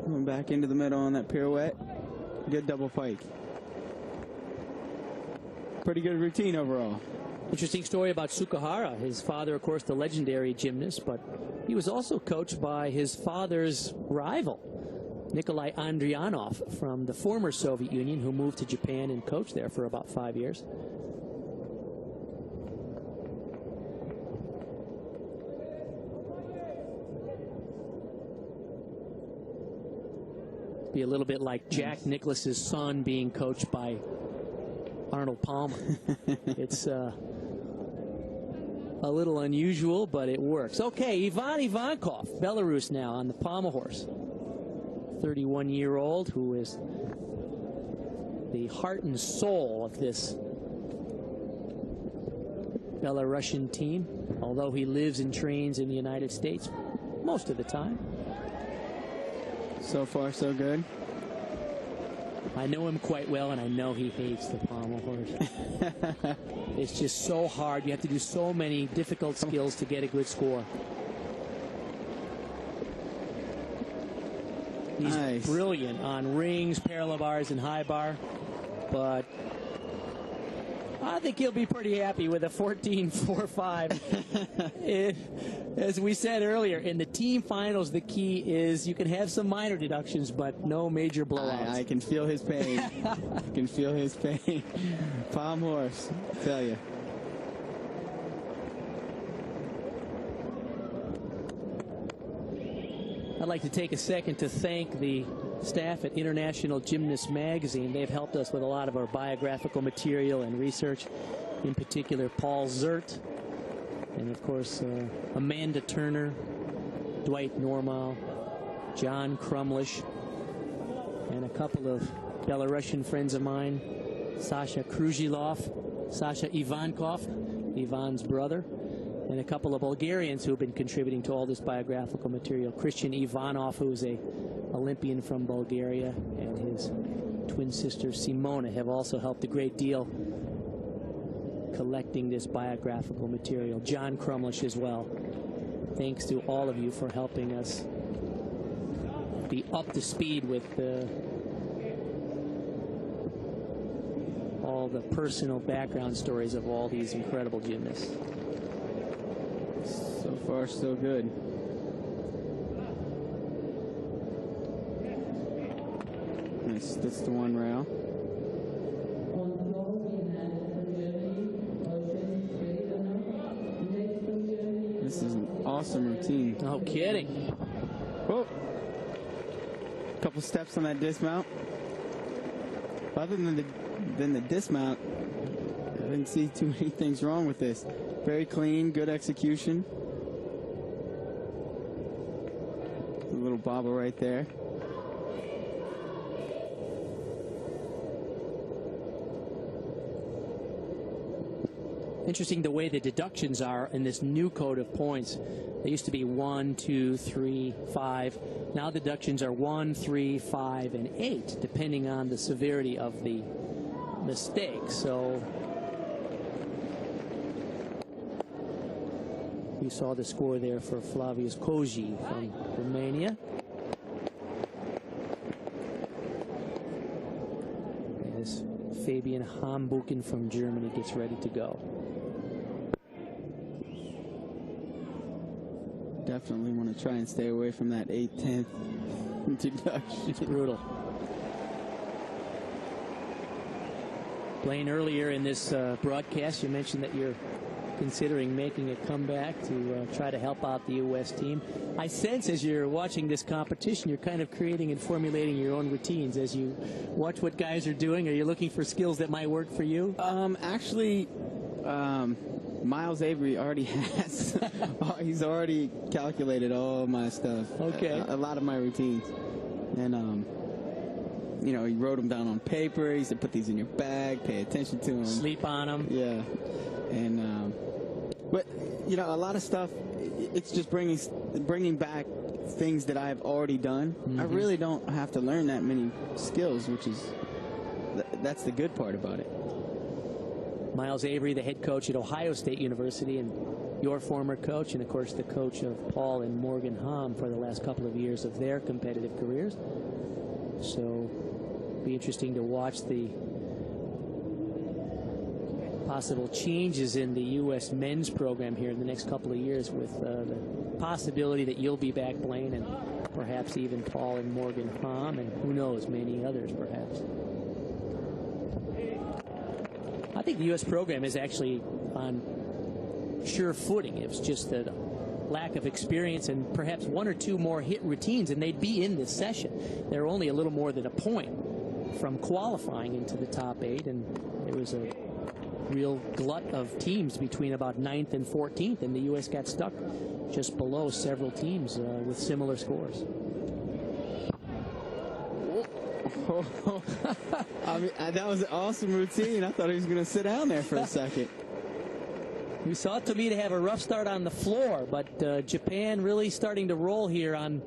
Going back into the middle on that pirouette. Good double pike. Pretty good routine overall.
Interesting story about Sukahara. His father, of course, the legendary gymnast, but he was also coached by his father's rival, Nikolai Andrianov, from the former Soviet Union, who moved to Japan and coached there for about 5 years. Be a little bit like Jack Nicklaus's son being coached by Arnold Palmer. It's a little unusual, but it works. Okay, Ivan Ivankov, Belarus now on the pommel horse. 31-year-old who is the heart and soul of this Belarusian team, although he lives and trains in the United States most of the time.
So far, so good.
I know him quite well, and I know he hates the pommel horse. It's just so hard. You have to do so many difficult skills to get a good score. He's
nice.
Brilliant on rings, parallel bars, and high bar, but I think he'll be pretty happy with a 14.45. As we said earlier, in the team finals, the key is you can have some minor deductions, but no major blowouts.
I can feel his pain. I can feel his pain. Palm horse, I tell you.
I'd like to take a second to thank the staff at International Gymnast Magazine. They've helped us with a lot of our biographical material and research, in particular Paul Zert, and of course Amanda Turner, Dwight Normal, John Crumlish, and a couple of Belarusian friends of mine, Sasha Kruzhilov, Sasha Ivankov, Ivan's brother, and a couple of Bulgarians who have been contributing to all this biographical material. Christian Ivanov, who's a Olympian from Bulgaria, and his twin sister Simona have also helped a great deal collecting this biographical material. John Crumlish as well. Thanks to all of you for helping us be up to speed with all the personal background stories of all these incredible gymnasts.
So far, so good. Nice. That's the one rail. This is an awesome routine.
No kidding.
Whoa. Couple steps on that dismount. Other than the dismount, I didn't see too many things wrong with this. Very clean, good execution. A little bobble right there.
Interesting the way the deductions are in this new code of points. They used to be 1, 2, 3, 5. Now deductions are 1, 3, 5, and 8, depending on the severity of the mistake. So you saw the score there for Flavius Koji from Romania. As Fabian Hambuchen from Germany gets ready to go.
Definitely want to try and stay away from that 8/10 deduction.
It's brutal. Blaine, earlier in this broadcast, you mentioned that you're considering making a comeback to try to help out the U.S. team. I sense as you're watching this competition, you're kind of creating and formulating your own routines as you watch what guys are doing. Are you looking for skills that might work for you?
Actually, Miles Avery already has. He's already calculated all my stuff.
Okay.
A lot of my routines. And, you know, he wrote them down on paper. He said, put these in your bag, pay attention to them.
Sleep on them.
Yeah. And, but, you know, a lot of stuff, it's just bringing back things that I've already done. I really don't have to learn that many skills, which is, that's the good part about it.
Miles Avery, the head coach at Ohio State University, and your former coach, and of course the coach of Paul and Morgan Hamm for the last couple of years of their competitive careers. So it'll be interesting to watch the possible changes in the U.S. men's program here in the next couple of years, with the possibility that you'll be back, Blaine, and perhaps even Paul and Morgan Hamm, and who knows, many others perhaps. I think the U.S. program is actually on sure footing. It's just a lack of experience and perhaps one or two more hit routines, and they'd be in this session. They're only a little more than a point from qualifying into the top 8, and there was a real glut of teams between about 9th and 14th, and the U.S. got stuck just below several teams with similar scores.
I mean, that was an awesome routine. I thought he was going to sit down there for a second.
We saw Tomita have a rough start on the floor, but Japan really starting to roll here on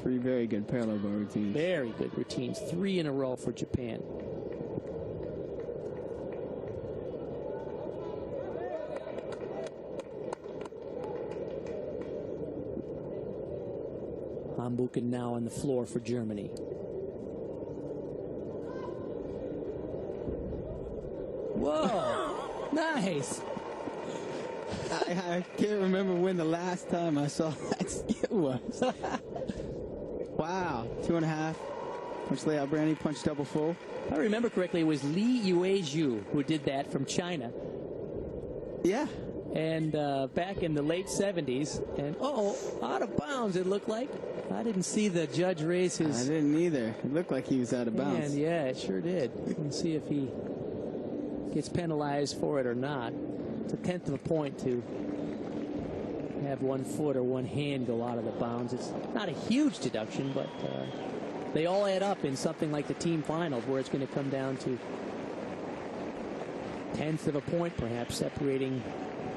3 very good parallel bar routines.
Very good routines. 3 in a row for Japan. Hambuchen now on the floor for Germany. Whoa! Nice!
I can't remember when the last time I saw that skill was. Wow. 2.5. Punch layout brandy, punch double full.
If I remember correctly, it was Li Yuezhu who did that from China.
Yeah.
And back in the late 70s. And, out of bounds it looked like. I didn't see the judge raise his...
I didn't either. It looked like he was out of bounds.
And yeah, it sure did. Let's see if he gets penalized for it or not. It's a 1/10 of a point to have one foot or one hand go out of the bounds. It's not a huge deduction, but they all add up in something like the team finals, where it's going to come down to tenth of a point perhaps separating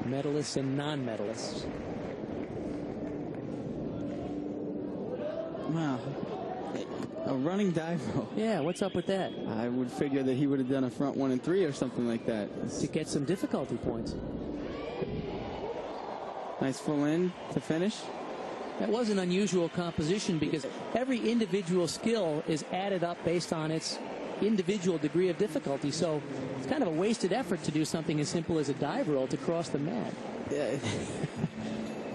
medalists and non-medalists.
Wow. A running dive roll.
Yeah, what's up with that?
I would figure that he would have done a front 1 and 3 or something like that.
To get some difficulty points.
Nice full in to finish.
That was an unusual composition because every individual skill is added up based on its individual degree of difficulty. So it's kind of a wasted effort to do something as simple as a dive roll to cross the mat.
Yeah.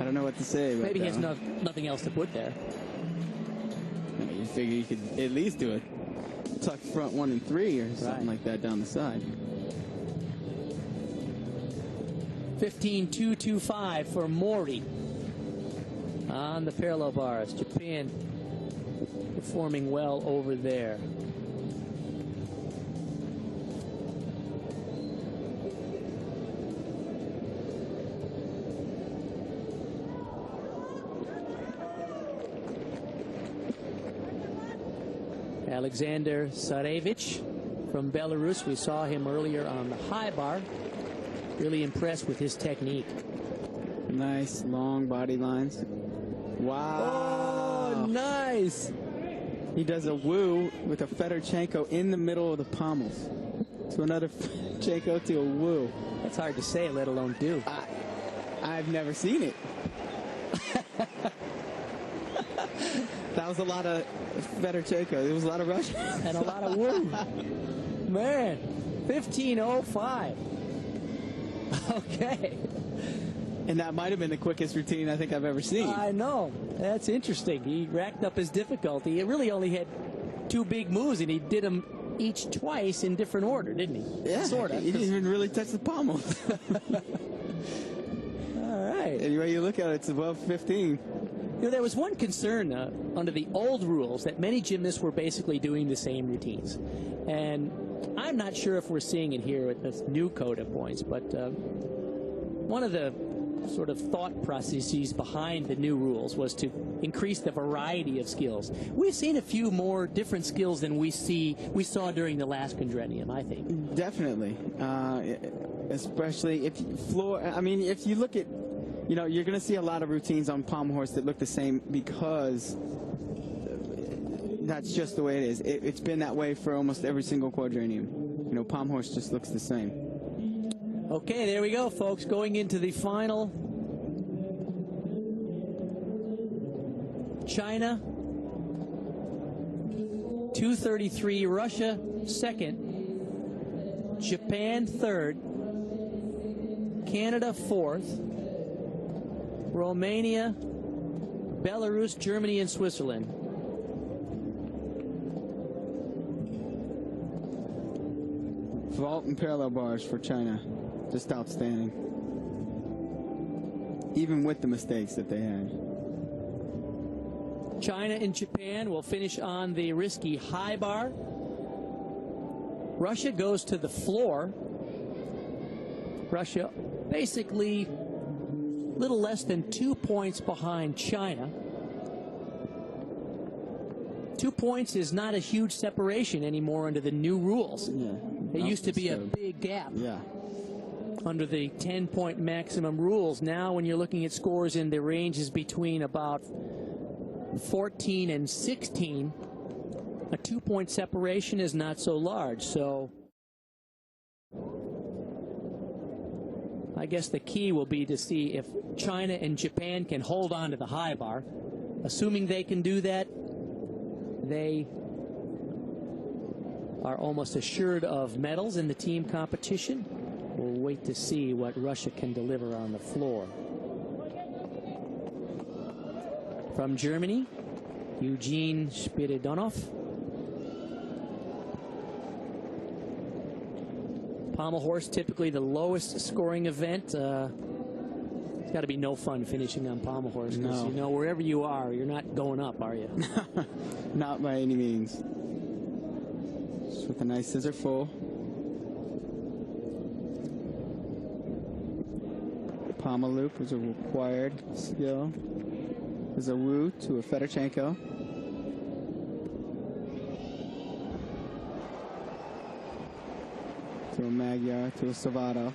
I don't know what to say about
Maybe he has
that.
nothing else to put there.
You figure you could at least do a tuck front 1 and 3 or something like that down the side.
15.225 for Mori on the parallel bars. Japan performing well over there. Alexander Sarevich from Belarus. We saw him earlier on the high bar. Really impressed with his technique.
Nice long body lines. Wow.
Oh, nice.
He does a woo with a Fedorchenko in the middle of the pommels. To another Fedorchenko to a woo.
That's hard to say, let alone do.
I've never seen it. That was a lot of Fedorchenko. There was a lot of Russian.
And a lot of woo. Man, 15.05. Okay.
And that might have been the quickest routine I think I've ever seen.
I know. That's interesting. He racked up his difficulty. It really only had 2 big moves, and he did them each twice in different order, didn't he?
Yeah,
sort of.
He didn't even really touch the pommels.
All right.
Any way you look at it, it's above 15.
You know, there was one concern under the old rules that many gymnasts were basically doing the same routines. And I'm not sure if we're seeing it here with this new code of points, but one of the sort of thought processes behind the new rules was to increase the variety of skills. We've seen a few more different skills than we saw during the last quadrennium, I think.
Definitely. Especially if if you look at, you're going to see a lot of routines on pommel horse that look the same because that's just the way it is. It's been that way for almost every single quadrennium. Pommel horse just looks the same.
Okay, there we go, folks. Going into the final. China, 2:33. Russia, second. Japan, third. Canada, fourth. Romania, Belarus, Germany, and Switzerland.
Vault and parallel bars for China. Just outstanding. Even with the mistakes that they had.
China and Japan will finish on the risky high bar. Russia goes to the floor. Russia basically a little less than 2 points behind China. 2 points is not a huge separation anymore under the new rules.
Yeah.
It used to be a big gap.
Yeah.
Under the 10-point maximum rules. Now when you're looking at scores in the ranges between about 14 and 16, a 2-point separation is not so large. So I guess the key will be to see if China and Japan can hold on to the high bar. Assuming they can do that, they are almost assured of medals in the team competition. We'll wait to see what Russia can deliver on the floor. From Germany, Eugene Spiridonov. Pommel horse, typically the lowest scoring event. It's got to be no fun finishing on pommel horse because
No.
wherever you are, you're not going up, are you?
Not by any means. Just with a nice scissor full. Pommel loop is a required skill. There's a woo to a Fedorchenko. to a Magyar, to a Savado.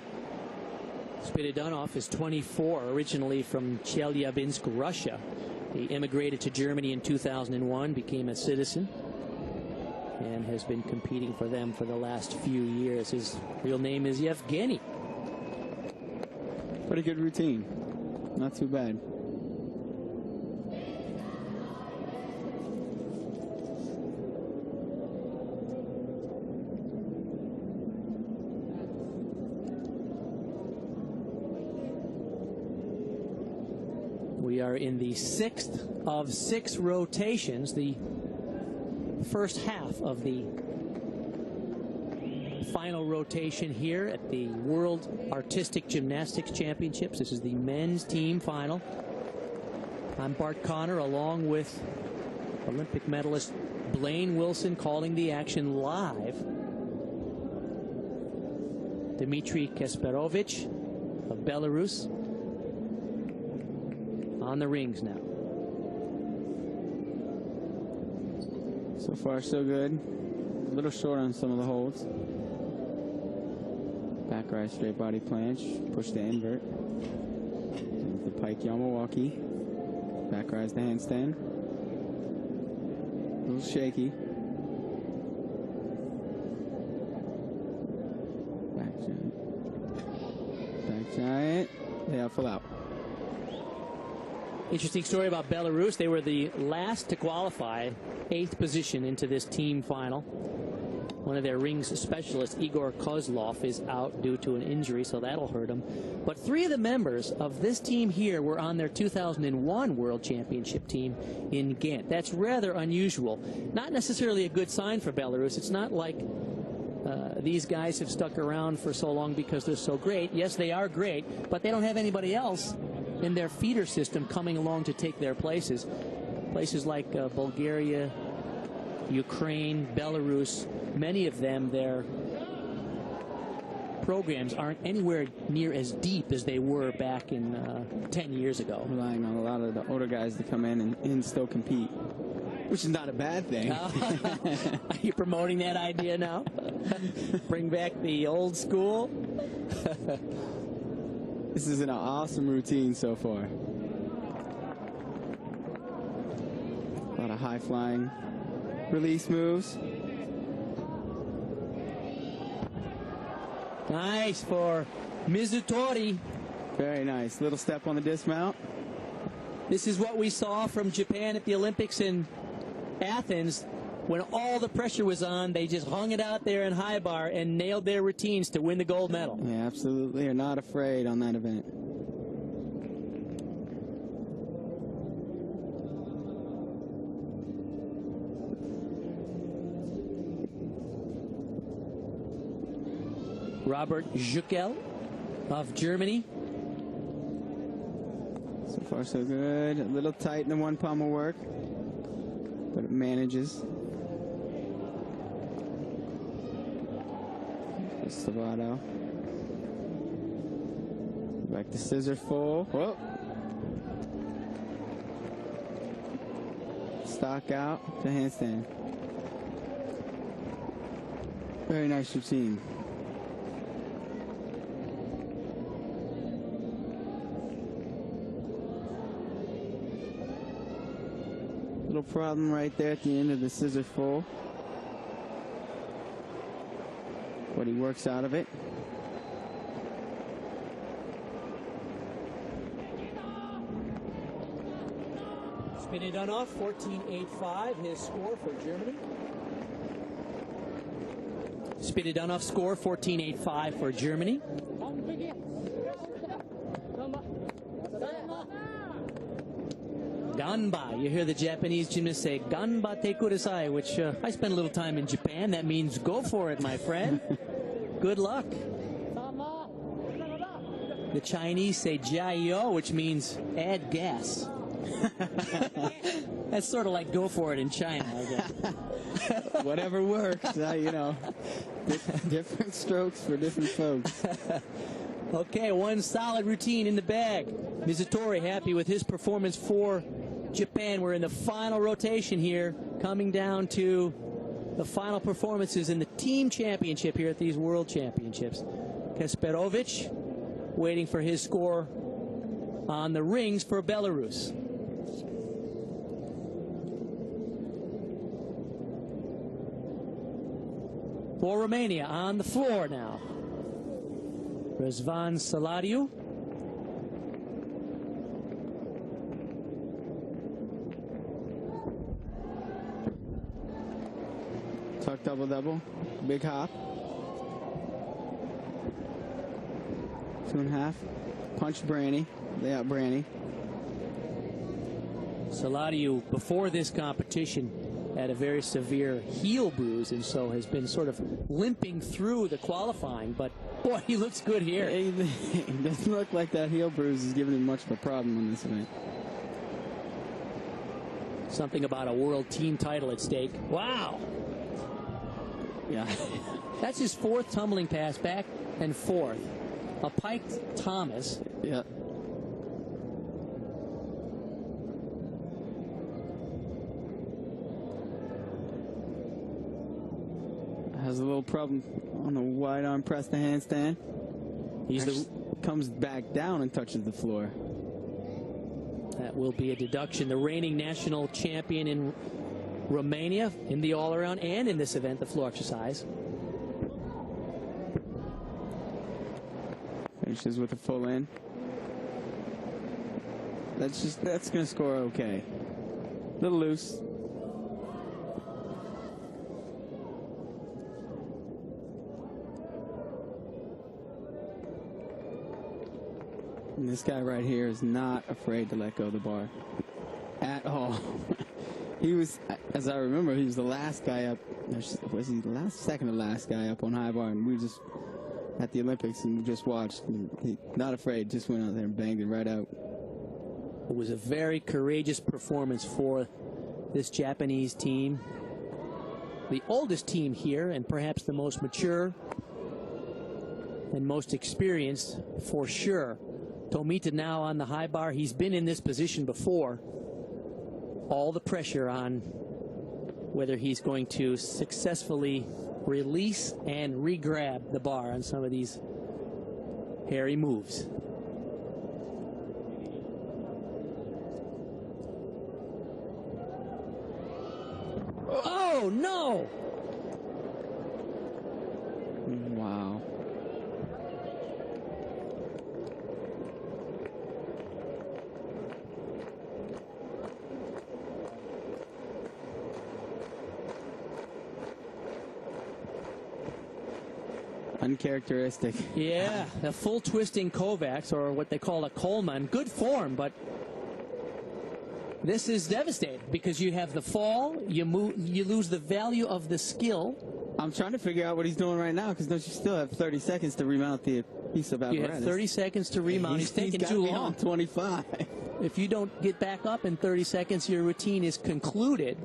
Spiridonov is 24, originally from Chelyabinsk, Russia. He immigrated to Germany in 2001, became a citizen, and has been competing for them for the last few years. His real name is Yevgeny.
Pretty good routine. Not too bad.
We are in the 6th of 6 rotations, the first half of the final rotation here at the World Artistic Gymnastics Championships. This is the men's team final. I'm Bart Connor, along with Olympic medalist Blaine Wilson, calling the action live. Dmitry Kasparovich of Belarus on the rings now.
So far, so good. A little short on some of the holds. Back rise, straight body planche. Push to invert. The pike Yamawaki. Back rise to handstand. A little shaky. Back giant. Back giant. Yeah, full out.
Interesting story about Belarus. They were the last to qualify, 8th position into this team final. One of their rings specialists, Igor Kozlov, is out due to an injury, so that'll hurt him. But 3 of the members of this team here were on their 2001 World Championship team in Ghent. That's rather unusual. Not necessarily a good sign for Belarus. It's not like these guys have stuck around for so long because they're so great. Yes, they are great, but they don't have anybody else in their feeder system coming along to take their places. Places like Bulgaria, Ukraine, Belarus, many of them, their programs aren't anywhere near as deep as they were back in 10 years ago.
Relying on a lot of the older guys to come in and still compete, which is not a bad thing.
Are you promoting that idea now? Bring back the old school?
This is an awesome routine so far. A lot of high-flying release moves.
Nice for Mizutori.
Very nice. Little step on the dismount.
This is what we saw from Japan at the Olympics in Athens. When all the pressure was on, they just hung it out there in high bar and nailed their routines to win the gold medal.
Yeah, absolutely. Are not afraid on that event.
Robert Juckel of Germany.
So far, so good. A little tight in the one pommel work, but it manages. Savado. Back to scissor full. Whoa. Stock out to handstand. Very nice routine. Little problem right there at the end of the scissor full. But he works out of it.
Spiridonov, 14.85, his score for Germany. Spiridonov score, 14.85 for Germany. Ganba. You hear the Japanese gymnasts say, Ganbate kudasai, which I spent a little time in Japan. That means go for it, my friend. Good luck. The Chinese say jiayo, which means add gas. That's sort of like go for it in China, I guess.
Whatever works, you know. Different strokes for different folks.
Okay, one solid routine in the bag. Mizutori happy with his performance for Japan. We're in the final rotation here, coming down to the final performances in the team championship here at these World Championships. Kasparovich waiting for his score on the rings for Belarus. For Romania, on the floor now, Răzvan Salariu.
Tuck double-double. Big hop. 2.5. Punch Branny. Lay out Branny.
Salariu, before this competition, had a very severe heel bruise, and so has been sort of limping through the qualifying. But, boy, he looks good here.
It doesn't look like that heel bruise is giving him much of a problem in this event.
Something about a world team title at stake. Wow.
Yeah.
That's his 4th tumbling pass, back and forth. A piked Thomas.
Yeah. Has a little problem on the wide arm press to handstand. Comes back down and touches the floor.
That will be a deduction. The reigning national champion in Romania in the all-around and in this event, the floor exercise.
Finishes with a full in. That's going to score okay. A little loose. And this guy right here is not afraid to let go of the bar at all. He was, as I remember, he was the last guy up. Was he the second to last guy up on high bar? And we just at the Olympics and we just watched. And he, not afraid, just went out there and banged it right out.
It was a very courageous performance for this Japanese team. The oldest team here, and perhaps the most mature and most experienced for sure. Tomita now on the high bar. He's been in this position before. All the pressure on whether he's going to successfully release and re-grab the bar on some of these hairy moves. Oh, no!
Wow. Uncharacteristic.
Yeah, the full twisting Kovacs, or what they call a Coleman. Good form, but this is devastating because you have the fall, you lose the value of the skill.
I'm trying to figure out what he's doing right now, because don't you still have 30 seconds to remount the piece of apparatus?
You have 30 seconds to remount. He's taking too long.
On 25.
If you don't get back up in 30 seconds, your routine is concluded.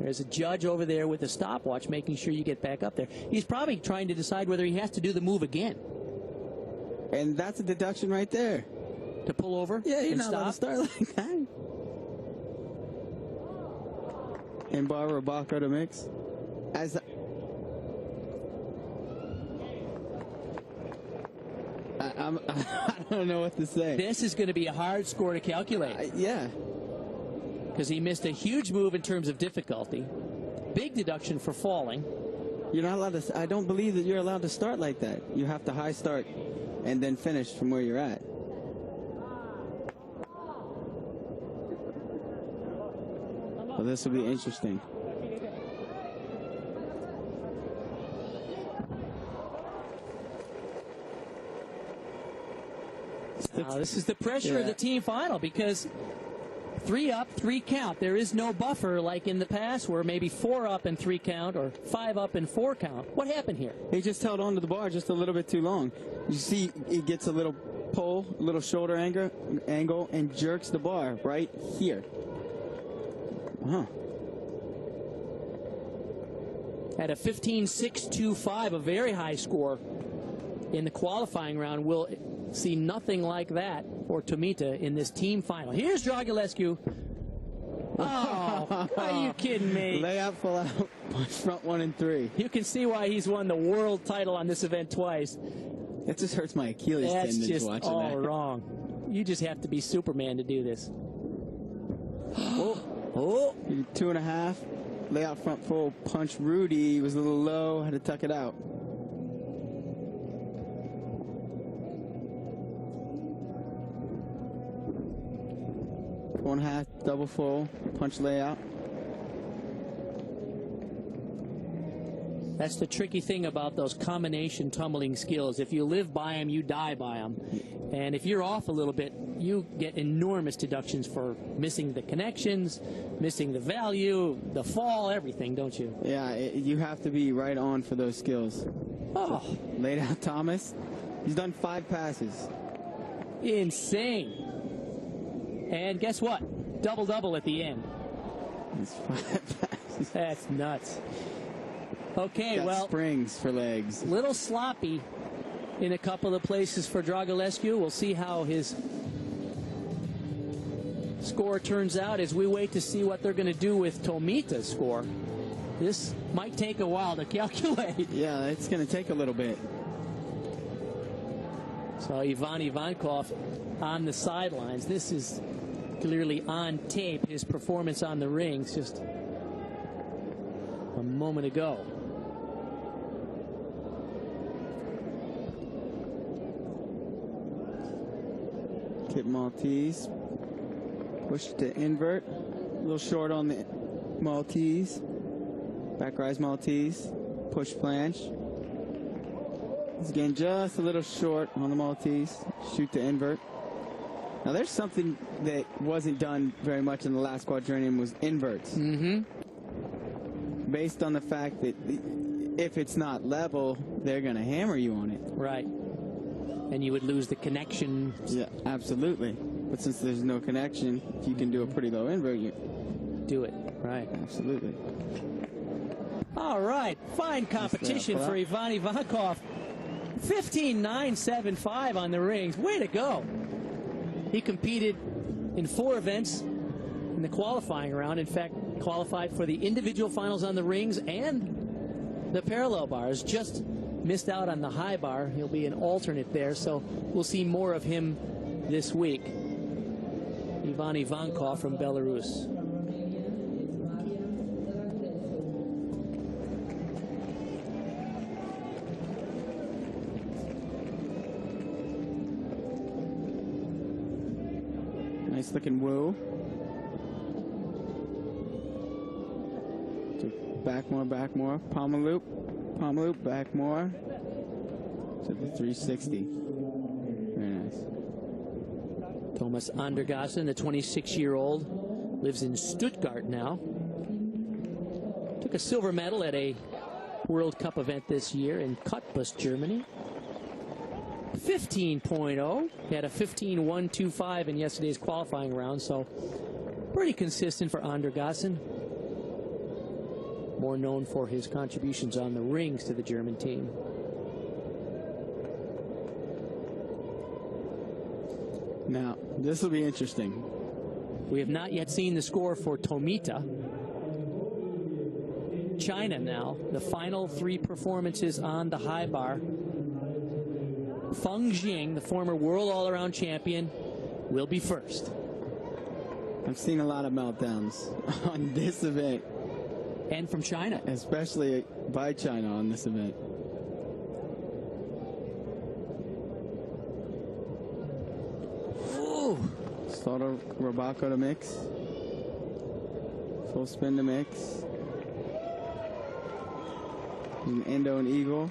There's a judge over there with a stopwatch making sure you get back up there. He's probably trying to decide whether he has to do the move again.
And that's a deduction right there.
To pull over?
Yeah, you're
and
not allowed to start like that. And Barbara Baco to mix. As I don't know what to say.
This is going to be a hard score to calculate.
Yeah.
Because he missed a huge move in terms of difficulty. Big deduction for falling.
You're not allowed to. I don't believe that you're allowed to start like that. You have to high start and then finish from where you're at. Well, this will be interesting.
Now, this is the pressure of the team final, because 3 up, 3 count. There is no buffer like in the past where maybe 4 up and 3 count or 5 up and 4 count. What happened here?
He just held on to the bar just a little bit too long. You see he gets a little pull, a little shoulder angle, and jerks the bar right here. Huh.
At a 15.625, a very high score in the qualifying round. We'll see nothing like that for Tomita in this team final. Here's Dragulescu Oh, are you kidding me?
Lay out, full out, punch front 1 and 3.
You can see why he's won the world title on this event twice.
That just hurts my Achilles
That's
tendons
just
watching
all
that.
wrong. You just have to be Superman to do this.
Oh, 2.5. Lay out front full, punch Rudy. Was a little low, had to tuck it out. One half, double full, punch layout.
That's the tricky thing about those combination tumbling skills. If you live by them, you die by them. And if you're off a little bit, you get enormous deductions for missing the connections, missing the value, the fall, everything, don't you?
Yeah, you have to be right on for those skills.
Oh,
Laid out Thomas. He's done 5 passes.
insane. And guess what? Double-double at the end.
It's 5 passes.
That's nuts. Okay,
Got
well,
springs for legs.
little sloppy in a couple of places for Dragulescu. We'll see how his score turns out as we wait to see what they're going to do with Tomita's score. This might take a while to calculate.
Yeah, it's going to take a little bit.
So Ivan Ivankov on the sidelines. This is clearly on tape, his performance on the rings just a moment ago.
Kip Maltese. Push to invert. A little short on the Maltese. Back rise Maltese. Push planche. He's getting just a little short on the Maltese. Shoot to invert. Now there's something that wasn't done very much in the last quadrennium was inverts. Based on the fact that if it's not level, they're going to hammer you on it.
Right. And you would lose the connection.
Yeah, absolutely. But since there's no connection, if you can do a pretty low invert, you
Do it. Right.
absolutely.
All right. Fine competition for Ivan Ivankov. 15.975 on the rings. Way to go. He competed in 4 events in the qualifying round. In fact, qualified for the individual finals on the rings and the parallel bars. Just missed out on the high bar. He'll be an alternate there, so we'll see more of him this week. Ivan Ivankov from Belarus.
Nice looking woo. Back more. Palm loop, back more. To the 360. Very nice.
Thomas Andergassen, the 26-year-old, lives in Stuttgart now. Took a silver medal at a World Cup event this year in Cottbus, Germany. 15.0. He had a 15.125 in yesterday's qualifying round, so pretty consistent for Andergassen. More known for his contributions on the rings to the German team.
Now, this will be interesting.
We have not yet seen the score for Tomita. China now, the final 3 performances on the high bar. Feng Jing, the former world all-around champion, will be first.
I've seen a lot of meltdowns on this event.
And from China.
Especially by China on this event.
Ooh.
Slaughter Robaco to mix. Full spin to mix. An endo and eagle.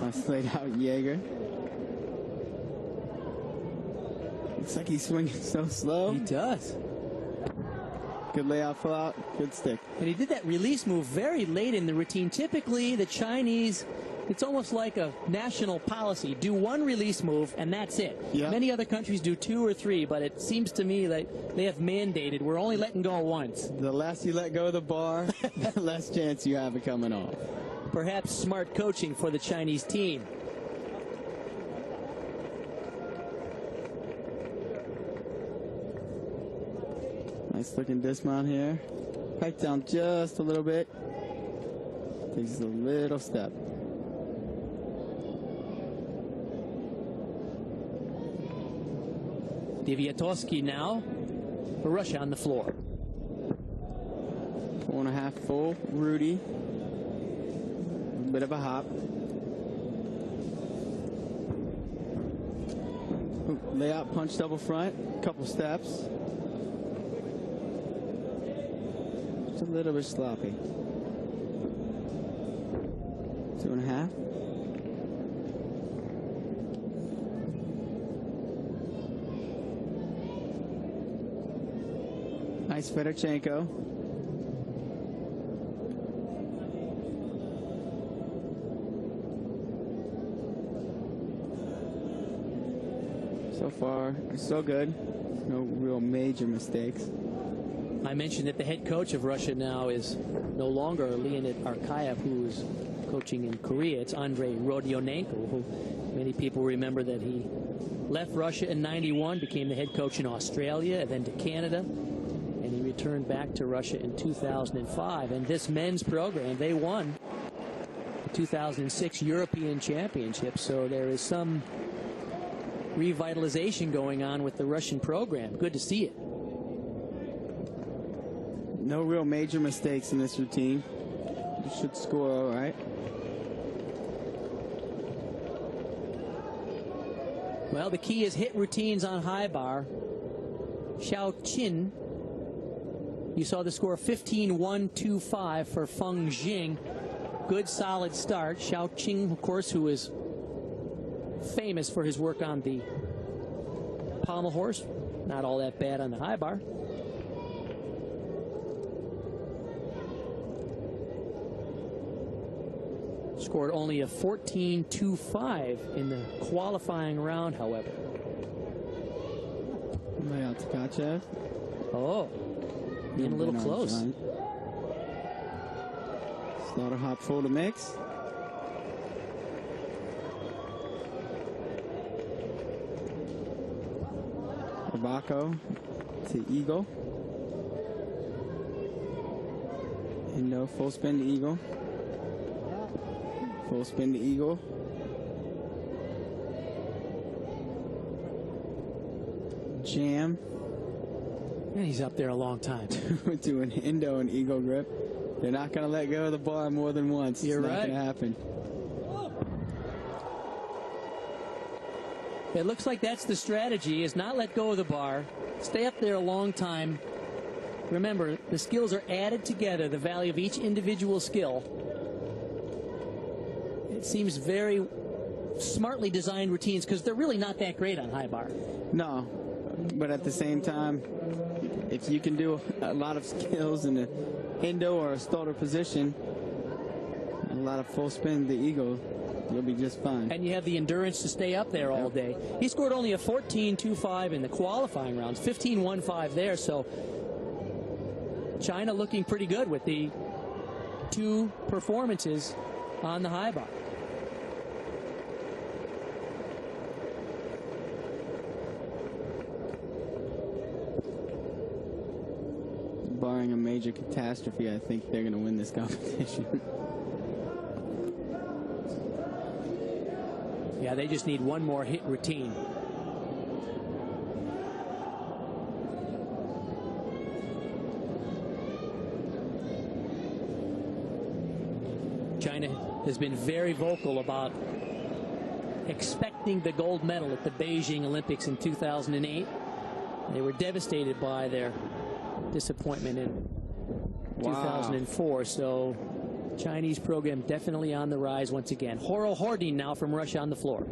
Nice laid out Jaeger. Looks like he's swinging so slow.
He does.
Good layout, full out, good stick.
And he did that release move very late in the routine. Typically, the Chinese, it's almost like a national policy. Do 1 release move, and that's it.
Yeah.
Many other countries do 2 or 3, but it seems to me that they have mandated we're only letting go once.
The less you let go of the bar, the less chance you have of coming off.
Perhaps smart coaching for the Chinese team.
Nice looking dismount here. Right down just a little bit. Takes a little step.
Deviatowski now for Russia on the floor.
4.5 full. Rudy. A bit of a hop. Layout punch double front. Couple steps. Just a little bit sloppy. 2.5. Nice Fedorchenko. So far, so good. No real major mistakes.
I mentioned that the head coach of Russia now is no longer Leonid Arkayev, who is coaching in Korea. It's Andrei Rodionenko, who many people remember that he left Russia in '91, became the head coach in Australia, and then to Canada, and he returned back to Russia in 2005. And this men's program, they won the 2006 European Championship, so there is some revitalization going on with the Russian program. Good to see it.
No real major mistakes in this routine. You should score all right.
Well, the key is hit routines on high bar. Xiao Qin, you saw the score 15-1-2-5 for Feng Jing. Good solid start. Xiao Qin, of course, who is famous for his work on the pommel horse. Not all that bad on the high bar. Scored only a 14-2-5 in the qualifying round, however.
Layout to Kachev.
Oh, getting a little close.
Slaughter hop full to mix. Tabako to eagle. And no full spin to eagle. Full spin to eagle. Jam.
And he's up there a long time.
To an Indo and eagle grip. They're not going to let go of the bar more than once.
You're
it's
right.
not going to happen.
It looks like that's the strategy, is not let go of the bar. Stay up there a long time. Remember, the skills are added together, the value of each individual skill. It seems very smartly designed routines because they're really not that great on high bar.
No, but at the same time, if you can do a lot of skills in the Indo or a starter position, a lot of full spin to eagle, you'll be just fine.
And you have the endurance to stay up there all day. He scored only a 14-2-5 in the qualifying rounds, 15-1-5 there, so China looking pretty good with the two performances on the high bar.
Barring a major catastrophe, I think they're going to win this competition.
Yeah, they just need one more hit routine. China has been very vocal about expecting the gold medal at the Beijing Olympics in 2008. They were devastated by their disappointment in 2004. So Chinese program definitely on the rise once again. Horo Hordin now from Russia on the floor.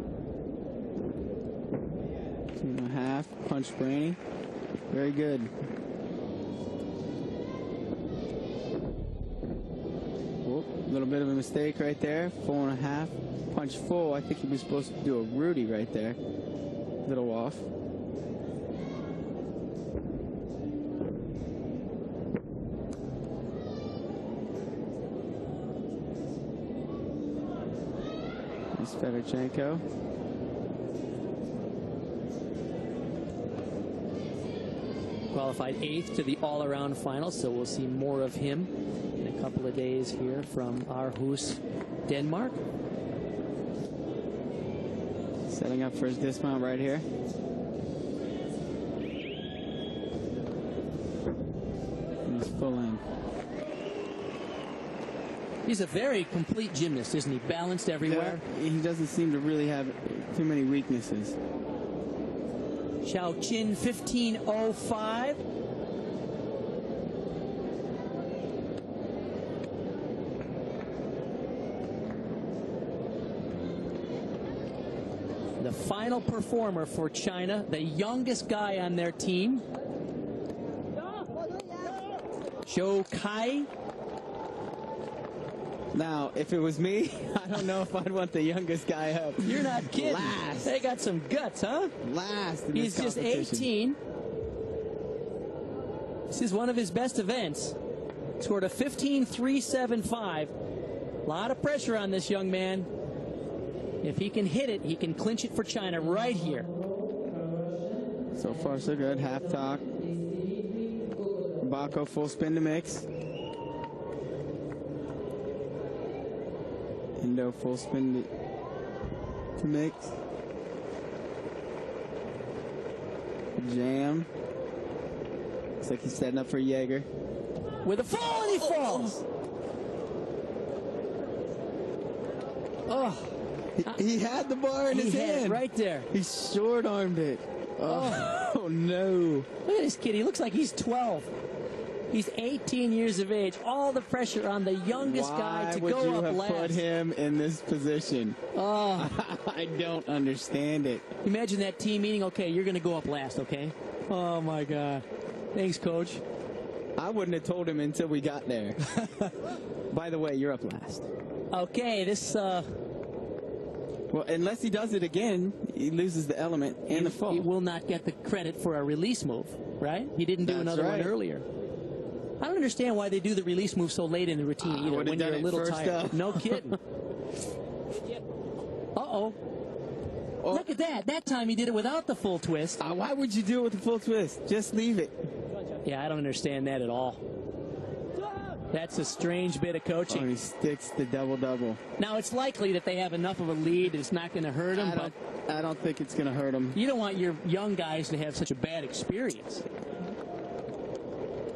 2.5, punch brainy. Very good. A little bit of a mistake right there. 4.5, punch full. I think he was supposed to do a Rudy right there. Little off.
qualified 8th to the all-around final, so we'll see more of him in a couple of days here from Aarhus, Denmark.
Setting up for his dismount right here. And he's full in.
He's a very complete gymnast, isn't he? Balanced everywhere.
Yeah, he doesn't seem to really have too many weaknesses.
Xiao Qin 15:05. The final performer for China, the youngest guy on their team, Zhou Kai.
Now, if it was me, I don't know if I'd want the youngest guy up.
You're not kidding.
Last.
They got some guts, huh?
Last in
He's
this
just
competition.
18. This is one of his best events. Scored a 15.375. A lot of pressure on this young man. If he can hit it, he can clinch it for China right here.
So far, so good. Half talk. Baco full spin to mix. Indo full spin to mix. Jam. Looks like he's setting up for Jaeger.
With a fall, and he falls. Oh.
He had the bar in his
He had it
hand.
right there.
He short-armed it. Oh, no.
Look at this kid. He looks like he's 12. He's 18 years of age. All the pressure on the youngest guy to go up last.
Why would you have put him in this position?
Oh.
I don't understand it.
Imagine that team meeting. Okay, you're going to go up last, okay? Oh, my God. Thanks, Coach.
I wouldn't have told him until we got there. By the way, you're up last.
Okay, this...
Well, unless he does it again, he loses the element and the fall.
He will not get the credit for a release move, right? He didn't do
That's
another
right.
one earlier. I don't understand why they do the release move so late in the routine either, when you're a little tired. No kidding. Uh-oh. Oh. Look at that. That time he did it without the full twist.
Why would you do it with the full twist? Just leave it.
Yeah, I don't understand that at all. That's a strange bit of coaching.
Oh, he sticks the double-double.
Now, it's likely that they have enough of a lead it's not going to hurt them, but
I don't think it's going to hurt him.
you don't want your young guys to have such a bad experience.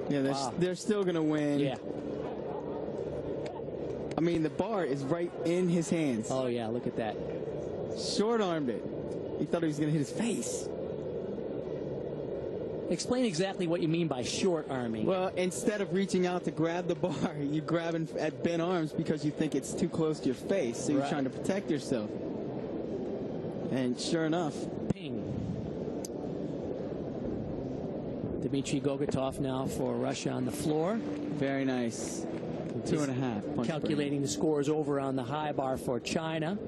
Yeah, they're still going to win.
Yeah.
I mean, the bar is right in his hands.
Oh, yeah, look at that.
Short-armed it. He thought he was going to hit his face.
Explain exactly what you mean by short arming.
Well, instead of reaching out to grab the bar, you grab it at bent arms because you think it's too close to your face, so you're trying to protect yourself. And sure enough.
Ping. Dmitry Gogatov now for Russia on the floor.
Very nice. 2.5.
Calculating the scores over on the high bar for China.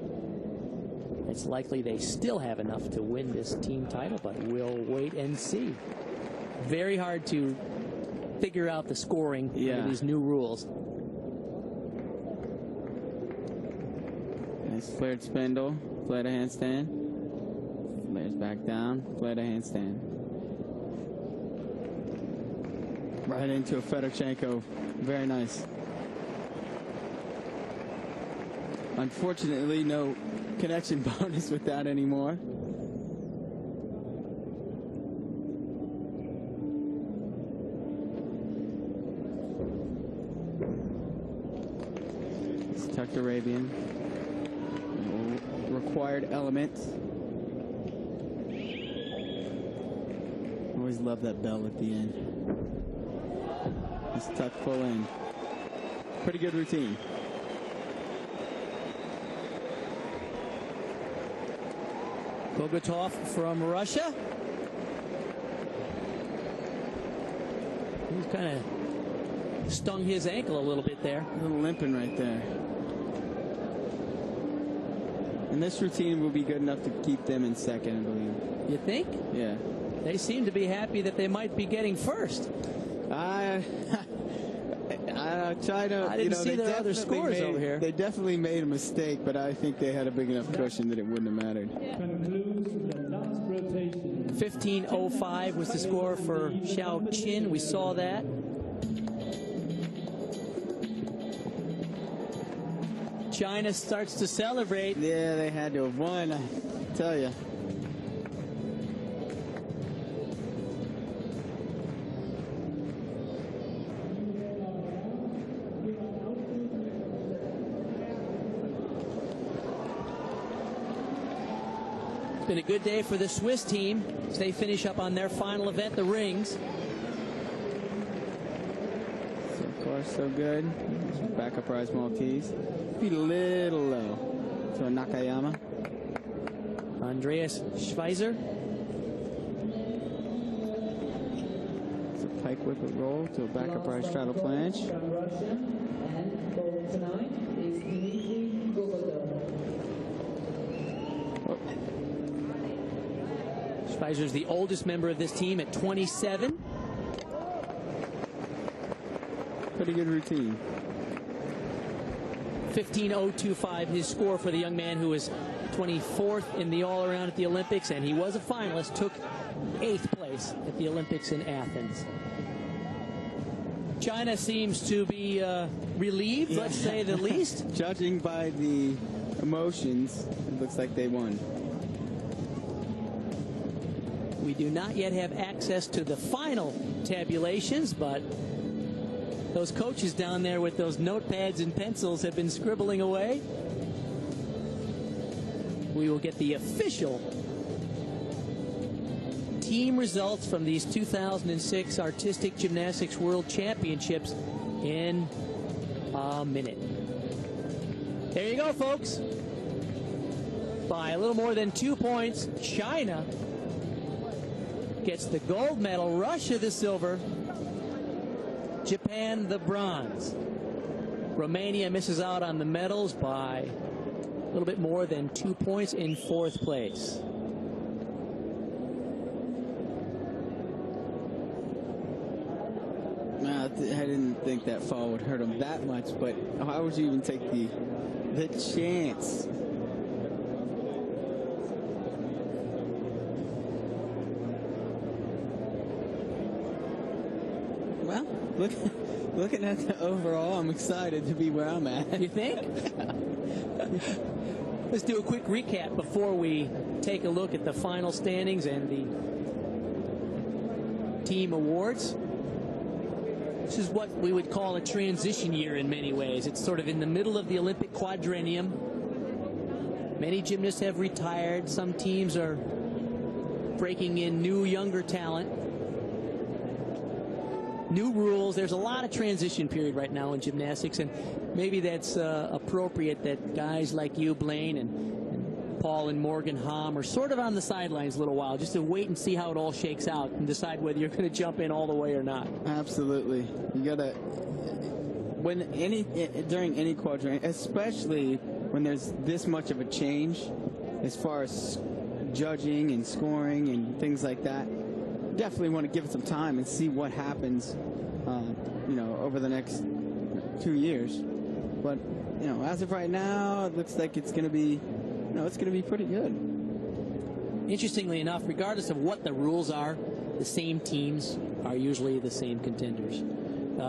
It's likely they still have enough to win this team title, but we'll wait and see. Very hard to figure out the scoring under these new rules.
Nice flared spindle, flare to handstand. Flares back down, flare to handstand. Right into a Fedorchenko. Very nice. Unfortunately, no connection bonus with that anymore. It's tucked Arabian. Required element. Always love that bell at the end. It's tucked full in. Pretty good routine.
Gogatov from Russia. He's kind of stung his ankle a little bit there.
A little limping right there. And this routine will be good enough to keep them in second, I believe.
You think?
Yeah.
They seem to be happy that they might be getting first.
I try to.
I didn't see their other scores over here.
They definitely made a mistake, but I think they had a big enough cushion that it wouldn't have mattered.
Concludes the last rotation.
15:05 was the score for Xiao Qin. We saw that. China starts to celebrate.
Yeah, they had to have won, I tell you.
It's been a good day for the Swiss team as they finish up on their final event, the rings.
So far, so good. Backup rise Maltese. Be a little low. So Nakayama.
Andreas Schweizer.
It's a pike whippet roll to a backup rise straddle planche.
Schweizer's the oldest member of this team at 27.
Pretty good routine.
15:025 his score for the young man who was 24th in the all-around at the Olympics, and he was a finalist, took 8th place at the Olympics in Athens. China seems to be relieved, let's say the least.
Judging by the emotions, it looks like they won.
We do not yet have access to the final tabulations, but those coaches down there with those notepads and pencils have been scribbling away. We will get the official team results from these 2006 Artistic Gymnastics World Championships in a minute. There you go, folks. By a little more than 2 points, China gets the gold medal, Russia the silver, Japan the bronze. Romania misses out on the medals by a little bit more than 2 points in 4th place.
I didn't think that fall would hurt them that much, but how would you even take the chance? Well, looking at the overall, I'm excited to be where I'm at.
You think? Let's do a quick recap before we take a look at the final standings and the team awards. This is what we would call a transition year in many ways. It's sort of in the middle of the Olympic quadrennium. Many gymnasts have retired. Some teams are breaking in new, younger talent. New rules. There's a lot of transition period right now in gymnastics, and maybe that's appropriate that guys like you, Blaine, and Paul and Morgan Hamm are sort of on the sidelines a little while, just to wait and see how it all shakes out and decide whether you're going to jump in all the way or not.
Absolutely. You gotta, during any quadrant, especially when there's this much of a change as far as judging and scoring and things like that, definitely want to give it some time and see what happens, over the next 2 years. But, as of right now, it looks like it's going to be, it's going to be pretty good.
Interestingly enough, regardless of what the rules are, the same teams are usually the same contenders.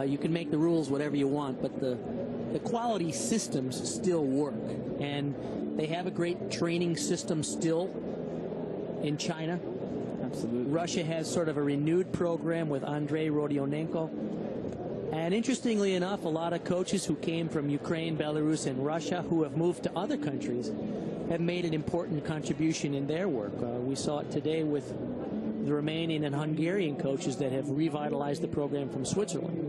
You can make the rules whatever you want, but the quality systems still work. And they have a great training system still in China.
Absolutely.
Russia has sort of a renewed program with Andrei Rodionenko. And interestingly enough, a lot of coaches who came from Ukraine, Belarus, and Russia who have moved to other countries have made an important contribution in their work. We saw it today with the Romanian and Hungarian coaches that have revitalized the program from Switzerland.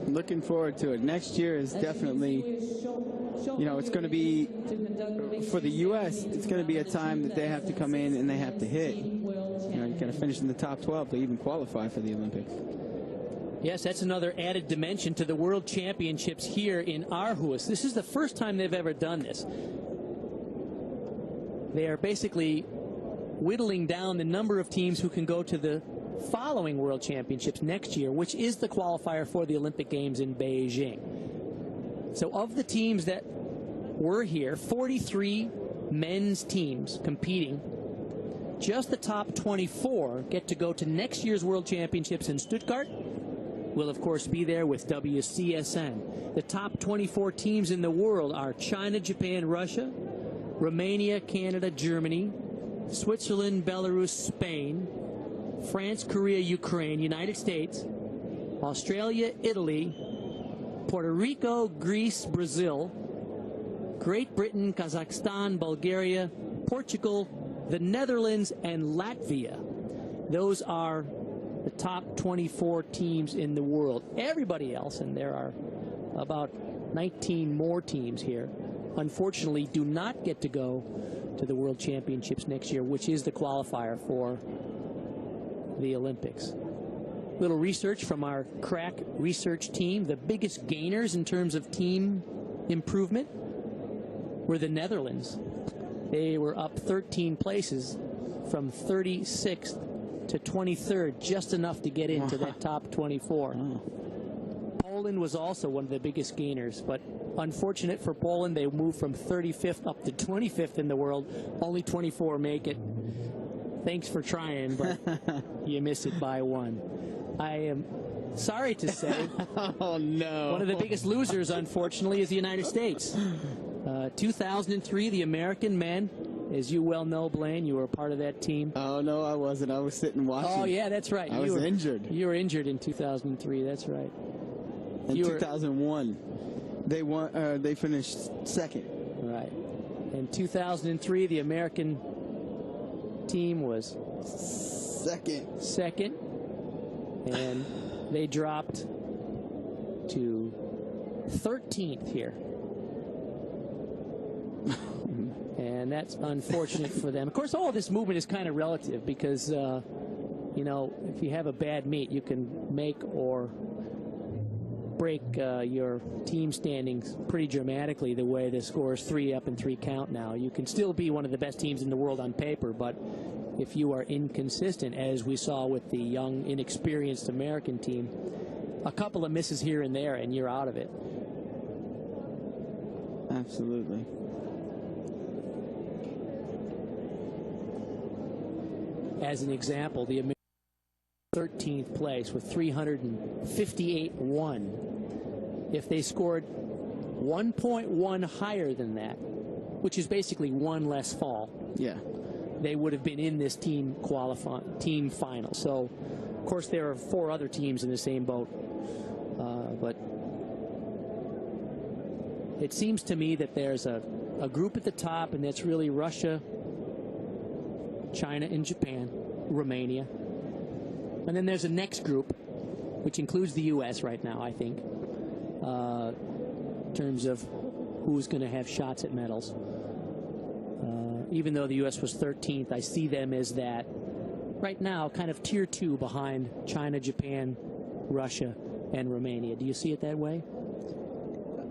Looking forward to it. Next year is definitely, it's going to be, for the U.S., it's going to be a time that they have to come in and they have to hit. You got to finish in the top 12 to even qualify for the Olympics.
Yes, that's another added dimension to the World Championships here in Aarhus. This is the first time they've ever done this. They are basically whittling down the number of teams who can go to the following World Championships next year, which is the qualifier for the Olympic Games in Beijing. So of the teams that were here. 43 men's teams competing. Just the top 24 get to go to next year's World Championships in Stuttgart. We'll, of course, be there with WCSN. The top 24 teams in the world are China, Japan, Russia, Romania, Canada, Germany, Switzerland, Belarus, Spain, France, Korea, Ukraine, United States, Australia, Italy, Puerto Rico, Greece, Brazil, Great Britain, Kazakhstan, Bulgaria, Portugal, the Netherlands, and Latvia. Those are the top 24 teams in the world. Everybody else, and there are about 19 more teams here, unfortunately do not get to go to the World Championships next year, which is the qualifier for the Olympics. Little research from our crack research team. The biggest gainers in terms of team improvement were the Netherlands. They were up 13 places from 36th to 23rd, just enough to get into that top 24. Poland was also one of the biggest gainers, but unfortunate for Poland, they moved from 35th up to 25th in the world. Only 24 make it. Thanks for trying, but you miss it by one. I am sorry to say,
oh no,
one of the biggest losers, unfortunately, is the United States. 2003, the American men, as you well know, Blaine, you were a part of that team.
Oh no, I wasn't. I was sitting watching.
Oh yeah, that's right.
I was injured.
You were injured in 2003. That's right.
In 2001, they won. They finished second.
Right. In 2003, the American team was second, and they dropped to 13th here. And that's unfortunate for them. Of course, all of this movement is kind of relative because, you know, if you have a bad meet, you can make or break your team standings pretty dramatically the way the score is 3 up and 3 count now. You can still be one of the best teams in the world on paper, but if you are inconsistent, as we saw with the young, inexperienced American team, a couple of misses here and there, and you're out of it.
Absolutely.
As an example, the American 13th place with 358-1. If they scored 1.1 higher than that, which is basically one less fall,
yeah,
they would have been in this team final. So, of course, there are 4 other teams in the same boat. But it seems to me that there's a group at the top, and that's really Russia, China, and Japan, Romania. And then there's a next group, which includes the U.S. right now, I think, in terms of who's going to have shots at medals. Even though the U.S. was 13th, I see them as that, right now, kind of tier 2 behind China, Japan, Russia, and Romania. Do you see it that way?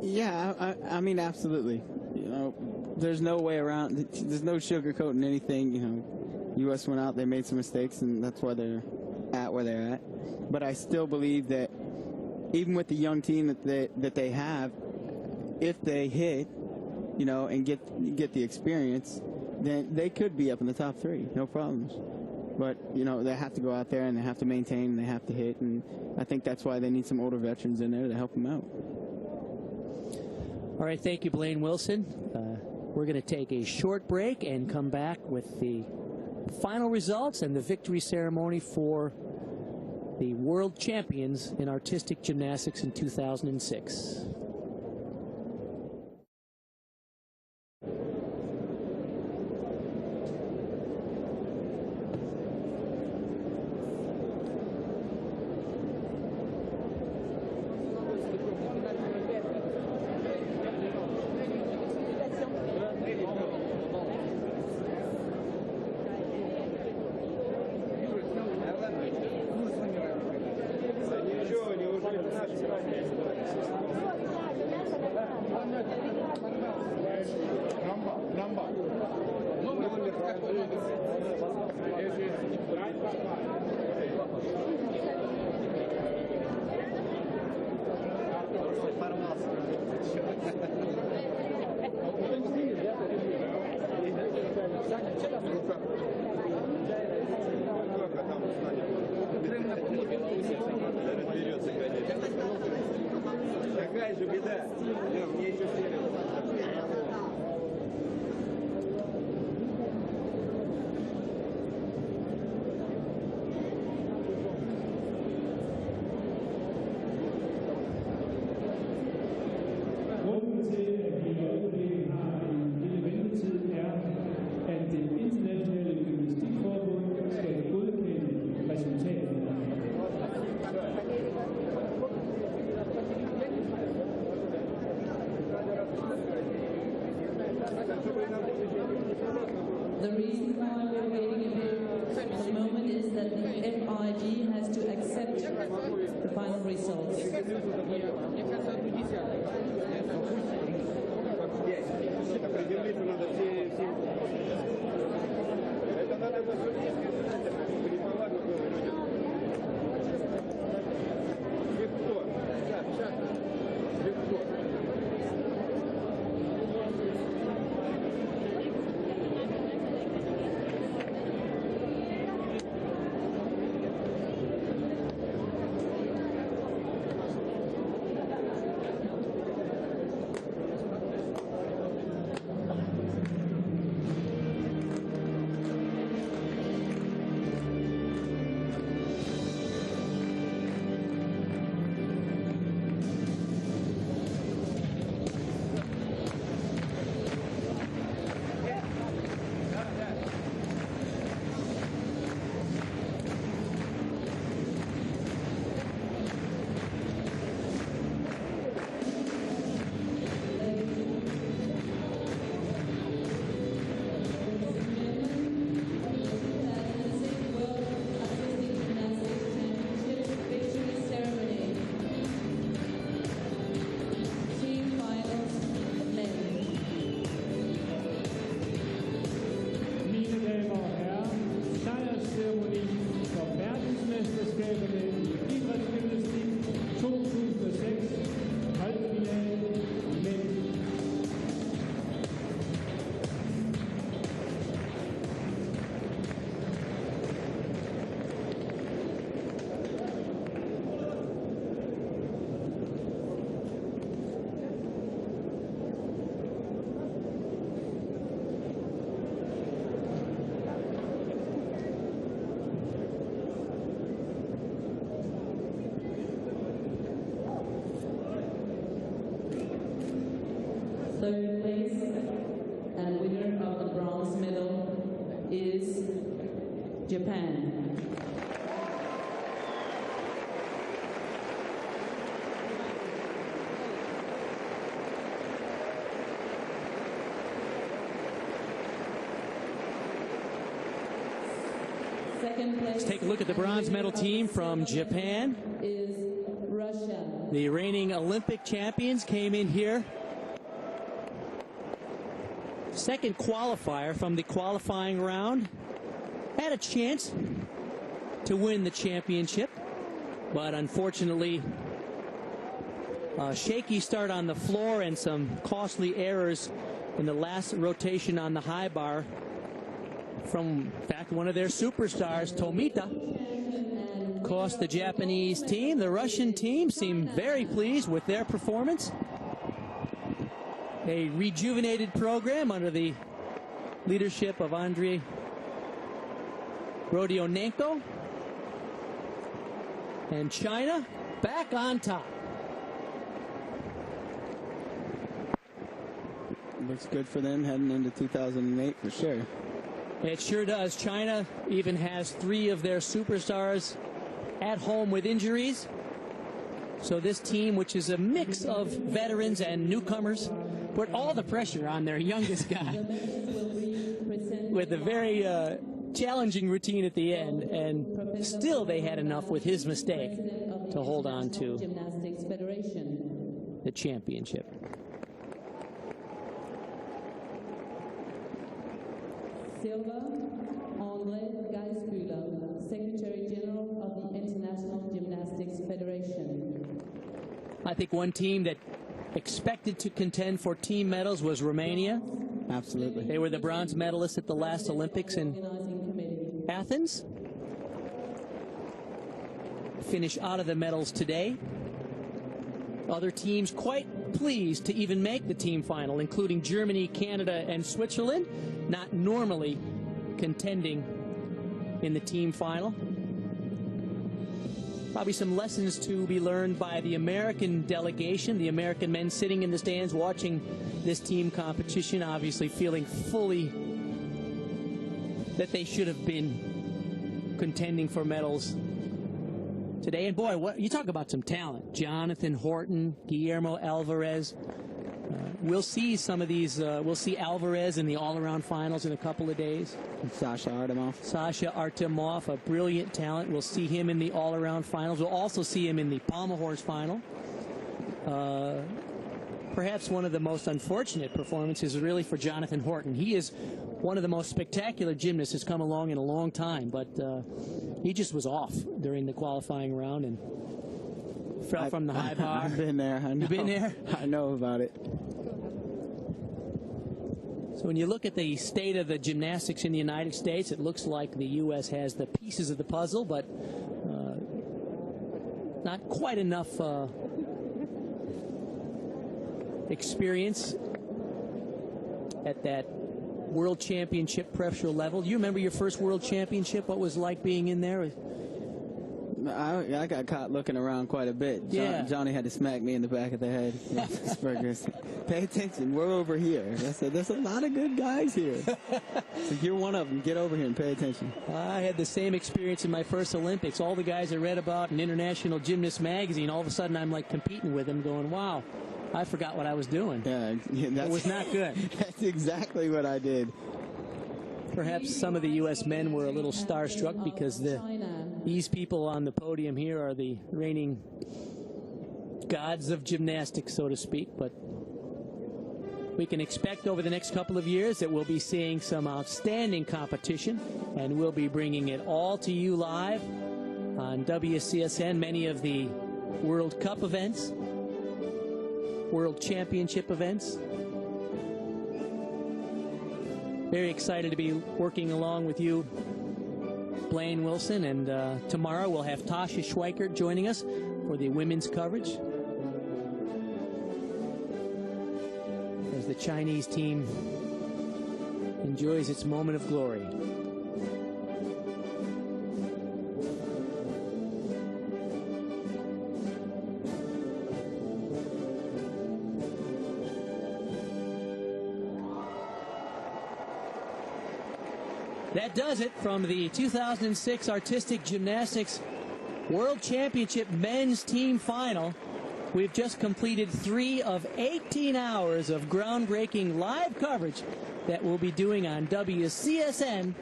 Yeah, I mean, absolutely. You know, there's no way around. There's no sugarcoating anything. You know, U.S. went out, they made some mistakes, and that's why they're at where they're at. But I still believe that even with the young team that they have, if they hit, you know, and get the experience, then they could be up in the top 3, no problems. But, you know, they have to go out there and they have to maintain and they have to hit, and I think that's why they need some older veterans in there to help them out.
All right, thank you, Blaine Wilson. We're going to take a short break and come back with the final results and the victory ceremony for the world champions in artistic gymnastics in 2006.
The reason why we're waiting a bit for the moment is that the FIG has to accept the final results. Third place and winner of the bronze medal is Japan. Second place.
Let's take a look at the bronze medal team from Japan.
Is Russia.
The reigning Olympic champions came in here. Second qualifier from the qualifying round. Had a chance to win the championship, but unfortunately, a shaky start on the floor and some costly errors in the last rotation on the high bar from, in fact, one of their superstars, Tomita, cost the Japanese team. The Russian team seemed very pleased with their performance. A rejuvenated program under the leadership of Andrei Rodionenko. And China back on top.
Looks good for them heading into 2008 for sure.
It sure does. China even has 3 of their superstars at home with injuries. So this team, which is a mix of veterans and newcomers, put all the pressure on their youngest guy with a very challenging routine at the end, and still they had enough with his mistake to hold on to
Gymnastics Federation.
the championship.
Silver, Andre Geisbühler, Secretary General of the International Gymnastics Federation.
I think one team that expected to contend for team medals was Romania.
Absolutely.
They were the bronze medalists at the last Olympics in Athens. Finish out of the medals today. Other teams quite pleased to even make the team final, including Germany, Canada, and Switzerland, not normally contending in the team final. Probably some lessons to be learned by the American delegation, the American men sitting in the stands watching this team competition, obviously feeling fully that they should have been contending for medals today. And boy, what you talk about some talent. Jonathan Horton, Guillermo Alvarez, we'll see some of these. We'll see Alvarez in the all-around finals in a couple of days.
Sasha
Artemov, a brilliant talent. We'll see him in the all-around finals. We'll also see him in the pommel horse final. Perhaps one of the most unfortunate performances is really for Jonathan Horton. He is one of the most spectacular gymnasts that's come along in a long time, but he just was off during the qualifying round and fell from the high bar.
I've been there. I know.
You've been there?
I know about it.
So when you look at the state of the gymnastics in the United States, it looks like the U.S. has the pieces of the puzzle, but not quite enough experience at that World Championship pressure level. Do you remember your first World Championship? What was it like being in there?
I got caught looking around quite a bit.
Yeah.
Johnny had to smack me in the back of the head. Pay attention. We're over here. I said, there's a lot of good guys here. So you're one of them. Get over here and pay attention.
I had the same experience in my first Olympics. All the guys I read about in International Gymnast magazine, all of a sudden I'm like competing with them going, wow, I forgot what I was doing.
Yeah,
it was not good.
That's exactly what I did.
Perhaps some of the U.S. men were a little starstruck because these people on the podium here are the reigning gods of gymnastics, so to speak. But we can expect over the next couple of years that we'll be seeing some outstanding competition, and we'll be bringing it all to you live on WCSN. Many of the World Cup events, World Championship events. Very excited to be working along with you, Blaine Wilson, and tomorrow we'll have Tasha Schweikert joining us for the women's coverage as the Chinese team enjoys its moment of glory. That does it from the 2006 Artistic Gymnastics World Championship Men's Team Final. We've just completed 3 of 18 hours of groundbreaking live coverage that we'll be doing on WCSN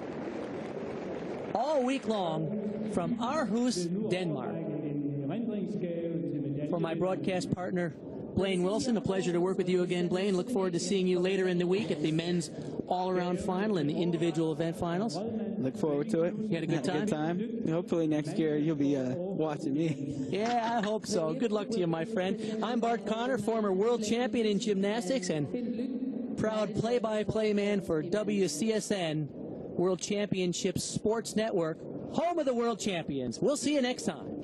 all week long from Aarhus, Denmark. For my broadcast partner, Blaine Wilson, a pleasure to work with you again, Blaine. Look forward to seeing you later in the week at the men's all-around final and the individual event finals.
Look forward to it.
You had a good time?
Had a good time. Hopefully next year you'll be watching me.
Yeah, I hope so. Good luck to you, my friend. I'm Bart Connor, former world champion in gymnastics and proud play-by-play man for WCSN World Championship Sports Network, home of the world champions. We'll see you next time.